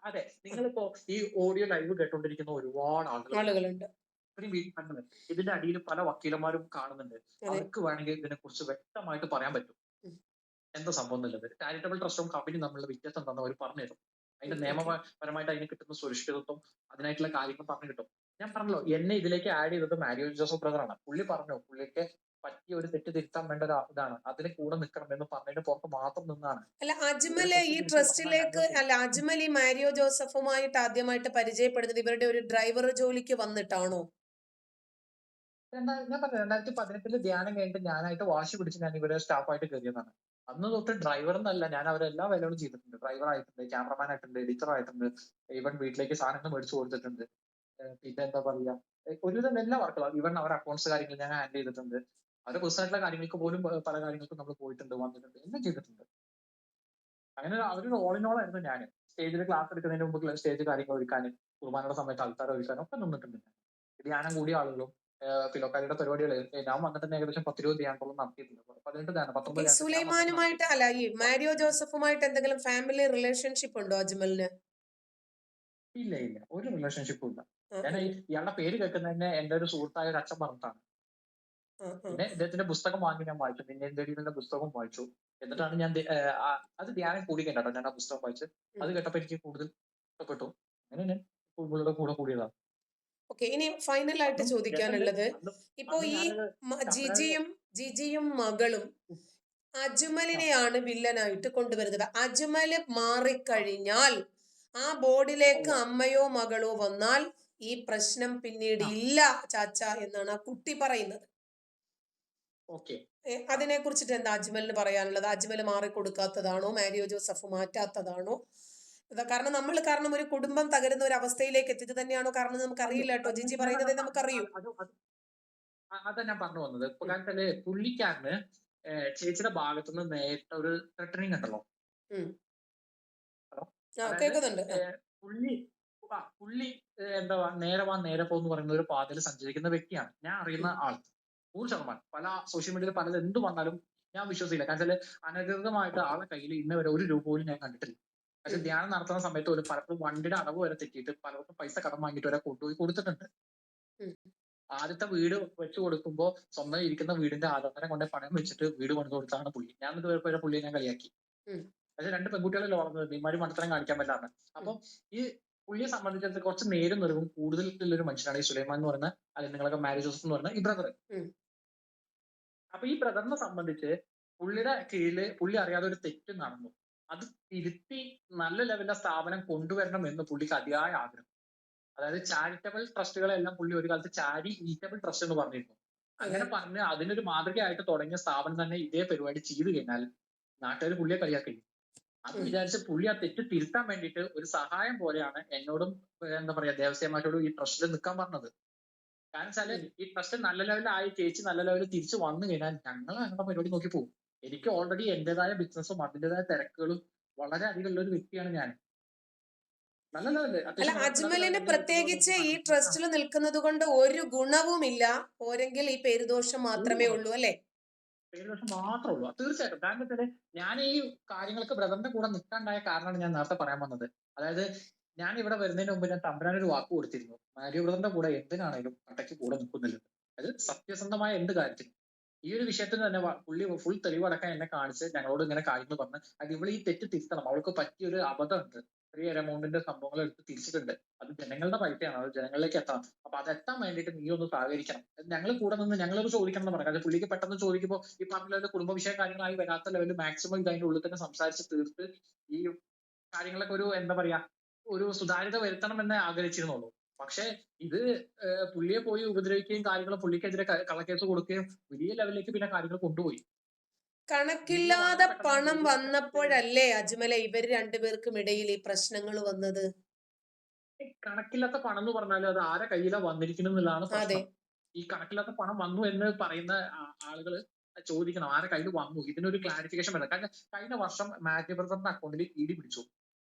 അതെ, നിങ്ങളിപ്പോ ഈ ഓഡിയോ ലൈവ് കേട്ടോണ്ടിരിക്കുന്ന ഒരുപാട് ആളുകളുണ്ട്. ഇതിന്റെ അടിയിൽ പല വക്കീലന്മാരും കാണുന്നുണ്ട്. അവർക്ക് വേണമെങ്കിൽ ഇതിനെ കുറിച്ച് വ്യക്തമായിട്ട് പറയാൻ പറ്റും എന്താ സംഭവം എന്നുള്ളത്. ചാരിറ്റബിൾ ട്രസ്റ്റും കമ്പനി തമ്മിലുള്ള വ്യത്യാസം എന്താണെന്ന് അവർ പറഞ്ഞുതരും. അതിന്റെ നിയമപരമായിട്ട് അതിന് കിട്ടുന്ന സുരക്ഷിതത്വം, അതിനായിട്ടുള്ള കാര്യങ്ങൾ പറഞ്ഞു കിട്ടും. ഞാൻ പറഞ്ഞല്ലോ, എന്നെ ഇതിലേക്ക് ആഡ് ചെയ്തത് മാരിയോ ജോസഫ് ബ്രദറാണ്. പുള്ളി പറഞ്ഞു പുള്ളിക്ക് പറ്റിയ ഒരു തെറ്റ് തിരുത്താൻ വേണ്ട ഒരു ഇതാണ്, അതിന് കൂടെ നിൽക്കണം എന്ന് പറഞ്ഞതിന് പുറത്ത് മാത്രം നിന്നാണ്. അല്ല, അജ്മല് ഈ ട്രസ്റ്റിലേക്ക് അജ്മൽ ഈ മാരിയോ ജോസഫുമായിട്ട് ആദ്യമായിട്ട് പരിചയപ്പെടുന്നത് ഇവരുടെ ഒരു ഡ്രൈവർ ജോലിക്ക് വന്നിട്ടാണോ? ഞാൻ പറഞ്ഞു, 2018 ധ്യാനം കഴിഞ്ഞിട്ട് ഞാനായിട്ട് വാശി പിടിച്ച് ഞാൻ ഇവരെ സ്റ്റാഫായിട്ട് കയറിയതാണ്. അന്ന് തൊട്ട് ഡ്രൈവർ എന്നല്ല, ഞാൻ അവരെല്ലാ വേലകളും ചെയ്തിട്ടുണ്ട്. ഡ്രൈവർ ആയിട്ടുണ്ട്, ക്യാമറമാൻ ആയിട്ടുണ്ട്, എഡിറ്റർ ആയിട്ടുണ്ട്, ഈവൻ വീട്ടിലേക്ക് സാധനങ്ങൾ മേടിച്ചു കൊടുത്തിട്ടുണ്ട്. പിന്നെ എന്താ പറയാ, ഒരുവിധം എല്ലാ വർക്കുകളും, ഈവൻ അവരുടെ അക്കൗണ്ട്സ് കാര്യങ്ങൾ ഞാൻ ഹാൻഡിൽ ചെയ്തിട്ടുണ്ട്. അവരുടെ പേഴ്സണായിട്ടുള്ള കാര്യങ്ങൾക്ക് പോലും പല കാര്യങ്ങൾക്കും നമ്മൾ പോയിട്ടുണ്ട്, വന്നിട്ടുണ്ട്, എല്ലാം ചെയ്തിട്ടുണ്ട്. അങ്ങനെ അവരൊരു ഓൾ ഇൻ ഓൾ ആയിരുന്നു ഞാൻ. സ്റ്റേജിൽ ക്ലാസ് എടുക്കുന്നതിന് മുമ്പ് സ്റ്റേജ് കാര്യങ്ങൾ ഒരുക്കാനും കുർബാനയുടെ സമയത്ത് ആൾക്കാരെ ഒരുക്കാനും ഒക്കെ നിന്നിട്ടുണ്ട്. ധ്യാനം കൂടിയ ആളുകളും ഫിലോക്കാലിയുടെ പരിപാടികൾ ഞാൻ വന്നിട്ട് ഏകദേശം 10-20 ധ്യാനത്തോളം നടത്തിയിട്ടുണ്ട്. 18 ധ്യാനം, 19 ധ്യാനം. സുലൈമാനുമായിട്ട് അല്ല, ഈ മാരിയോ ജോസഫുമായിട്ട് എന്തെങ്കിലും ഫാമിലി റിലേഷൻഷിപ്പ് ഉണ്ടോ അജ്മലിന്? ഇല്ല, ഒരു റിലേഷൻഷിപ്പും ഇല്ല. ഞാൻ ഇയാളുടെ പേര് കേൾക്കുന്ന തന്നെ എന്റെ ഒരു സുഹൃത്തായ ഒരു അച്ഛൻ പറഞ്ഞിട്ടാണ്. പിന്നെ ഇദ്ദേഹത്തിന്റെ പുസ്തകം വാങ്ങി ഞാൻ വായിച്ചു, നിന്നെ പുസ്തകം വായിച്ചു. എന്നിട്ടാണ് ഞാൻ അത് ധ്യാനം കൂടി കേട്ടോ, ഞാൻ ആ പുസ്തകം വായിച്ച് അത് കേട്ടപ്പോ എനിക്ക് കൂടുതൽ ഇഷ്ടപ്പെട്ടു. അങ്ങനെ ഞാൻ പുള്ളിയുടെ കൂടെ കൂടിയതാണ്. ഓക്കെ, ഇനി ഫൈനൽ ആയിട്ട് ചോദിക്കാനുള്ളത്, ഇപ്പോ ഈ ജിജിയും മകളും അജ്മലിനെയാണ് വില്ലനായിട്ട് കൊണ്ടുവരുന്നത്. അജ്മല് മാറിക്കഴിഞ്ഞാൽ ആ ബോർഡിലേക്ക് അമ്മയോ മകളോ വന്നാൽ ഈ പ്രശ്നം പിന്നീട് ഇല്ല ചാച്ച എന്നാണ് ആ കുട്ടി പറയുന്നത്. അതിനെ കുറിച്ചിട്ട് എന്താ അജ്മലിന് പറയാനുള്ളത്? Ajmal മാറിക്കൊടുക്കാത്തതാണോ, Mario Joseph മാറ്റാത്തതാണോ? കാരണം ഒരു കുടുംബം തകരുന്ന ഒരു അവസ്ഥയിലേക്ക് എത്തിയത് തന്നെയാണോ കാരണം നമുക്ക് അറിയില്ല കേട്ടോ. ജിജി പറയുന്നതേ നമുക്കറിയൂ. അതാ ഞാൻ പറഞ്ഞു വന്നത്. ഇപ്പൊ കാരണം പുള്ളിക്കാരന് ചേച്ചിയുടെ ഭാഗത്തുനിന്ന് നേരിട്ട ഒരു ത്രെട്ടനിങ് ഉണ്ടല്ലോ. പുള്ളി എന്താ നേരെ പോകുന്ന പറയുന്ന ഒരു പാതയിൽ സഞ്ചരിക്കുന്ന വ്യക്തിയാണ്. ഞാൻ അറിയുന്ന ആൾ 100%. പല സോഷ്യൽ മീഡിയയിൽ പലത് എന്ത് വന്നാലും ഞാൻ വിശ്വസിക്കില്ല. കാരണം വെച്ചാൽ അനധികൃതമായിട്ട് ആളെ കയ്യിൽ ഇന്ന് വരെ ഒരു രൂപ പോലും ഞാൻ കണ്ടിട്ടില്ല. പക്ഷെ ധ്യാനം നടത്തുന്ന സമയത്ത് പോലും പലപ്പോഴും വണ്ടിയുടെ അടവ് വരെ തെറ്റിയിട്ട് പലർക്കും പൈസ കടം വാങ്ങിയിട്ട് വരെ കൊണ്ടുപോയി കൊടുത്തിട്ടുണ്ട്. ആദ്യത്തെ വീട് വെച്ചു കൊടുക്കുമ്പോൾ സ്വന്തം ഇരിക്കുന്ന വീടിന്റെ ആധാരം കൊണ്ട് പണയം വെച്ചിട്ട് വീട് പണിത് കൊടുത്താണ് പുള്ളി. ഞാൻ പുള്ളിയെ ഞാൻ കളിയാക്കി. പക്ഷെ 2 പെൺകുട്ടികളല്ലേ വളർന്നത്, ഇമാര് മണ്ടത്തരം കാണിക്കാൻ പറ്റാണ്. അപ്പൊ ഈ പുള്ളിയെ സംബന്ധിച്ചിടത്തോളം കുറച്ച് നേരും നിറവും കൂടുതലുള്ള ഒരു മനുഷ്യനാണ് ഈ സുലൈമാൻ എന്ന് പറയുന്ന, അല്ലെങ്കിൽ നിങ്ങളൊക്കെ മാരി ജോസഫ് എന്ന് പറയുന്ന ഈ ബ്രദർ. ഉം. അപ്പൊ ഈ ബ്രദറിനെ സംബന്ധിച്ച് പുള്ളിയുടെ കീഴില് പുള്ളി അറിയാതെ ഒരു തെറ്റ് നടന്നു. അത് തിരുത്തി നല്ല ലെവലിലെ സ്ഥാപനം കൊണ്ടുവരണം എന്ന് പുള്ളിക്ക് അതിയായ ആഗ്രഹം. അതായത് ചാരിറ്റബിൾ ട്രസ്റ്റുകളെല്ലാം പുള്ളി ഒരു കാലത്ത് ചാരിറ്റബിൾ ട്രസ്റ്റ് എന്ന് പറഞ്ഞിരുന്നു. അതെ. അങ്ങനെ പറഞ്ഞ് അതിനൊരു മാതൃകയായിട്ട് തുടങ്ങിയ സ്ഥാപനം തന്നെ ഇതേ പരിപാടി ചെയ്തു കഴിഞ്ഞാൽ നാട്ടുകാർ പുള്ളിയെ കളിയാക്കി. അത് ഉം. വിചാരിച്ച് പുള്ളി ആ തെറ്റ് തിരുത്താൻ വേണ്ടിയിട്ട് ഒരു സഹായം പോലെയാണ് എന്നോടും എന്താ പറയാ ദേവസ്യമാരോടും ഈ ട്രസ്റ്റിൽ നിൽക്കാൻ പറഞ്ഞത്. കാരണം വെച്ചാല് ഉം. ഈ ട്രസ്റ്റ് നല്ല ലെവലിലായി ചേച്ചി നല്ല ലെവലിൽ തിരിച്ചു വന്നു കഴിഞ്ഞാൽ ഞങ്ങൾ ഞങ്ങളുടെ പരിപാടി നോക്കി പോകും. എനിക്ക് ഓൾറെഡി എന്റേതായ ബിസിനസ്സും അതിന്റേതായ തിരക്കുകളും വളരെ അധികം ഉള്ള ഒരു വ്യക്തിയാണ് ഞാൻ. നല്ല ലെവലില് അല്ല, അത്യാവശ്യം കുഴപ്പമില്ലാത്ത അജ്മലിന് ലെവലിൽ എന്റെ ബിസിനസ് നോക്കി പ്രത്യേകിച്ച് ഈ നടത്തുന്നു. ട്രസ്റ്റിൽ നിൽക്കുന്നത് കൊണ്ട് ഒരു ഗുണവുമില്ല, പോരെങ്കിൽ ഈ പേരുദോഷം ഒരു മാത്രമേ ഗുണമില്ല. ഉള്ളൂ അല്ലെ? പേരുദോഷം മാത്രമേ ഉള്ളൂ. തീർച്ചയായിട്ടും. കാരണം വെച്ചാല് ഞാൻ ഈ കാര്യങ്ങൾക്ക് ബ്രദറിന്റെ കൂടെ നിൽക്കാണ്ടായ കാരണമാണ് ഞാൻ നേരത്തെ പറയാൻ വന്നത്. അതായത് ഞാൻ ഇവിടെ വരുന്നതിന് മുമ്പ് ഞാൻ തമ്പുരാന് ഒരു വാക്ക് കൊടുത്തിരുന്നു. മാരിയോ ബ്രദറിന്റെ കൂടെ എന്തിനാണേലും കട്ടയ്ക്ക് കൂടെ നിൽക്കുന്നില്ല. അത് സത്യസന്ധമായ എന്ത് കാര്യത്തിനും. ഈ ഒരു വിഷയത്തിന് തന്നെ പുള്ളി ഫുൾ തെളിവടക്കം എന്നെ കാണിച്ച് ഞങ്ങളോട് ഇങ്ങനെ കാര്യങ്ങൾ പറഞ്ഞ് അത് ഇവള് ഈ തെറ്റ് തിരുത്തണം. അവൾക്ക് പറ്റിയൊരു അബദ്ധമുണ്ട്. ചെറിയൊരു എമൗണ്ടിന്റെ സംഭവങ്ങൾ എടുത്ത് തിരിച്ചിട്ടുണ്ട്. അത് ജനങ്ങളുടെ പൈസയാണ്. അത് ജനങ്ങളിലേക്ക് എത്തണം. അപ്പൊ അത് എത്താൻ വേണ്ടിയിട്ട് നീ ഒന്ന് സഹകരിക്കണം. ഞങ്ങൾ കൂടെ നിന്ന് ഞങ്ങളത് ചോദിക്കണം എന്ന് പറഞ്ഞു. അത് പുള്ളിക്ക് പെട്ടെന്ന് ചോദിക്കുമ്പോൾ ഈ പറഞ്ഞ ലെവലിൽ കുടുംബ വിഷയ കാര്യങ്ങളായി വരാത്ത ലെവലിൽ മാക്സിമം ഇത് അതിന്റെ ഉള്ളിൽ തന്നെ സംസാരിച്ച് തീർത്ത് ഈ കാര്യങ്ങളൊക്കെ ഒരു എന്താ പറയാ ഒരു സുതാര്യത വരുത്തണം എന്നേ ആഗ്രഹിച്ചിരുന്നുള്ളൂ. പക്ഷെ ഇത് പുള്ളിയെ പോയി ഉപദ്രവിക്കുകയും കാര്യങ്ങൾ പുള്ളിക്കെതിരെ കള്ളക്കേസ് കൊടുക്കുകയും വലിയ ലെവലിലേക്ക് പിന്നെ കാര്യങ്ങൾ കൊണ്ടുപോയി. മീഡിയ വളരെ കണക്കില്ലാതെ പെട്ടെന്ന് പണം മീഡിയ വന്നപ്പോഴല്ലേ അജ്മലെ ഇവർ രണ്ടുപേർക്കും ഇടയിൽ ഈ പ്രശ്നങ്ങൾ വന്നത്? കണക്കില്ലാത്ത പണം എന്ന് പറഞ്ഞാൽ അത് ആരെ കയ്യിലാ വന്നിരിക്കുന്നു എന്നുള്ളതാണ് അതെ. പ്രശ്നം. ഈ കണക്കില്ലാത്ത പണം വന്നു എന്ന് പറയുന്ന ആളുകൾ ചോദിക്കണം ആരെ കയ്യിൽ വന്നു, ഇതിനൊരു ക്ലാരിഫിക്കേഷൻ വേണം. കാരണം കഴിഞ്ഞ വർഷം മാത്യു ബ്രദറിന്റെ അക്കൗണ്ടിൽ ഇഡി പിടിച്ചു.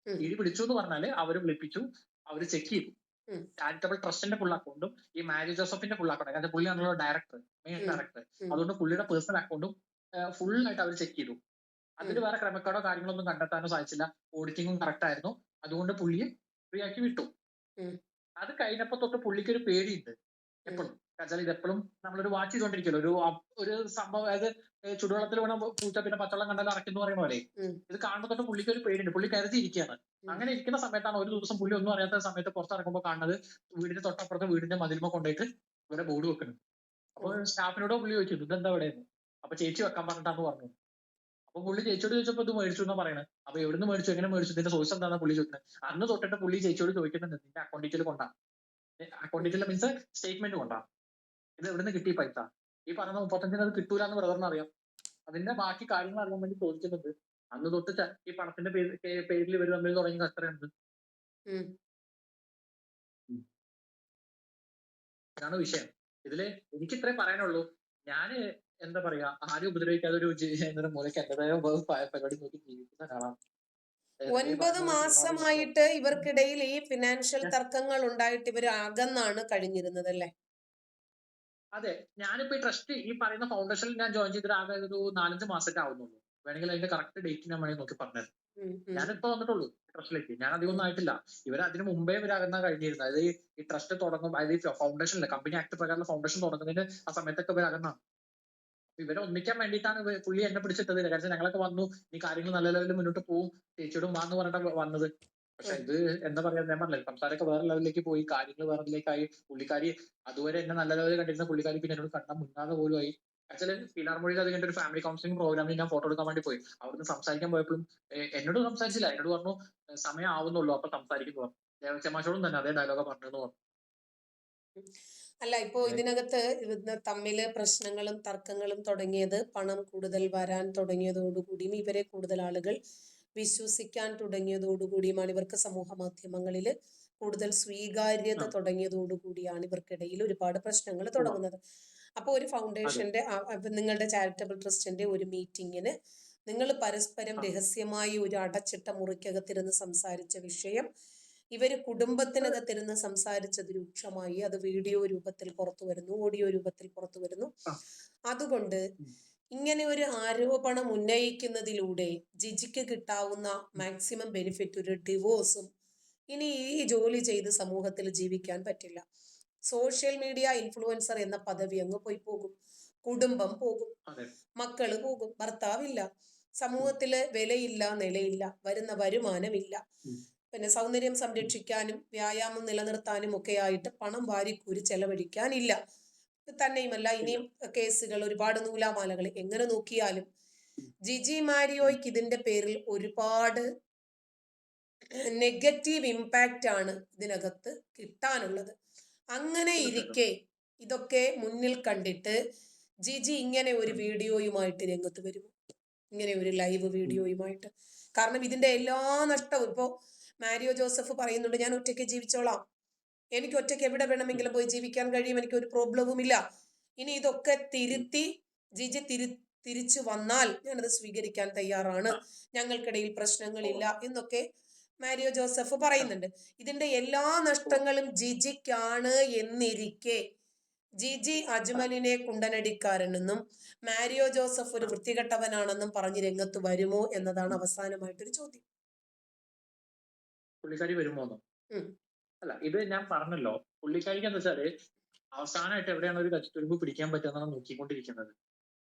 ഉം. ഇഡി പിടിച്ചു എന്ന് പറഞ്ഞാല് അവര് വിളിപ്പിച്ചു, അവര് ചെക്ക് ചെയ്തു. ഉം. ചാരിറ്റബിൾ ട്രസ്റ്റിന്റെ ഫുൾ അക്കൗണ്ടും ഈ മാരി ജോസഫിന്റെ ഫുൾ അക്കൗണ്ട്, അതായത് പുള്ളിയാണല്ലോ ഡയറക്ടർ, മെയിൻ ഉം. ഡയറക്ടർ. ഉം. അതുകൊണ്ട് പുള്ളിയുടെ പേഴ്സണൽ അക്കൗണ്ടും ഫുൾ ആയിട്ട് അവർ ചെക്ക് ചെയ്തു. അതിൽ ഉം. വേറെ ക്രമക്കേടോ കാര്യങ്ങളൊന്നും കണ്ടെത്താനോ സാധിച്ചില്ല. ഓഡിറ്റിംഗും കറക്റ്റ് ആയിരുന്നു. അതുകൊണ്ട് പുള്ളിയെ ഫ്രീ ആക്കി വിട്ടു. ഉം. അത് കഴിഞ്ഞപ്പോ തൊട്ട് പുള്ളിക്ക് ഒരു പേടിയുണ്ട് ഉം. എപ്പോഴും. കാരണം ഇതെപ്പോഴും നമ്മളൊരു വാച്ച് ചെയ്തോണ്ടിരിക്കുമല്ലോ. ഒരു സംഭവം, അതായത് ചുടുവെള്ളത്തിൽ വീണ പൂച്ച പിന്നെ പച്ചവെള്ളം കണ്ടാൽ അറയ്ക്കുന്നു പറയുന്ന പോലെ ഉം. ഇത് കാണുമ്പോൾ തൊട്ട് പുള്ളിക്ക് ഒരു പേടിയുണ്ട്. പുള്ളി കരുതിയിരിക്കുകയാണ്. ഉം. അങ്ങനെ ഇരിക്കുന്ന സമയത്താണ് ഒരു ദിവസം പുള്ളി ഒന്നും അറിയാത്ത സമയത്ത് പുറത്തിറങ്ങുമ്പോൾ കാണുന്നത് വീടിന്റെ തൊട്ടപ്പുറത്ത് വീടിന്റെ മതിൽമ കൊണ്ടുപോയിട്ട് ഇവിടെ ബോർഡ് വെക്കണം. അപ്പൊ ഉം. സ്റ്റാഫിനോട് പുള്ളി ചോദിച്ചു ഇതെന്താ ഇവിടെ? അപ്പൊ ചേച്ചി വെക്കാൻ പറഞ്ഞിട്ടാന്ന് പറഞ്ഞു. അപ്പൊ പുള്ളി ചേച്ചിയോട് ചോദിച്ചപ്പോ ഇത് മേടിച്ചു എന്നാ പറയണത്. അപ്പൊ എവിടുന്ന് മേടിച്ചു, എങ്ങനെ മേടിച്ചു, ഇതിന്റെ സോഴ്സ് എന്താണെന്ന് പുള്ളി ചോദിക്കുന്നത്. അന്ന് തൊട്ടിട്ട് പുള്ളി ചേച്ചിയോട് ചോദിക്കുന്നുണ്ട് നിന്റെ അക്കൗണ്ട് ഡീറ്റെയിൽ കൊണ്ടാ, അക്കൗണ്ട് ഉം. ഡീറ്റെയിൽ മീൻസ് സ്റ്റേറ്റ്മെന്റ് കൊണ്ടാ, ഇത് എവിടുന്ന് കിട്ടി പൈസ, ഈ പറയുന്ന 35 അത് കിട്ടൂല എന്ന് ബ്രദറിന് അറിയാം. അതിന്റെ ബാക്കി കാര്യങ്ങൾ അറിയാൻ വേണ്ടി ചോദിക്കുന്നുണ്ട്. അന്ന് തൊട്ട് ഈ പണത്തിന്റെ പേരിൽ ഇവർ തമ്മിൽ തുടങ്ങി കച്ചറയുണ്ട്. ഉം. ഇതാണ് വിഷയം. ഇതില് എനിക്ക് ഇത്രേ പറയാനുള്ളൂ. ഞാന് എന്താ പറയാ ആരും ഉപദ്രവിക്കാതെ ഒരു മൂലയ്ക്ക് എന്റേതായ പരിപാടി നോക്കി ജീവിക്കുന്ന ഒരാളാണ്. 9 മാസമായിട്ട് ഇവർക്കിടയിൽ ഈ ഫിനാൻഷ്യൽ തർക്കങ്ങൾ ഉണ്ടായിട്ട് ഇവർ അകന്നാണ് കഴിഞ്ഞിരുന്നത് അല്ലേ? അതെ, ഞാനിപ്പോ ഈ ട്രസ്റ്റ് ഈ പറയുന്ന ഫൗണ്ടേഷനിൽ ഞാൻ ജോയിൻ ചെയ്തിട്ട് ആകെ ഒരു 4-5 മാസമൊക്കെ ആവുന്നുള്ളൂ. വേണമെങ്കിൽ അതിന്റെ കറക്റ്റ് ഡേറ്റ് ഞാൻ വേണമെങ്കിൽ നോക്കി പറഞ്ഞത്. ഉം. ഉം. ഞാനിപ്പോ വന്നിട്ടുള്ളൂ ട്രസ്റ്റിലേക്ക്. ഞാൻ അധികം ഒന്നും ആയിട്ടില്ല. ഇവർ അതിന് മുമ്പേ ഇവർ അകന്നാ കഴിഞ്ഞിരുന്നത്. അതായത് ഈ ട്രസ്റ്റ് തുടങ്ങും, അതായത് ഈ ഫൗണ്ടേഷനിലെ കമ്പനി ആക്ട് പ്രകാരമുള്ള ഫൗണ്ടേഷൻ തുടങ്ങുന്നതിന് ആ സമയത്തൊക്കെ ഇവർ അകന്നാണ്. ഇവരെ ഒന്നിക്കാൻ വേണ്ടിയിട്ടാണ് പുള്ളി എന്നെ പിടിച്ചിട്ടത്. കാരണം ഞങ്ങളൊക്കെ വന്നു, ഈ കാര്യങ്ങൾ നല്ല ലെവലിൽ മുന്നോട്ട് പോകും, ചേച്ചിയോടും വാന്ന് പറഞ്ഞിട്ട് വന്നത്. പക്ഷെ ഇത് എന്താ പറയാ, ഞാൻ പറഞ്ഞില്ല, സംസാരമൊക്കെ വേറെ ലെവലിലേക്ക് പോയി, കാര്യങ്ങൾ വേറെ ലെവലിലേക്കായി. പുള്ളിക്കാരി അതുവരെ എന്നെ നല്ല ലെവലിൽ കണ്ടിരുന്ന പുള്ളിക്കാരി പിന്നെ എന്നോട് കണ്ടാൽ മുന്നാതെ പോലും ആയി. ആക്ച്വലി ഫിലാർമൊഴിയിൽ അത് കഴിഞ്ഞിട്ട് ഒരു ഫാമിലി കൗൺസിലിംഗ് പ്രോഗ്രാമിൽ ഞാൻ ഫോട്ടോ എടുക്കാൻ വേണ്ടി പോയി. അവിടുന്ന് സംസാരിക്കാൻ പോയപ്പോഴും എന്നോട് സംസാരിച്ചില്ല. എന്നോട് പറഞ്ഞു സമയം ആവുന്നുള്ളൂ അപ്പൊ സംസാരിക്കുന്നു പറഞ്ഞു. ദേവസ്യമാശോടും തന്നെ അതേ ഡയലോഗ് പറഞ്ഞെന്ന് പറഞ്ഞു. അല്ല, ഇപ്പോ ഇതിനകത്ത് തമ്മില് പ്രശ്നങ്ങളും തർക്കങ്ങളും തുടങ്ങിയത് പണം കൂടുതൽ വരാൻ തുടങ്ങിയതോടുകൂടിയും ഇവരെ കൂടുതൽ ആളുകൾ വിശ്വസിക്കാൻ തുടങ്ങിയതോടുകൂടിയുമാണ്, ഇവർക്ക് സമൂഹ മാധ്യമങ്ങളിൽ കൂടുതൽ സ്വീകാര്യത ആ, തുടങ്ങിയതോടുകൂടിയാണ് ഇവർക്കിടയിൽ ഒരുപാട് പ്രശ്നങ്ങൾ ഉവ്വ. തുടങ്ങുന്നത്. അപ്പോൾ ഒരു അതെ. ഫൗണ്ടേഷന്റെ നിങ്ങളുടെ ചാരിറ്റബിൾ ട്രസ്റ്റിന്റെ ഒരു മീറ്റിങ്ങിന് നിങ്ങൾ പരസ്പരം ആ. രഹസ്യമായി ഒരു അടച്ചിട്ട മുറിക്കകത്തിരുന്ന് സംസാരിച്ച വിഷയം ഇവര് കുടുംബത്തിനകത്തിരുന്ന് സംസാരിച്ചത് രൂക്ഷമായി. അത് വീഡിയോ രൂപത്തിൽ പുറത്തു വരുന്നു, ഓഡിയോ രൂപത്തിൽ പുറത്തു വരുന്നു. ആ. അതുകൊണ്ട് ഉം. ഇങ്ങനെ ഒരു ആരോപണം ഉന്നയിക്കുന്നതിലൂടെ ജിജിക്ക് കിട്ടാവുന്ന മാക്സിമം ബെനിഫിറ്റ് ഒരു ഡിവോഴ്സും, ഇനി ഈ ജോലി ചെയ്ത് സമൂഹത്തിൽ ജീവിക്കാൻ പറ്റില്ല. സോഷ്യൽ മീഡിയ ഇൻഫ്ലുവൻസർ എന്ന പദവി അങ്ങ് പോയി പോകും, കുടുംബം പോകും, അതെ. മക്കള് പോകും, ഭർത്താവില്ല. സമൂഹത്തില് വിലയില്ല, നിലയില്ല, വരുന്ന വരുമാനമില്ല. ഉം. പിന്നെ സൗന്ദര്യം സംരക്ഷിക്കാനും വ്യായാമം നിലനിർത്താനും ഒക്കെ ആയിട്ട് പണം വാരിക്കൂരി ചെലവഴിക്കാനില്ല. തന്നെയുമല്ല ഇല്ല. ഇനിയും കേസുകൾ, ഒരുപാട് നൂലാമാലകൾ. എങ്ങനെ നോക്കിയാലും ഉം. ജിജി ഉം. മാരിയോയ്ക്ക് ഇതിന്റെ പേരിൽ ഒരുപാട് നെഗറ്റീവ് ഇമ്പാക്റ്റ് ആണ് ഇതിനകത്ത് കിട്ടാനുള്ളത്. അങ്ങനെ തീർച്ചയായിട്ടും. ഇരിക്കെ ഇതൊക്കെ മുന്നിൽ കണ്ടിട്ട് ജിജി ഇങ്ങനെ ഒരു ഉം. വീഡിയോയുമായിട്ട് രംഗത്ത് വരുമോ? ഇങ്ങനെ ഒരു ലൈവ് ഉം. വീഡിയോയുമായിട്ട്? കാരണം ഇതിന്റെ എല്ലാ നഷ്ടവും ഇപ്പോ മാരിയോ ജോസഫ് പറയുന്നുണ്ട്, ഞാൻ ഒറ്റയ്ക്ക് ജീവിച്ചോളാം, എനിക്ക് ഒറ്റയ്ക്ക് എവിടെ ഉം. വേണമെങ്കിലും പോയി ജീവിക്കാൻ കഴിയും, എനിക്ക് ഒരു പ്രോബ്ലവും ഇല്ല. ഇനി ഇതൊക്കെ ഉം. തിരുത്തി ജിജി തിരിച്ചു വന്നാൽ ഞാനത് സ്വീകരിക്കാൻ തയ്യാറാണ്, ആ. ഞങ്ങൾക്കിടയിൽ ഓ. പ്രശ്നങ്ങളില്ല എന്നൊക്കെ മാരിയോ ജോസഫ് ആ. പറയുന്നുണ്ട്. ഇതിന്റെ എല്ലാ ഓ. നഷ്ടങ്ങളും ജിജിക്കാണ് എന്നിരിക്കെ ജിജി ആ. അജ്മലിനെ കുണ്ടനടിക്കാരനെന്നും മാരിയോ ജോസഫ് ഒരു ആ. വൃത്തികെട്ടവനാണെന്നും പറഞ്ഞ് രംഗത്ത് വരുമോ എന്നതാണ് അവസാനമായിട്ടൊരു ചോദ്യം. പുള്ളിക്കാരി വരുമോന്നോ? ഉം. അല്ല, ഇത് ഞാൻ പറഞ്ഞല്ലോ. പുള്ളിക്കാരിക്ക് എന്താ വെച്ചാല് അവസാനമായിട്ട് എവിടെയാണ് ഒരു കച്ചിത്തുരുമ്പ് പിടിക്കാൻ പറ്റുന്നതാണ് നോക്കിക്കൊണ്ടിരിക്കുന്നത്.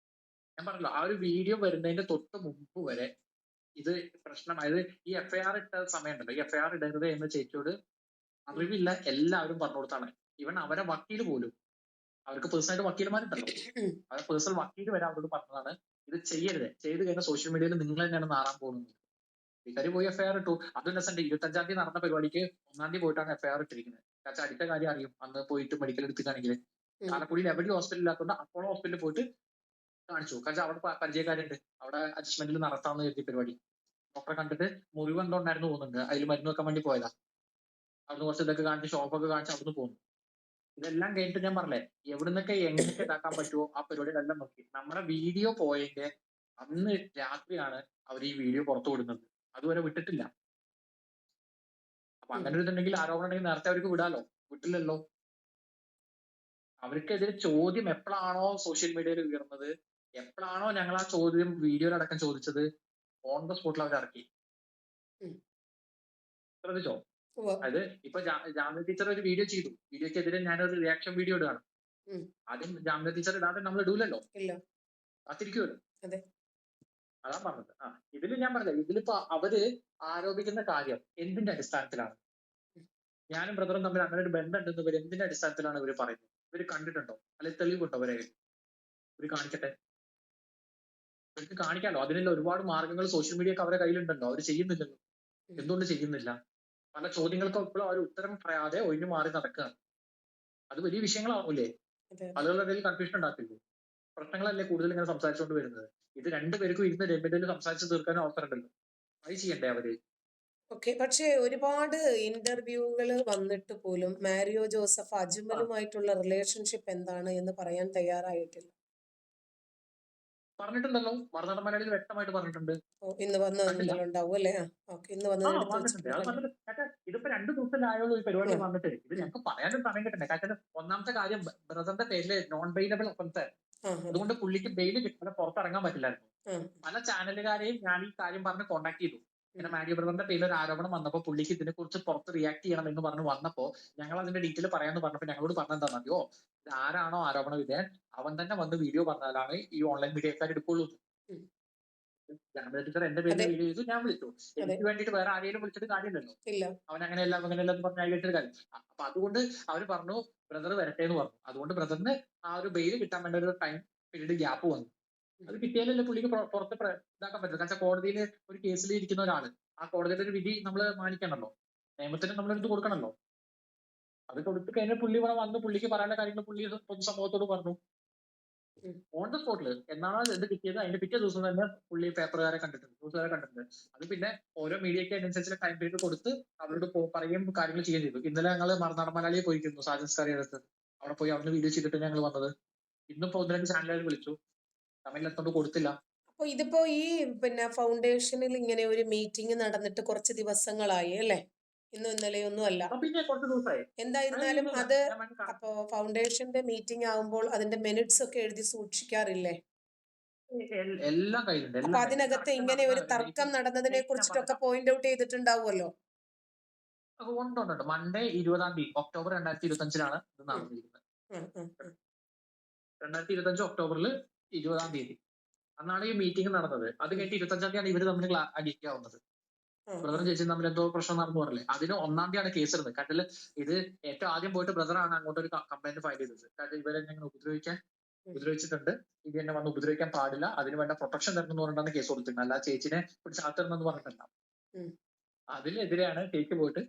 ഞാൻ പറഞ്ഞല്ലോ, ആ ഒരു വീഡിയോ വരുന്നതിന്റെ തൊട്ട് മുമ്പ് വരെ ഇത് പ്രശ്നമായത്. ഈ എഫ്ഐആർ ഇട്ട സമയം ഉണ്ടല്ലോ, ഈ എഫ്ഐആർ ഇടരുത് എന്ന ചേച്ചിയോട് അറിവില്ല എല്ലാവരും പറഞ്ഞു കൊടുത്താണ്. ഇവൻ അവരെ വക്കീല് പോലും, അവർക്ക് പേഴ്സണലായിട്ട് വക്കീലന്മാരുണ്ടല്ലോ, അവരുടെ പേഴ്സണൽ വക്കീല് വരെ അവരോട് പറഞ്ഞതാണ് ഇത് ചെയ്യരുത്, ചെയ്ത് കഴിഞ്ഞാൽ സോഷ്യൽ മീഡിയയിൽ നിങ്ങൾ തന്നെയാണ് നാറാൻ പോകുന്നത്. പുള്ളിക്കാരി പോയി എഫ്ഐആർ ഇട്ടു. അതും രസമുണ്ട്, 25-ാം തീയതി നടന്ന പരിപാടിക്ക് 1-ാം തീയതി പോയിട്ടാണ് എഫ്ഐആർ ഇട്ടിരിക്കുന്നത്. കാരണം അടുത്ത കാര്യം അറിയും, അന്ന് പോയിട്ട് മെഡിക്കൽ എടുത്തിട്ടാണെങ്കിൽ ചാലക്കുടിയിൽ എവിടെയും ഹോസ്പിറ്റൽ ഇല്ലാത്തതുകൊണ്ട് അപ്പോളോ ഹോസ്പിറ്റലിൽ പോയിട്ട് കാണിച്ചു. കാരണം അവിടെ പരിചയക്കാരുണ്ട്, അവിടെ അഡ്ജസ്റ്റ്മെന്റിൽ നടത്താമെന്ന് കരുതി പരിപാടി. ഡോക്ടറെ കണ്ടിട്ട് മുറിവ് എന്തോ ഉണ്ടായിരുന്നു പോകുന്നുണ്ട്, അതിൽ മരുന്ന് വെക്കാൻ വേണ്ടി പോയതാ. അവിടുന്ന് കുറച്ച് ഇതൊക്കെ കാണിച്ച് ഷോപ്പൊക്കെ കാണിച്ച് അവിടുന്ന് പോകുന്നു. ഇതെല്ലാം കഴിഞ്ഞിട്ട് ഞാൻ പറഞ്ഞേ, എവിടുന്നൊക്കെ എങ്ങനെയൊക്കെ ഇതാക്കാൻ പറ്റുമോ ആ പരിപാടികളെല്ലാം നോക്കി. നമ്മുടെ വീഡിയോ പോയതിന്റെ അന്ന് രാത്രിയാണ് അവർ ഈ വീഡിയോ പുറത്തു വിടുന്നത്. അതുവരെ വിട്ടിട്ടില്ല. അപ്പൊ അങ്ങനെ ഒരു ഇതുണ്ടെങ്കിൽ, ആരോപണം ഉണ്ടെങ്കിൽ നേരത്തെ അവർക്ക് വിടാലോ. വിട്ടില്ലല്ലോ. അവർക്കെതിരെ ചോദ്യം എപ്പോഴാണോ സോഷ്യൽ മീഡിയയിൽ ഉയർന്നത്, എപ്പോഴാണോ ഞങ്ങൾ ആ ചോദ്യം വീഡിയോയിലടക്കം ചോദിച്ചത്, ഓൺ ദ സ്പോട്ടിൽ അവർ ഇറക്കി. ശ്രദ്ധിച്ചോ? അതായത് ഇപ്പൊ ജാമ്യ ടീച്ചർ ഒരു വീഡിയോ ചെയ്തു, വീഡിയോക്കെതിരെ ഞാനൊരു റിയാക്ഷൻ വീഡിയോ ഇടുകയാണ്. ആദ്യം ജാമ്യ ടീച്ചർ ഇടാതെ നമ്മൾ ഇടൂലല്ലോ, കാത്തിരിക്കുമല്ലോ. അതാ പറഞ്ഞത്. ഇതിൽ ഞാൻ പറഞ്ഞത്, ഇതിലിപ്പോ അവര് ആരോപിക്കുന്ന കാര്യം എന്തിന്റെ അടിസ്ഥാനത്തിലാണ്? ഞാനും ബ്രദറും തമ്മിൽ അങ്ങനെ ഒരു ബന്ധം ഉണ്ടെന്ന് ഇവർ എന്തിന്റെ അടിസ്ഥാനത്തിലാണ് ഇവർ പറയുന്നത്? ഇവർ കണ്ടിട്ടുണ്ടോ? അല്ലെങ്കിൽ തെളിവുണ്ടോ അവരെ? ഇവർ കാണിക്കട്ടെ. ഇവർക്ക് കാണിക്കാലോ. അതിനുള്ള ഒരുപാട് മാർഗങ്ങൾ സോഷ്യൽ മീഡിയ ഒക്കെ അവരുടെ കയ്യിലുണ്ടല്ലോ. അവർ ചെയ്യുന്നില്ലല്ലോ. എന്തുകൊണ്ട് ചെയ്യുന്നില്ല? പല ചോദ്യങ്ങൾക്കും ഇപ്പോഴും അവർ ഉത്തരം പറയാതെ ഒഴിഞ്ഞു മാറി നടക്കുകയാണ്. അത് വലിയ വിഷയങ്ങളാവൂലേ? ആളുകളുടെ ഇടയിൽ കൺഫ്യൂഷൻ ഉണ്ടാക്കില്ലേ? പ്രശ്നങ്ങളല്ലേ കൂടുതൽ ഇങ്ങനെ സംസാരിച്ചുകൊണ്ട് വരുന്നത്. ഇത് രണ്ടുപേർക്കും ഇരുന്ന് രമ്യതയിൽ സംസാരിച്ച് തീർക്കാനും അവസരം ഉണ്ടല്ലോ. അത് ചെയ്യണ്ടേ അവര്? പക്ഷേ ഒരുപാട് ഇന്റർവ്യൂകൾ വന്നിട്ട് പോലും മാരിയോ ജോസഫ് അജ്മലുമായിട്ടുള്ള റിലേഷൻഷിപ്പ് എന്താണ് എന്ന് പറയാൻ തയ്യാറായിട്ടില്ല. പറഞ്ഞിട്ടുണ്ടല്ലോ, മറുനാടൻ മലയാളിയിൽ വ്യക്തമായിട്ട് പറഞ്ഞിട്ടുണ്ട്. ഇന്ന് വന്നിട്ടുണ്ടാവും അല്ലേ? ഇന്ന് വന്നത് എടുത്ത് വന്നിട്ടുണ്ട്. അത് വെച്ചിട്ടുണ്ട്. പറഞ്ഞിട്ട് ഇതിപ്പോ 2 ദിവസത്തിലായുള്ളൂ ഈ പരിപാടി വന്നിട്ട്. ഇത് ഞങ്ങൾക്ക് പറയാനും സമയം കിട്ടണ്ടേ? കാരണം ഒന്നാമത്തെ കാര്യം, ബ്രദറിന്റെ പേരില് നോൺ ബെയിലബിൾ ഒഫൻസ്. അതുകൊണ്ട് പുള്ളിക്ക് ബെയില് കിട്ടാതെ പുറത്തിറങ്ങാൻ പറ്റില്ലായിരുന്നു. പല ചാനലുകാരെയും ഞാൻ ഈ കാര്യം പറഞ്ഞ് കോൺടാക്ട് ചെയ്തു. ഇങ്ങനെ മാരിയോ ബ്രദറിന്റെ പേരിൽ ഒരു ആരോപണം വന്നപ്പോൾ പുള്ളിക്ക് ഇതിനെക്കുറിച്ച് പുറത്ത് റിയാക്ട് ചെയ്യണം എന്ന് പറഞ്ഞ് വന്നപ്പോൾ ഞങ്ങൾ അതിന്റെ ഡീറ്റെയിൽ പറയാന്ന് പറഞ്ഞപ്പോൾ ഞങ്ങളോട് പറഞ്ഞെന്താണെന്നറിയോ? ഇത് ആരാണോ ആരോപണ വിധേയൻ അവൻ തന്നെ വന്ന് വീഡിയോ പറഞ്ഞാലാണ് ഈ ഓൺലൈൻ മീഡിയക്കാർ എടുക്കുള്ളൂ. ജാമ്യ ടീച്ചർ എന്റെ പേരിൽ വീഡിയോ ചെയ്തു, ഞാൻ വിളിച്ചു. എനിക്ക് വേണ്ടിയിട്ട് വേറെ ആരെയും വിളിച്ചിട്ട് കാര്യമില്ലല്ലോ. അവൻ അങ്ങനെയല്ല അങ്ങനെയല്ല എന്ന് പറഞ്ഞ് ആയിട്ട് കാര്യം. അപ്പൊ അതുകൊണ്ട് അവർ പറഞ്ഞു ബ്രദർ വരട്ടെ എന്ന് പറഞ്ഞു. അതുകൊണ്ട് ബ്രദറിന് ആ ഒരു ബെയിൽ കിട്ടാൻ വേണ്ട ഒരു ടൈം പീരീഡ് ഗ്യാപ്പ് വന്നു. അത് കിട്ടിയാലല്ലേ പുള്ളിക്ക് പുറത്ത് ഇതാക്കാൻ പറ്റും. കാരണം കോടതിയിൽ ഒരു കേസിൽ ഇരിക്കുന്ന ഒരാള്, ആ കോടതിയുടെ ഒരു വിധി നമ്മൾ മാനിക്കണല്ലോ, നിയമത്തിന് നമ്മളെടുത്ത് കൊടുക്കണല്ലോ. അത് കൊടുത്തു കഴിഞ്ഞാൽ പുള്ളി ഇവിടെ വന്ന് പുള്ളിക്ക് പറയാനുള്ള കാര്യങ്ങൾ പുള്ളി പൊതുസമൂഹത്തോട് പറഞ്ഞു. ഓൺ ദ സ്പോട്ടിൽ എന്നാണ് ഇത് കിട്ടിയത് അതിന്റെ പിറ്റേ ദിവസം തന്നെ പുള്ളി പേപ്പറുകാരെ കണ്ടിട്ടുണ്ട്, ന്യൂസുകാരെ കണ്ടിട്ടുണ്ട്. അത് പിന്നെ ഓരോ മീഡിയയ്ക്ക് അതിനനുസരിച്ച് ടൈം പീരീഡ് കൊടുത്ത് അവരോട് പറയുകയും കാര്യങ്ങൾ ചെയ്യുകയും ചെയ്തു. ഇന്നലെ ഞങ്ങൾ മറുനാടൻ മലയാളിയെ പോയിരിക്കുന്നു, സാജൻസ്കാരിയുടെ അടുത്ത്. അവിടെ പോയി അവിടുന്ന് വീഡിയോ ചെയ്തിട്ട് ഞങ്ങൾ വന്നത്. ഇന്നിപ്പോ 1-2 ചാനലുകൾ വിളിച്ചു, സമയമില്ലാത്തോണ്ട് കൊടുത്തില്ല. അപ്പൊ ഇതിപ്പോ ഈ ഫൗണ്ടേഷനിൽ ഇങ്ങനെ ഒരു മീറ്റിംഗ് നടന്നിട്ട് കുറച്ച് ദിവസങ്ങളായി അല്ലേ? ഇന്നും ഇന്നലെയൊന്നും അല്ല. പിന്നെ കുറച്ച് ദിവസമായി. എന്തായിരുന്നാലും അത് അപ്പോ ഫൗണ്ടേഷന്റെ മീറ്റിംഗ് ആകുമ്പോൾ അതിന്റെ മിനിറ്റ്സ് ഒക്കെ എഴുതി സൂക്ഷിക്കാറില്ലേ? എല്ലാം കയ്യിലുണ്ട്. അപ്പൊ അതിനകത്ത് ഇങ്ങനെ ഒരു തർക്കം നടന്നതിനെ കുറിച്ചിട്ടൊക്കെ പോയിന്റ് ഔട്ട് ചെയ്തിട്ടുണ്ടാവുമല്ലോ. ഉണ്ട്. മൺഡേ 20-ാം തീയതി ഒക്ടോബർ 2025 ഇത് നടന്നിരിക്കുന്നത്. 2025 ഒക്ടോബറിൽ 20-ാം തീയതി അന്നാണ് ഈ മീറ്റിംഗ് നടന്നത്. അത് കഴിഞ്ഞിട്ട് 25-ാം തീയതിയാണ് ഇവര് തമ്മിൽ അടിക്കാവുന്നത്. ആ, ബ്രദറും ആ. ചേച്ചിയും തമ്മിൽ എന്തോ പ്രശ്നം നടന്നു പറഞ്ഞില്ലേ, അതിന് 1-ാം തീയതിയാണ് കേസ് ഇടുന്നത്. കാരണം ഇത് ഏറ്റവും ആദ്യം പോയിട്ട് ബ്രദറാണ് അങ്ങോട്ട് ഒരു കംപ്ലൈന്റ് ഫയൽ ചെയ്തത്. കാരണം ഇവരെ എന്നെ ഉപദ്രവിച്ചിട്ടുണ്ട്, ഇത് എന്നെ വന്ന് ഉപദ്രവിക്കാൻ പാടില്ല, അതിന് വേണ്ട പ്രൊട്ടക്ഷൻ തരണം എന്ന് പറഞ്ഞിട്ടാണ് കേസ് കൊടുത്തിരുന്നത്. അല്ല ചേച്ചിനെ പിടിച്ച് അകത്തിടണമെന്ന് പറഞ്ഞിട്ടല്ല. ഉം. അതിനെതിരെയാണ് ചേച്ചി പോയിട്ട്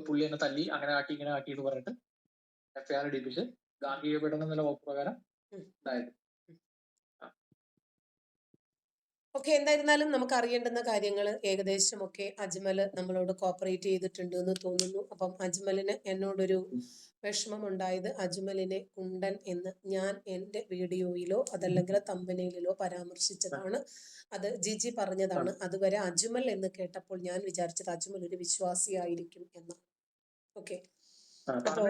പുള്ളി എന്നെ തല്ലി, അങ്ങനെ ആക്കി ഇങ്ങനെ ആക്കി എന്ന് പറഞ്ഞിട്ട് എഫ്ഐആർ ഇടിപ്പിച്ച് ഗാർഹിക പീഡനം എന്നുള്ള വകുപ്പ് പ്രകാരം ഉണ്ടായത്. ഓക്കെ, എന്തായിരുന്നാലും നമുക്ക് അറിയേണ്ടുന്ന കാര്യങ്ങൾ ഏകദേശമൊക്കെ അജ്മൽ നമ്മളോട് കോപ്പറേറ്റ് ചെയ്തിട്ടുണ്ട് എന്ന് തോന്നുന്നു. അപ്പം അജ്മലിന് എന്നോടൊരു വിഷമം ഉണ്ടായത് അജ്മലിനെ കുണ്ടൻ എന്ന് ഞാൻ എൻ്റെ വീഡിയോയിലോ അതല്ലെങ്കിൽ തമ്പനയിലോ പരാമർശിച്ചതാണ്. അത് ജിജി പറഞ്ഞതാണ്. അതുവരെ അജ്മൽ എന്ന് കേട്ടപ്പോൾ ഞാൻ വിചാരിച്ചത് അജ്മൽ ഒരു വിശ്വാസിയായിരിക്കും എന്നാണ്. ഓക്കെ, അപ്പോ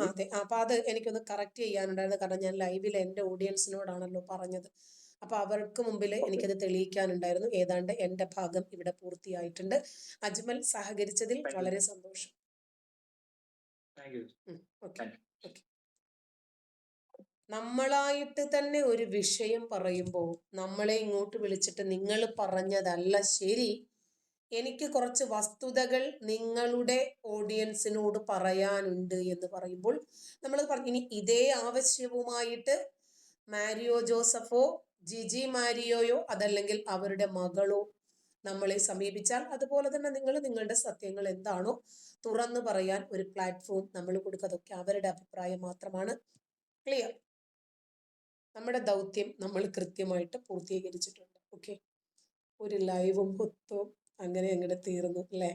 അതെ, അപ്പൊ അത് എനിക്കൊന്ന് കറക്റ്റ് ചെയ്യാനുണ്ടായിരുന്നു. കാരണം ഞാൻ ലൈവിൽ എൻ്റെ ഓഡിയൻസിനോടാണല്ലോ പറഞ്ഞത്. അപ്പൊ അവർക്ക് മുമ്പിൽ എനിക്കത് തെളിയിക്കാനുണ്ടായിരുന്നു. ഏതാണ്ട് എൻ്റെ ഭാഗം ഇവിടെ പൂർത്തിയായിട്ടുണ്ട്. അജ്മൽ സഹകരിച്ചതിൽ വളരെ സന്തോഷം. Okay, okay. നമ്മളായിട്ട് തന്നെ ഒരു വിഷയം പറയുമ്പോൾ നമ്മളെ ഇങ്ങോട്ട് വിളിച്ചിട്ട് നിങ്ങൾ പറഞ്ഞതല്ല ശരി, എനിക്ക് കുറച്ച് വസ്തുതകൾ നിങ്ങളുടെ ഓഡിയൻസിനോട് പറയാനുണ്ട് എന്ന് പറയുമ്പോൾ നമ്മൾ പറഞ്ഞു. ഇനി ഇതേ ആവശ്യവുമായിട്ട് മാരിയോ ജോസഫോ ജിജി മാരിയോയോ അതല്ലെങ്കിൽ അവരുടെ മകളോ നമ്മളെ സമീപിച്ചാൽ അതുപോലെ തന്നെ നിങ്ങൾ നിങ്ങളുടെ സത്യങ്ങൾ എന്താണോ തുറന്നു പറയാൻ ഒരു പ്ലാറ്റ്ഫോം നമ്മൾ കൊടുക്കുക. അതൊക്കെ അവരുടെ അഭിപ്രായം മാത്രമാണ്. ക്ലിയർ? നമ്മുടെ ദൗത്യം നമ്മൾ കൃത്യമായിട്ട് പൂർത്തീകരിച്ചിട്ടുണ്ട്. ഓക്കെ, ഒരു ലൈവും മൊത്തവും അങ്ങനെ അങ്ങോട്ട് തീർന്നു അല്ലേ?